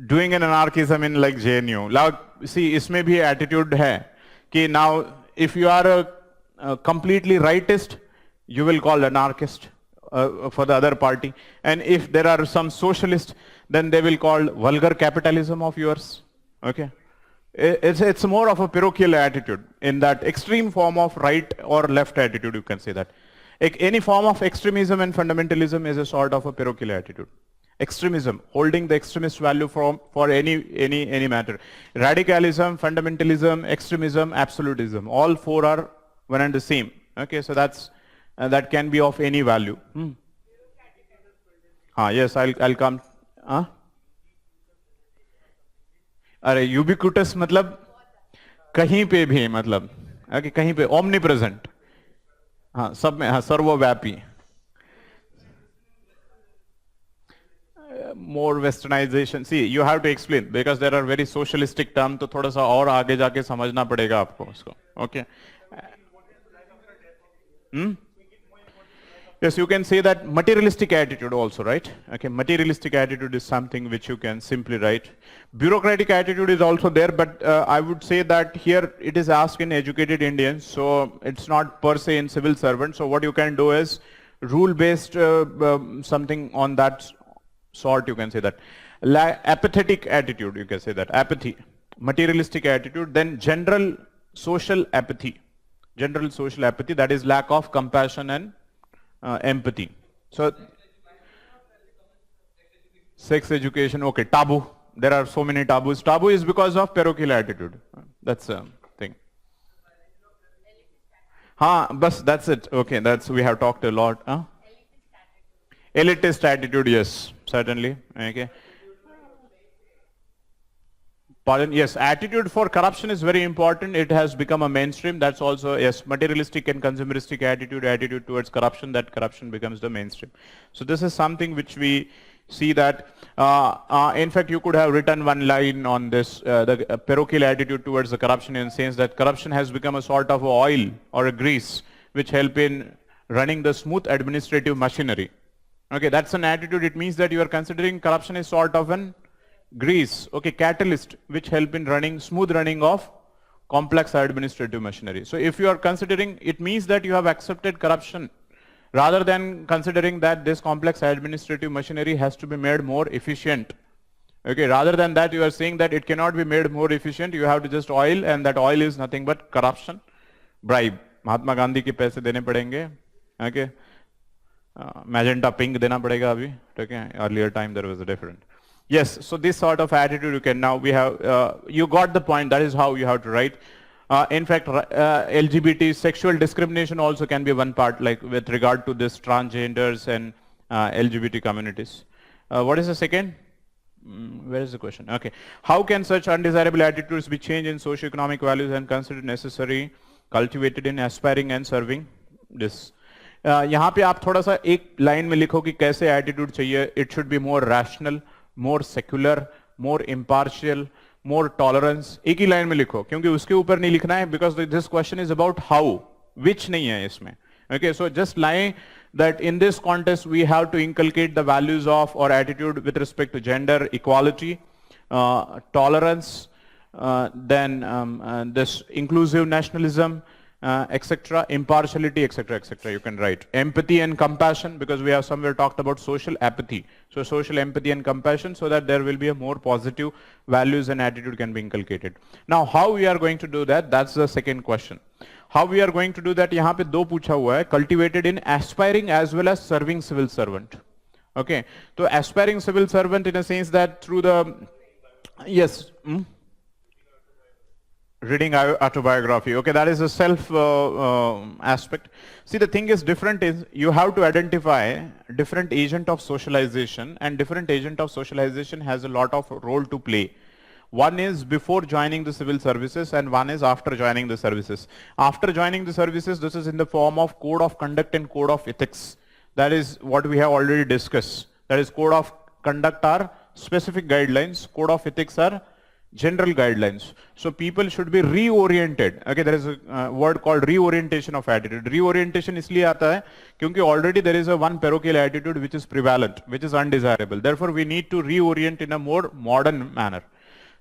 Doing an anarchism in like JNU. Now, see, इसमें भी attitude है कि now if you are a completely rightist, you will call anarchist for the other party, and if there are some socialists, then they will call vulgar capitalism of yours. Okay. It's more of a parochial attitude in that extreme form of right or left attitude, you can say that. Any form of extremism and fundamentalism is a sort of a parochial attitude. Extremism, holding the extremist value for any matter. Radicalism, fundamentalism, extremism, absolutism, all four are one and the same. Okay, so that can be of any value. Yes, I'll come. अरे ubiquitous मतलब कहीं पे भी, मतलब okay, कहीं पे omnipresent, हाँ सब में, हाँ सर्वव्यापी. more westernization. See, you have to explain because there are very socialistic terms, तो थोड़ा सा और आगे जाके समझना पड़ेगा आपको उसको. Okay. Yes, you can say that materialistic attitude also, right? Okay, materialistic attitude is something which you can simply write. Bureaucratic attitude is also there, but I would say that here it is asked in educated Indians, so it's not per se in civil servant. So what you can do is rule-based something on that sort, you can say that. Apathetic attitude, you can say that. Apathy, materialistic attitude, then general social apathy. General social apathy, that is lack of compassion and empathy. So, sex education, okay, taboo. There are so many taboos. Taboo is because of parochial attitude. That's a thing. Bus, that's it. Okay, we have talked a lot. Elitist attitude, yes, certainly. Okay. Pardon? Yes, attitude for corruption is very important. It has become a mainstream. That's also, yes, materialistic and consumeristic attitude towards corruption, that corruption becomes the mainstream. So this is something which we see that, in fact, you could have written one line on this, the parochial attitude towards the corruption, in the sense that corruption has become a sort of oil or a grease which help in running the smooth administrative machinery. Okay, that's an attitude. It means that you are considering corruption is sort of an grease, okay, catalyst which help in smooth running of complex administrative machinery. So if you are considering, it means that you have accepted corruption rather than considering that this complex administrative machinery has to be made more efficient. Okay, rather than that you are saying that it cannot be made more efficient, you have to just oil, and that oil is nothing but corruption, bribe. Mahatma Gandhi ke paise dene padenge, okay, magenta pink dena padega abhi, okay, earlier time there was a different. Yes, so this sort of attitude you can now, we have, you got the point, that is how you have to write. In fact, LGBT, sexual discrimination also can be one part, like with regard to this transgenders and LGBT communities. What is the second? Where is the question? Okay. How can such undesirable attitudes be changed in socio-economic values and considered necessary, cultivated in aspiring and serving this? यहाँ पे आप थोड़ा सा एक line में लिखो कि कैसे एटीट्यूड चाहिए. It should be more rational, more secular, more impartial, more tolerance. एक ही लाइन में लिखो, क्योंकि उसके ऊपर नहीं लिखना है, because this question is about how, which नहीं है इसमें. Okay, so just line that in this context we have to inculcate the values of or attitude with respect to gender equality, tolerance, then this inclusive nationalism, etc., impartiality, etc., etc. You can write empathy and compassion, because we have somewhere talked about social apathy. So social empathy and compassion, so that there will be a more positive values and attitude can be inculcated. Now how we are going to do that, that's the second question. How we are going to do that, यहाँ पे दो पूछा हुआ है, cultivated in aspiring as well as serving civil servant. Okay, so aspiring civil servant in a sense that through the, yes, reading autobiography. Okay, that is a self aspect. See, the thing is different is you have to identify different agent of socialization, and different agent of socialization has a lot of role to play. One is before joining the civil services and one is after joining the services. After joining the services, this is in the form of code of conduct and code of ethics. That is what we have already discussed. That is, code of conduct are specific guidelines, code of ethics are general guidelines. So people should be reoriented. Okay, there is a word called reorientation of attitude. Reorientation इसलिए आता है क्योंकि already there is a one parochial attitude which is prevalent, which is undesirable. Therefore we need to reorient in a more modern manner.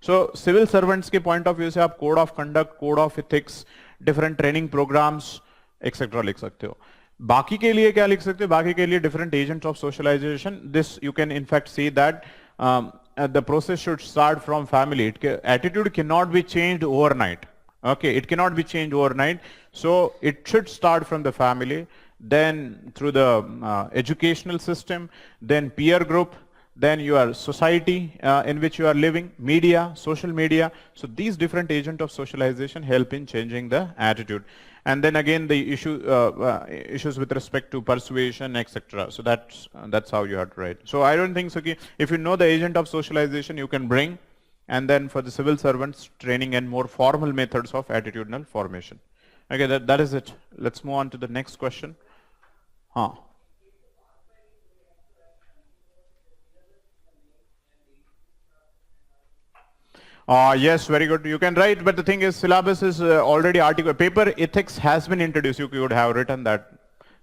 So civil servants के point of view से आप code of conduct, code of ethics, different training programs, etc. लिख सकते हो. बाकी के लिए क्या लिख सकते हो? बाकी के लिए different agents of socialization. This you can in fact say that the process should start from family. Attitude cannot be changed overnight. Okay, it cannot be changed overnight. So it should start from the family, then through the educational system, then peer group, then your society in which you are living, media, social media. So these different agents of socialization help in changing the attitude. And then again the issues with respect to persuasion, etc. So that's how you have to write. So I don't think so. If you know the agent of socialization, you can bring, and then for the civil servants, training and more formal methods of attitudinal formation. Okay, that is it. Let's move on to the next question. Yes, very good. You can write, but the thing is, syllabus is already article. Paper ethics has been introduced. You could have written that.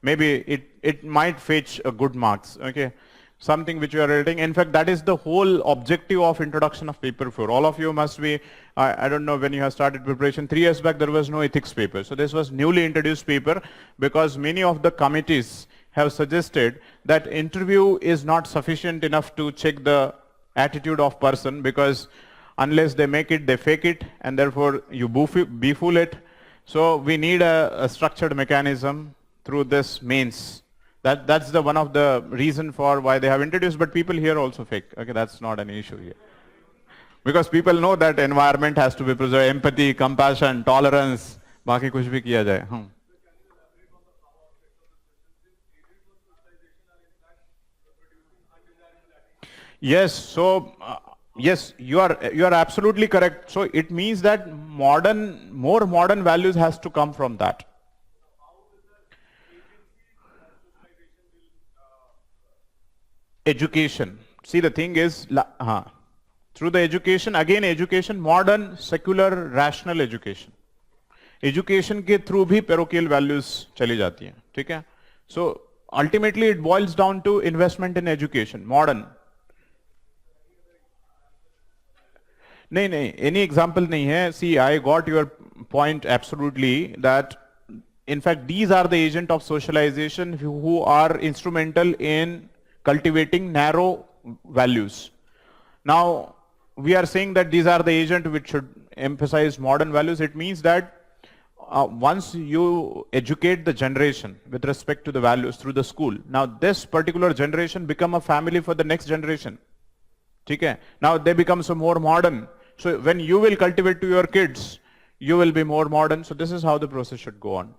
Maybe it might fetch a good marks. Okay, something which you are writing. In fact, that is the whole objective of introduction of paper 4. All of you must be. I don't know when you have started preparation. 3 years back, there was no ethics paper. So this was newly introduced paper because many of the committees have suggested that interview is not sufficient enough to check the attitude of person, because unless they make it, they fake it, and therefore you befool it. So we need a structured mechanism through this means. That's the one of the reason for why they have introduced, but people here also fake. Okay, that's not an issue here. Because people know that environment has to be preserved, empathy, compassion, tolerance, बाकी कुछ भी किया जाए. Yes, so yes, you are absolutely correct. So it means that more modern values has to come from that. Education. See, the thing is, through the education, again education, modern, secular, rational education. Education के through भी parochial values चली जाती हैं, ठीक है? So ultimately it boils down to investment in education, modern. नहीं, any example नहीं है. See, I got your point absolutely, that in fact these are the agent of socialization who are instrumental in cultivating narrow values. Now we are saying that these are the agent which should emphasize modern values. It means that once you educate the generation with respect to the values through the school, now this particular generation become a family for the next generation. Okay? Now they become so more modern. So when you will cultivate to your kids, you will be more modern. So this is how the process should go on.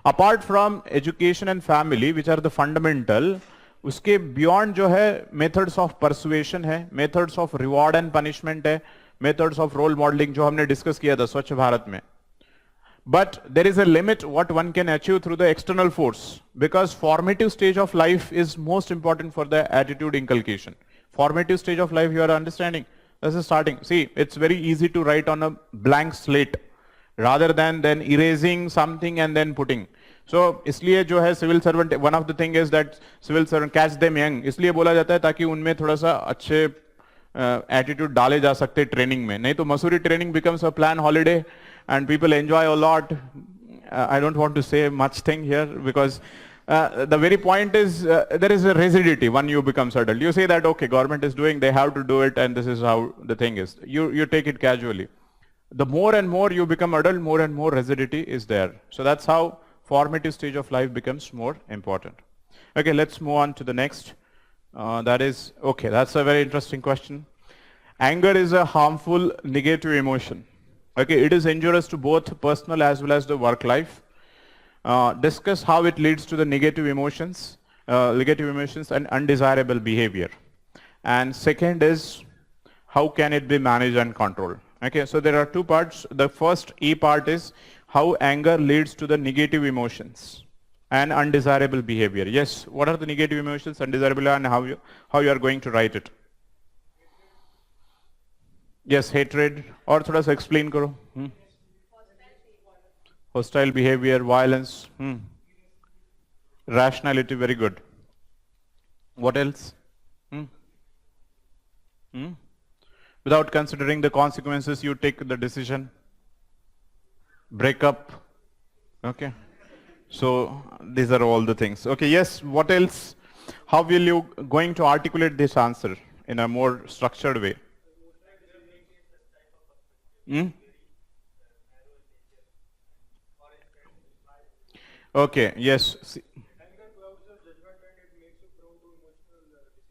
Apart from education and family, which are the fundamental, उसके beyond जो है methods of persuasion है, methods of reward and punishment है, methods of role modeling जो हमने discuss किया था स्वच्छ भारत में. But there is a limit what one can achieve through the external force, because formative stage of life is most important for the attitude inculcation. Formative stage of life, you are understanding. This is starting. See, it's very easy to write on a blank slate rather than erasing something and then putting. So इसलिए जो है civil servant, one of the thing is that civil servant catch them young. इसलिए बोला जाता है ताकि उनमें थोड़ा सा अच्छे attitude डाले जा सकते training में. नहीं तो Mussoorie training becomes a plan holiday and people enjoy a lot. I don't want to say much thing here because the very point is there is a rigidity when you become adult. You say that okay, government is doing, they have to do it, and this is how the thing is. You take it casually. The more and more you become adult, more and more rigidity is there. So that's how formative stage of life becomes more important. Okay, let's move on to the next. That is, okay, that's a very interesting question. Anger is a harmful negative emotion. Okay, it is injurious to both personal as well as the work life. Discuss how it leads to the negative emotions and undesirable behavior. And second is, how can it be managed and controlled? Okay, so there are two parts. The first E part is how anger leads to the negative emotions and undesirable behavior. Yes, what are the negative emotions, undesirable, and how you are going to write it? Yes, hatred, or thoda sa explain karo. Hostile behavior, violence, rationality, very good. What else? Without considering the consequences, you take the decision. Break up. Okay. So these are all the things. Okay, yes, what else? How will you going to articulate this answer in a more structured way? Okay, yes.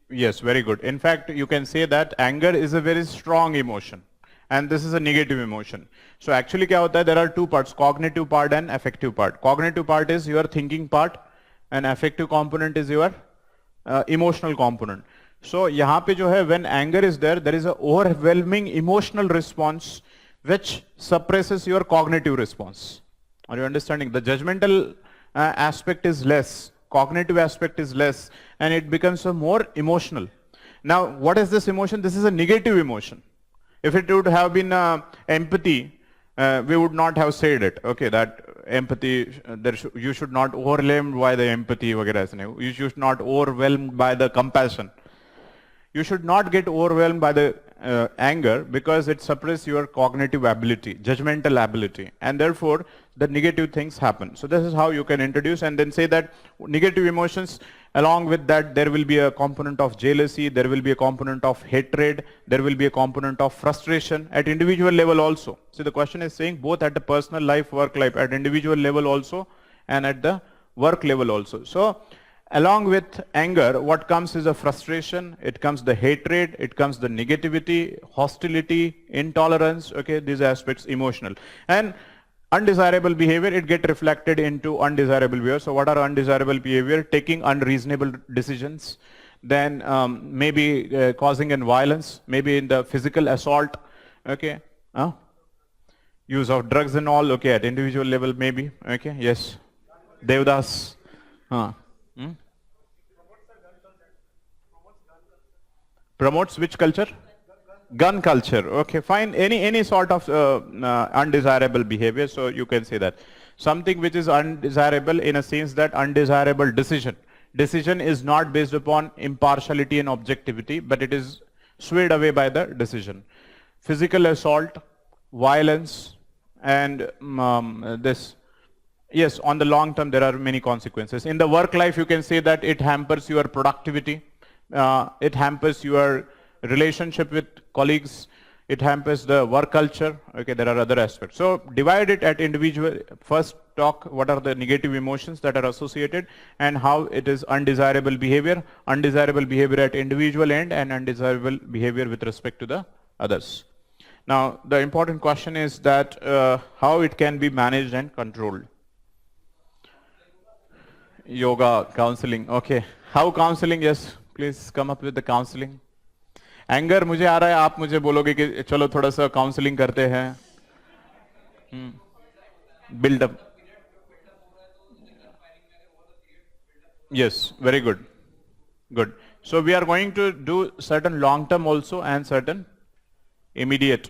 Yes, very good. In fact, you can say that anger is a very strong emotion and this is a negative emotion. So actually क्या होता है, there are two parts, cognitive part and affective part. Cognitive part is your thinking part and affective component is your emotional component. So यहाँ पे जो है, when anger is there is a overwhelming emotional response which suppresses your cognitive response. Are you understanding? The judgmental aspect is less, cognitive aspect is less, and it becomes a more emotional. Now, what is this emotion? This is a negative emotion. If it would have been empathy, we would not have said it. Okay, that empathy, you should not overwhelmed by the empathy, you should not overwhelmed by the compassion. You should not get overwhelmed by the anger, because it suppresses your cognitive ability, judgmental ability, and therefore the negative things happen. So this is how you can introduce and then say that negative emotions, along with that there will be a component of jealousy, there will be a component of hatred, there will be a component of frustration at individual level also. So the question is saying both at the personal life, work life, at individual level also and at the work level also. So along with anger, what comes is a frustration, it comes the hatred, it comes the negativity, hostility, intolerance, okay, these aspects emotional. And undesirable behavior, it get reflected into undesirable behavior. So what are undesirable behavior? Taking unreasonable decisions, then maybe causing in violence, maybe in the physical assault, okay, use of drugs and all, okay, at individual level maybe, okay, yes, Devdas, promotes which culture? Gun culture. Okay, fine. Any sort of undesirable behavior. So you can say that something which is undesirable in a sense that undesirable decision. Decision is not based upon impartiality and objectivity, but it is swayed away by the decision. Physical assault, violence, and this. Yes, on the long term there are many consequences. In the work life, you can say that it hampers your productivity. It hampers your relationship with colleagues, it hampers the work culture, okay, there are other aspects. So divide it at individual, first talk what are the negative emotions that are associated and how it is undesirable behavior at individual end and undesirable behavior with respect to the others. Now the important question is that how it can be managed and controlled. Yoga, counseling, okay. How counseling, yes. Please come up with the counseling. Anger मुझे आ रहा है, आप मुझे बोलोगे कि चलो थोड़ा सा काउंसलिंग करते हैं. Build up. Yes, very good. Good. So we are going to do certain long term also and certain immediate.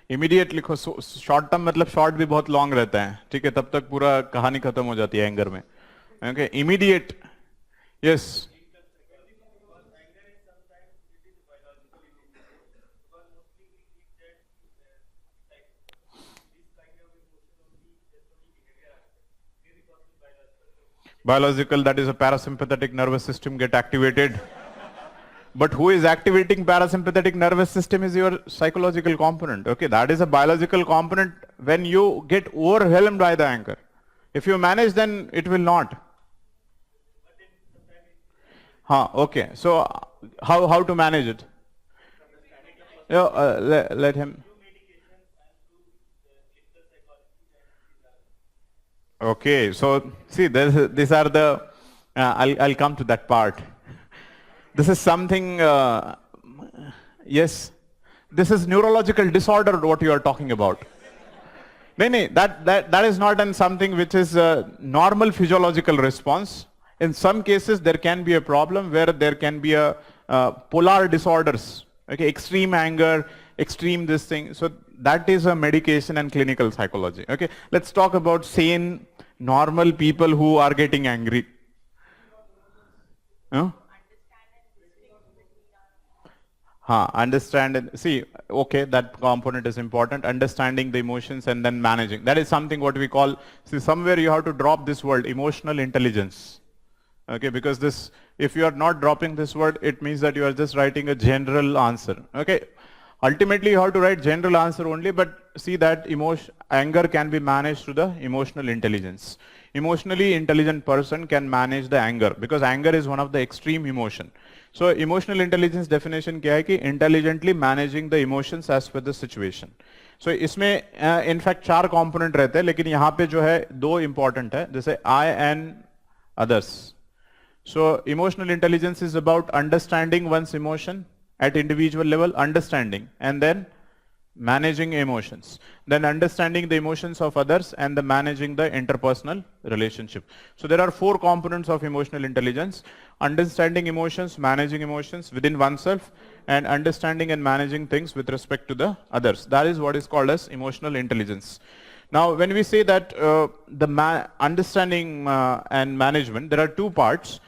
Immediate लिखो, शॉर्ट टर्म मतलब शॉर्ट भी बहुत लॉन्ग रहता है, ठीक है, तब तक पूरा कहानी खत्म हो जाती है एंगर में. Okay, immediate, yes. Biological, that is a parasympathetic nervous system get activated. But who is activating parasympathetic nervous system is your psychological component. Okay, that is a biological component when you get overwhelmed by the anger. If you manage, then it will not. Okay. So how to manage it? Let him. Okay. So see, these are the. I'll come to that part. This is something. Yes, this is neurological disorder. What you are talking about? No, that is not something which is a normal physiological response. In some cases, there can be a problem where there can be a polar disorders, okay, extreme anger, extreme this thing. So that is a medication and clinical psychology. Okay, let's talk about sane, normal people who are getting angry. Understand and see, okay, that component is important, understanding the emotions and then managing. That is something what we call, see, somewhere you have to drop this word, emotional intelligence. Okay, because this, if you are not dropping this word, it means that you are just writing a general answer. Okay, ultimately you have to write general answer only, but see that anger can be managed through the emotional intelligence. Emotionally intelligent person can manage the anger, because anger is one of the extreme emotion. So emotional intelligence definition क्या है कि intelligently managing the emotions as per the situation. So इसमें in fact 4 component रहते हैं, लेकिन यहाँ पे जो है 2 important है, जैसे I and others. So emotional intelligence is about understanding one's emotion at individual level, understanding, and then managing emotions, then understanding the emotions of others, and the managing the interpersonal relationship. So there are 4 components of emotional intelligence: understanding emotions, managing emotions within oneself, and understanding and managing things with respect to the others. That is what is called as emotional intelligence. Now, when we say that understanding and management, there are two parts.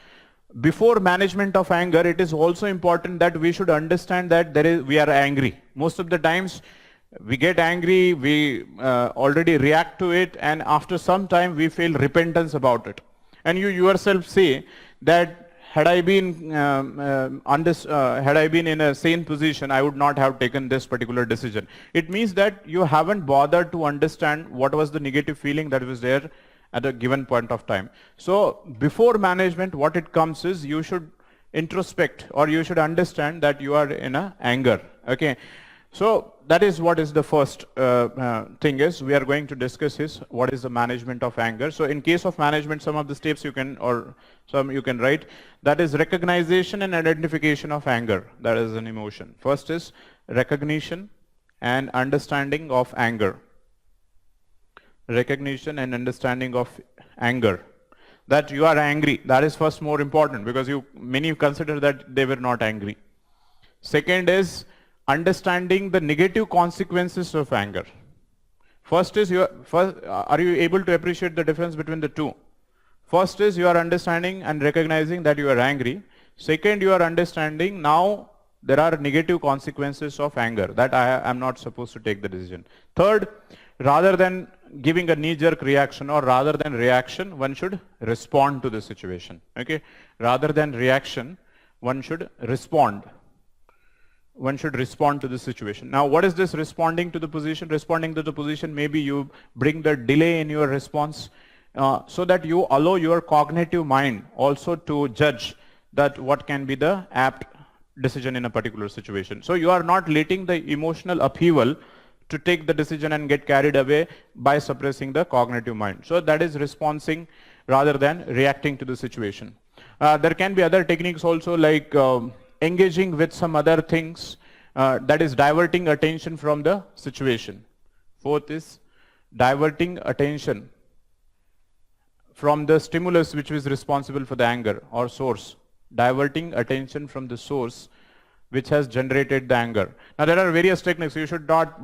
Before management of anger, it is also important that we should understand that we are angry. Most of the times, we get angry, we already react to it, and after some time, we feel repentance about it. And you yourself say that had I been in a sane position, I would not have taken this particular decision. It means that you haven't bothered to understand what was the negative feeling that was there at a given point of time. So before management, what it comes is you should introspect, or you should understand that you are in a anger. Okay. So that is what is the first thing is we are going to discuss is what is the management of anger. So in case of management, some of the steps you can, or some you can write, that is recognition and identification of anger. That is an emotion. First is recognition and understanding of anger. Recognition and understanding of anger. That you are angry, that is first more important, because many consider that they were not angry. Second is understanding the negative consequences of anger. First is are you able to appreciate the difference between the two? First is you are understanding and recognizing that you are angry. Second, you are understanding now there are negative consequences of anger, that I am not supposed to take the decision. Third, rather than giving a knee-jerk reaction or rather than reaction, one should respond to the situation. Okay? Rather than reaction, one should respond. One should respond to the situation. Now, what is this responding to the position? Responding to the position, maybe you bring the delay in your response so that you allow your cognitive mind also to judge that what can be the apt decision in a particular situation. So you are not letting the emotional upheaval to take the decision and get carried away by suppressing the cognitive mind. So that is responding rather than reacting to the situation. There can be other techniques also, like engaging with some other things, that is diverting attention from the situation. Fourth is diverting attention from the stimulus which is responsible for the anger or source. Diverting attention from the source which has generated the anger. Now there are various techniques. You should not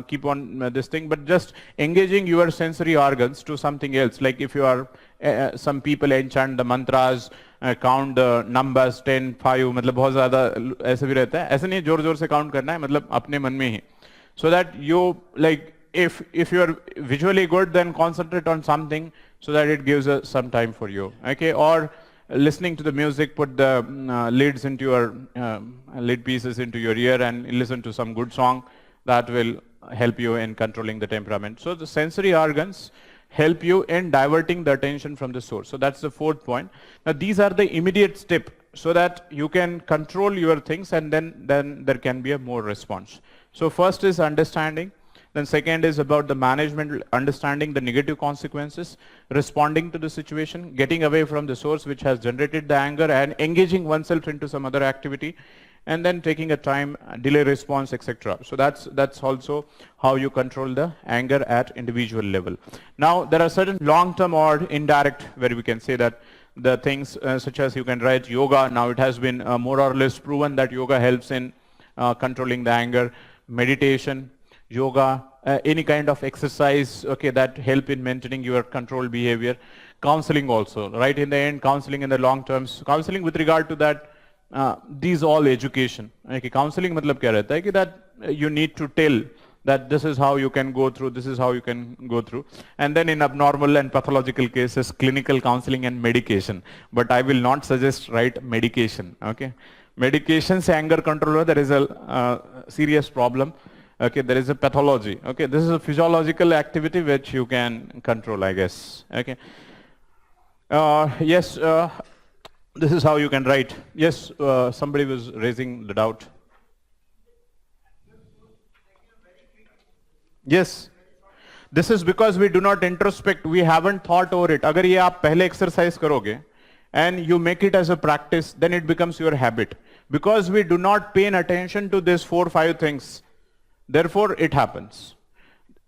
keep on this thing, but just engaging your sensory organs to something else. Like if you are, some people enchant the mantras, count the numbers 10, 5, मतलब बहुत ज़्यादा ऐसे भी रहता है. ऐसे नहीं जोर जोर से count करना है, मतलब अपने मन में ही. So that you if you are visually good, then concentrate on something so that it gives some time for you. Okay, or listening to the music, put the leads into your lead pieces into your ear and listen to some good song. That will help you in controlling the temperament. So the sensory organs help you in diverting the attention from the source. So that's the fourth point. Now these are the immediate step so that you can control your things, and then there can be a more response. So first is understanding. Then second is about the management, understanding the negative consequences, responding to the situation, getting away from the source which has generated the anger and engaging oneself into some other activity, and then taking a time, delay response, etc. So that's also how you control the anger at individual level. Now there are certain long-term or indirect, where we can say that the things such as you can write yoga. Now it has been more or less proven that yoga helps in controlling the anger, meditation, yoga, any kind of exercise, okay, that help in maintaining your controlled behavior. Counseling also, right? In the end, counseling in the long terms, counseling with regard to that, these all education. Okay, counseling matlab kya rehta hai ki that you need to tell that this is how you can go through, this is how you can go through. And then in abnormal and pathological cases, clinical counseling and medication. But I will not suggest write medication, okay? Medication se anger control, there is a serious problem. Okay, there is a pathology. Okay, this is a physiological activity which you can control, I guess. Okay. Yes, this is how you can write. Yes, somebody was raising the doubt. Yes. This is because we do not introspect. We haven't thought over it. अगर ये आप पहले exercise करोगे and you make it as a practice, then it becomes your habit. Because we do not pay attention to these 4 or 5 things. Therefore, it happens.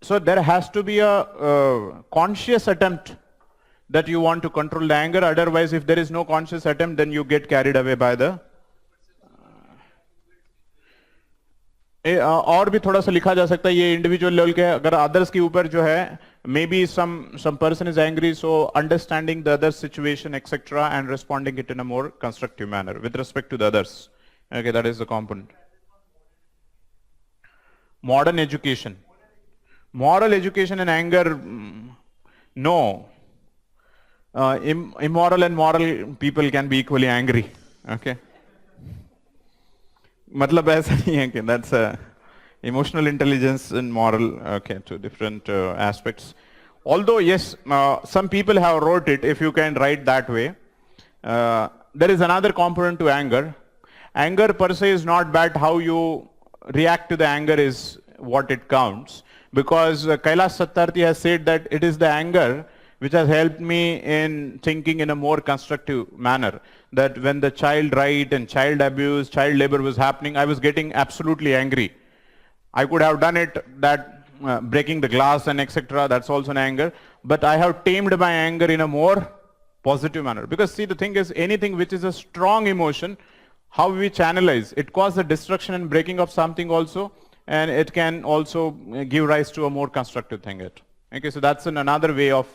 So there has to be a conscious attempt that you want to control the anger. Otherwise, if there is no conscious attempt, then you get carried away by the... और भी थोड़ा सा लिखा जा सकता है ये individual level के, अगर अदर्स के ऊपर जो है may be some person is angry, so understanding the other situation etc and responding it in a more constructive manner with respect to the others. Okay, that is the component. Modern education, moral education and anger, no. Immoral and moral people can be equally angry. Okay, मतलब ऐसा नहीं है कि that's emotional intelligence and moral, okay, two different aspects. Although yes, some people have wrote it, if you can write that way. There is another component to anger. Anger per se is not bad, how you react to the anger is what it counts, because Kailash Satyarthi has said that it is the anger which has helped me in thinking in a more constructive manner. That when the child right and child abuse, child labor was happening, I was getting absolutely angry. I could have done it, that breaking the glass and etc. That's also an anger. But I have tamed my anger in a more positive manner. Because see, the thing is, anything which is a strong emotion, how we channelize, it causes the destruction and breaking of something also, and it can also give rise to a more constructive thing. Okay, so that's another way of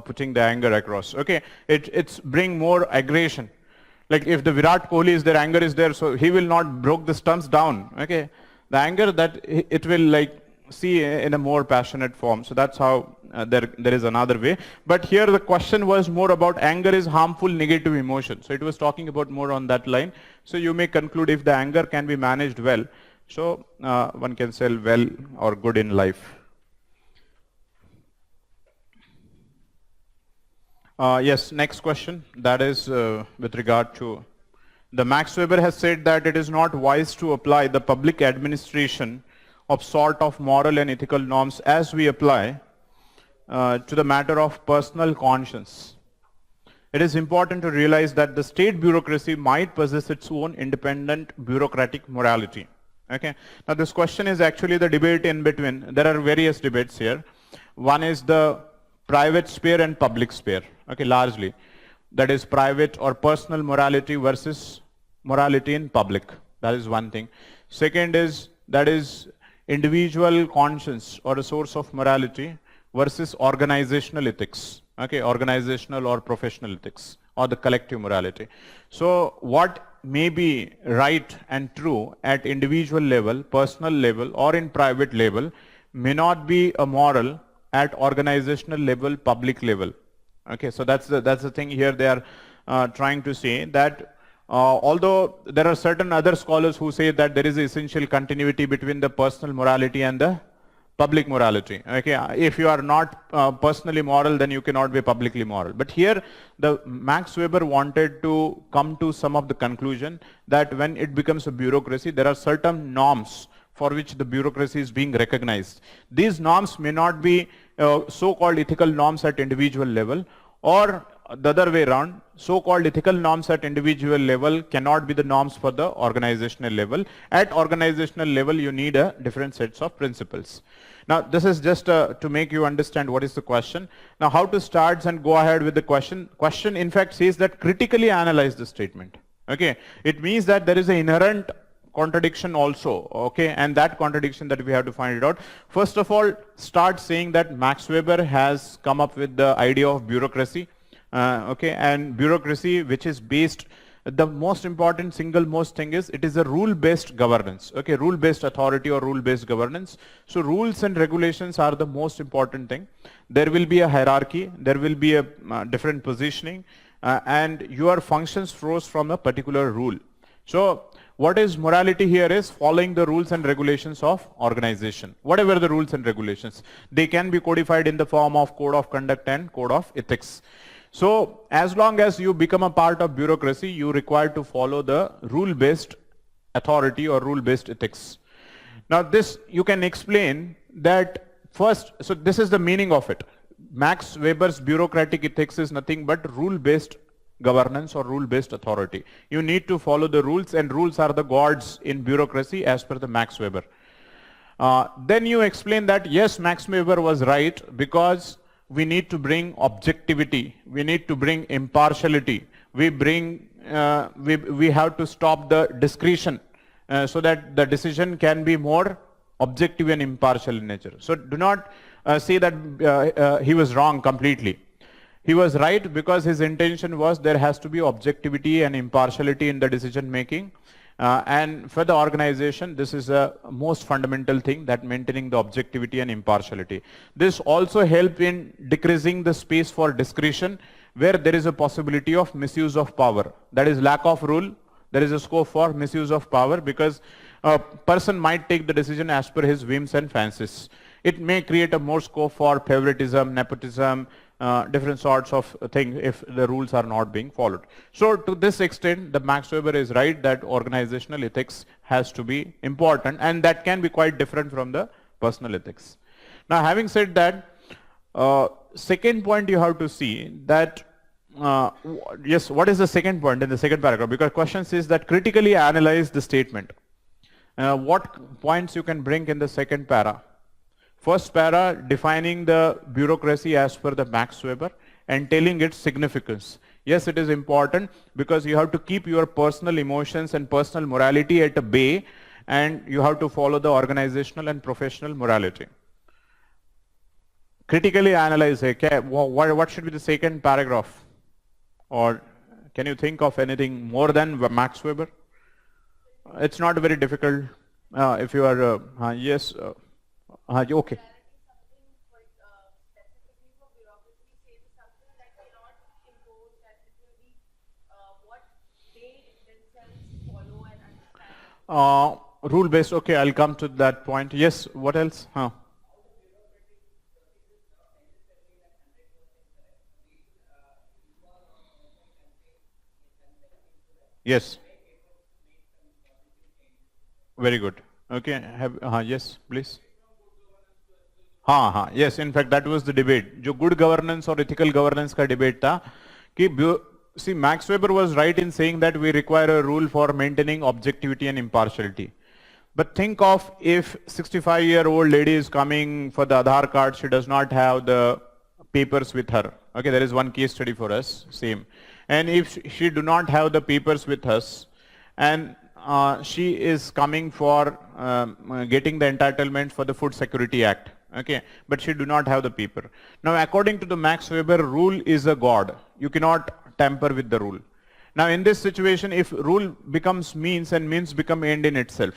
putting the anger across. Okay, it's bring more aggression. Like if the Virat Kohli is there, anger is there, so he will not broke the stumps down. Okay, the anger that it will like see in a more passionate form. So that's how there is another way. But here the question was more about anger is harmful negative emotion. So it was talking about more on that line. So you may conclude if the anger can be managed well, so one can sell well or good in life. Yes, next question. That is with regard to the Max Weber has said that it is not wise to apply the public administration of sort of moral and ethical norms as we apply to the matter of personal conscience. It is important to realize that the state bureaucracy might possess its own independent bureaucratic morality. Okay. Now this question is actually the debate in between. There are various debates here. One is the private sphere and public sphere. Okay, largely. That is private or personal morality versus morality in public. That is one thing. Second is, that is individual conscience or a source of morality versus organizational ethics. Okay, organizational or professional ethics or the collective morality. So what may be right and true at individual level, personal level or in private level may not be a moral at organizational level, public level. Okay, so that's the thing here they are trying to say that although there are certain other scholars who say that there is essential continuity between the personal morality and the public morality. Okay, if you are not personally moral, then you cannot be publicly moral. But here the Max Weber wanted to come to some of the conclusion that when it becomes a bureaucracy, there are certain norms for which the bureaucracy is being recognized. These norms may not be so-called ethical norms at individual level, or the other way around, so-called ethical norms at individual level cannot be the norms for the organizational level. At organizational level, you need a different sets of principles. Now, this is just to make you understand what is the question. Now, how to start and go ahead with the question. Question, in fact, says that critically analyze the statement. Okay, it means that there is an inherent contradiction also, okay, and that contradiction that we have to find it out. First of all, start saying that Max Weber has come up with the idea of bureaucracy, okay, and bureaucracy which is based, the most important single most thing is it is a rule-based governance, okay, rule-based authority or rule-based governance. So rules and regulations are the most important thing. There will be a hierarchy, there will be a different positioning, and your functions flows from a particular rule. So what is morality here is following the rules and regulations of organization. Whatever the rules and regulations, they can be codified in the form of code of conduct and code of ethics. So as long as you become a part of bureaucracy, you require to follow the rule-based authority or rule-based ethics. Now this you can explain that first, so this is the meaning of it. Max Weber's bureaucratic ethics is nothing but rule-based governance or rule-based authority. You need to follow the rules, and rules are the gods in bureaucracy as per the Max Weber. Then you explain that yes, Max Weber was right because we need to bring objectivity, we need to bring impartiality, we have to stop the discretion so that the decision can be more objective and impartial in nature. So do not say that he was wrong completely. He was right because his intention was there has to be objectivity and impartiality in the decision making. And for the organization, this is a most fundamental thing, that maintaining the objectivity and impartiality. This also helps in decreasing the space for discretion where there is a possibility of misuse of power. That is lack of rule. There is a scope for misuse of power because a person might take the decision as per his whims and fancies. It may create a more scope for favoritism, nepotism, different sorts of things if the rules are not being followed. So to this extent, the Max Weber is right that organizational ethics has to be important, and that can be quite different from the personal ethics. Now, having said that, second point you have to see that yes, what is the second point in the second paragraph? Because question says that critically analyze the statement. What points you can bring in the second para? First para, defining the bureaucracy as per the Max Weber and telling its significance. Yes, it is important because you have to keep your personal emotions and personal morality at a bay, and you have to follow the organizational and professional morality. Critically analyze, what should be the second paragraph? Or can you think of anything more than Max Weber? It's not very difficult if you are, yes, okay. Something for, specifically for bureaucracy says something that cannot impose, that it will be what they themselves follow and understand. Rule based, okay, I'll come to that point. Yes, what else? Yes. Very good. Okay, yes, please. Yes, in fact that was the debate. जो good governance और ethical governance का debate था कि see, Max Weber was right in saying that we require a rule for maintaining objectivity and impartiality. But think of if 65-year-old lady is coming for the Aadhaar card, she does not have the papers with her. Okay, there is one case study for us, same. And if she do not have the papers with us, and she is coming for getting the entitlement for the Food Security Act, okay, but she do not have the paper. Now, according to the Max Weber, rule is a god. You cannot tamper with the rule. Now, in this situation, if rule becomes means and means become end in itself.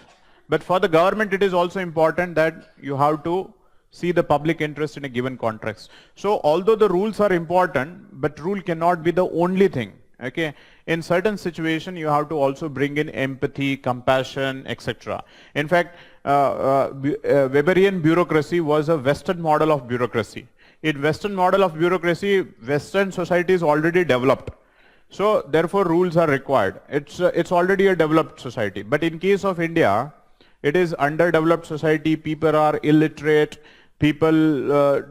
But for the government, it is also important that you have to see the public interest in a given context. So, although the rules are important, but rule cannot be the only thing. Okay, in certain situation, you have to also bring in empathy, compassion, etc. In fact, Weberian bureaucracy was a Western model of bureaucracy. In Western model of bureaucracy, Western society is already developed. So, therefore, rules are required. It's already a developed society. But in case of India, it is underdeveloped society. People are illiterate. People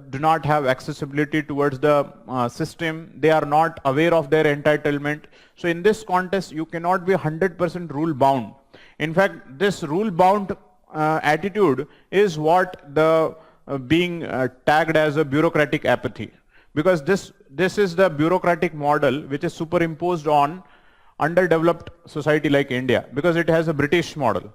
do not have accessibility towards the system. They are not aware of their entitlement. So in this context, you cannot be 100% rule bound. In fact, this rule bound attitude is what the being tagged as a bureaucratic apathy. Because this is the bureaucratic model which is superimposed on underdeveloped society like India, because it has a British model.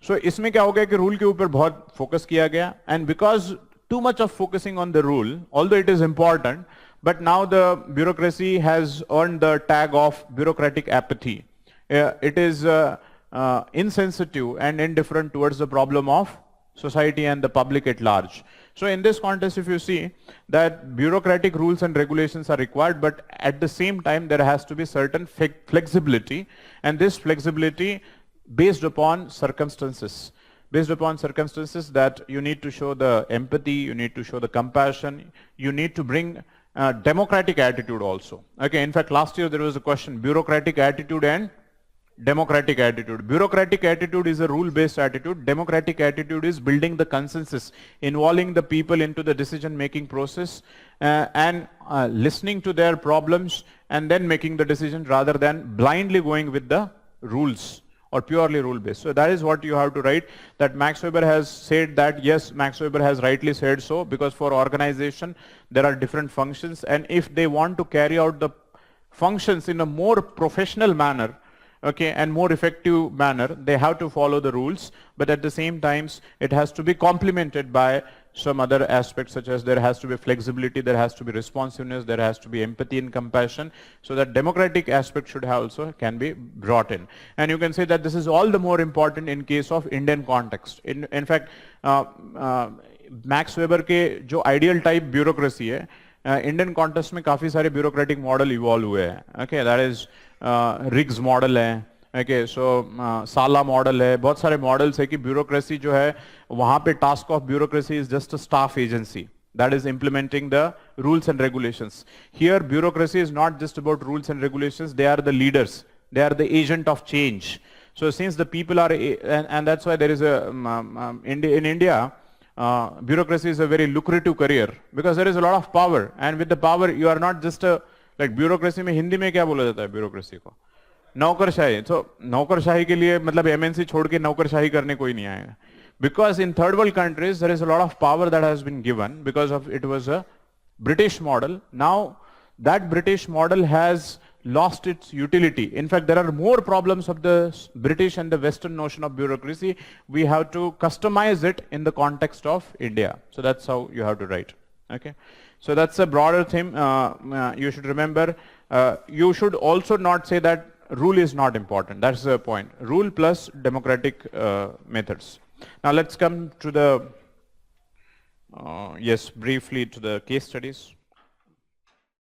So इसमें क्या हो गया कि rule के ऊपर बहुत focus किया गया, and because too much of focusing on the rule, although it is important, but now the bureaucracy has earned the tag of bureaucratic apathy. It is insensitive and indifferent towards the problem of society and the public at large. So in this context, if you see that bureaucratic rules and regulations are required, but at the same time there has to be certain flexibility, and this flexibility based upon circumstances. Based upon circumstances, that you need to show the empathy, you need to show the compassion, you need to bring democratic attitude also. Okay, in fact, last year there was a question, bureaucratic attitude and democratic attitude. Bureaucratic attitude is a rule-based attitude. Democratic attitude is building the consensus, involving the people into the decision-making process and listening to their problems and then making the decision rather than blindly going with the rules or purely rule-based. So that is what you have to write, that Max Weber has said that, yes, Max Weber has rightly said so, because for organization there are different functions, and if they want to carry out the functions in a more professional manner, okay, and more effective manner. They have to follow the rules, but at the same times, it has to be complemented by some other aspects, such as there has to be flexibility, there has to be responsiveness, there has to be empathy and compassion, so that democratic aspect should have also can be brought in. And you can say that this is all the more important in case of Indian context. In fact, max weber के जो ideal type bureaucracy है, Indian context में काफी सारे bureaucratic model evolve हुए हैं. Okay, that is rigs model है, okay, सो साला मॉडल है, बहुत सारे मॉडल्स है कि ब्यूरोक्रेसी जो है वहां पे task of bureaucracy is just a staff agency that is implementing the rules and regulations. Here bureaucracy is not just about rules and regulations, they are the leaders, they are the agent of change. So since the people are, and that's why there is a, in India, bureaucracy is a very lucrative career because there is a lot of power, and with the power you are not just a, like bureaucracy में हिंदी में क्या बोला जाता है bureaucracy को? नौकरशाही. तो नौकरशाही के लिए मतलब MNC छोड़ के नौकरशाही करने कोई नहीं आएगा. Because in third world countries there is a lot of power that has been given because of it was a British model. Now that British model has lost its utility. In fact, there are more problems of the British and the Western notion of bureaucracy. We have to customize it in the context of India. So that's how you have to write. Okay. So that's a broader theme. You should remember. You should also not say that rule is not important. That's the point. Rule plus democratic methods. Now let's come to the, yes, briefly to the case studies.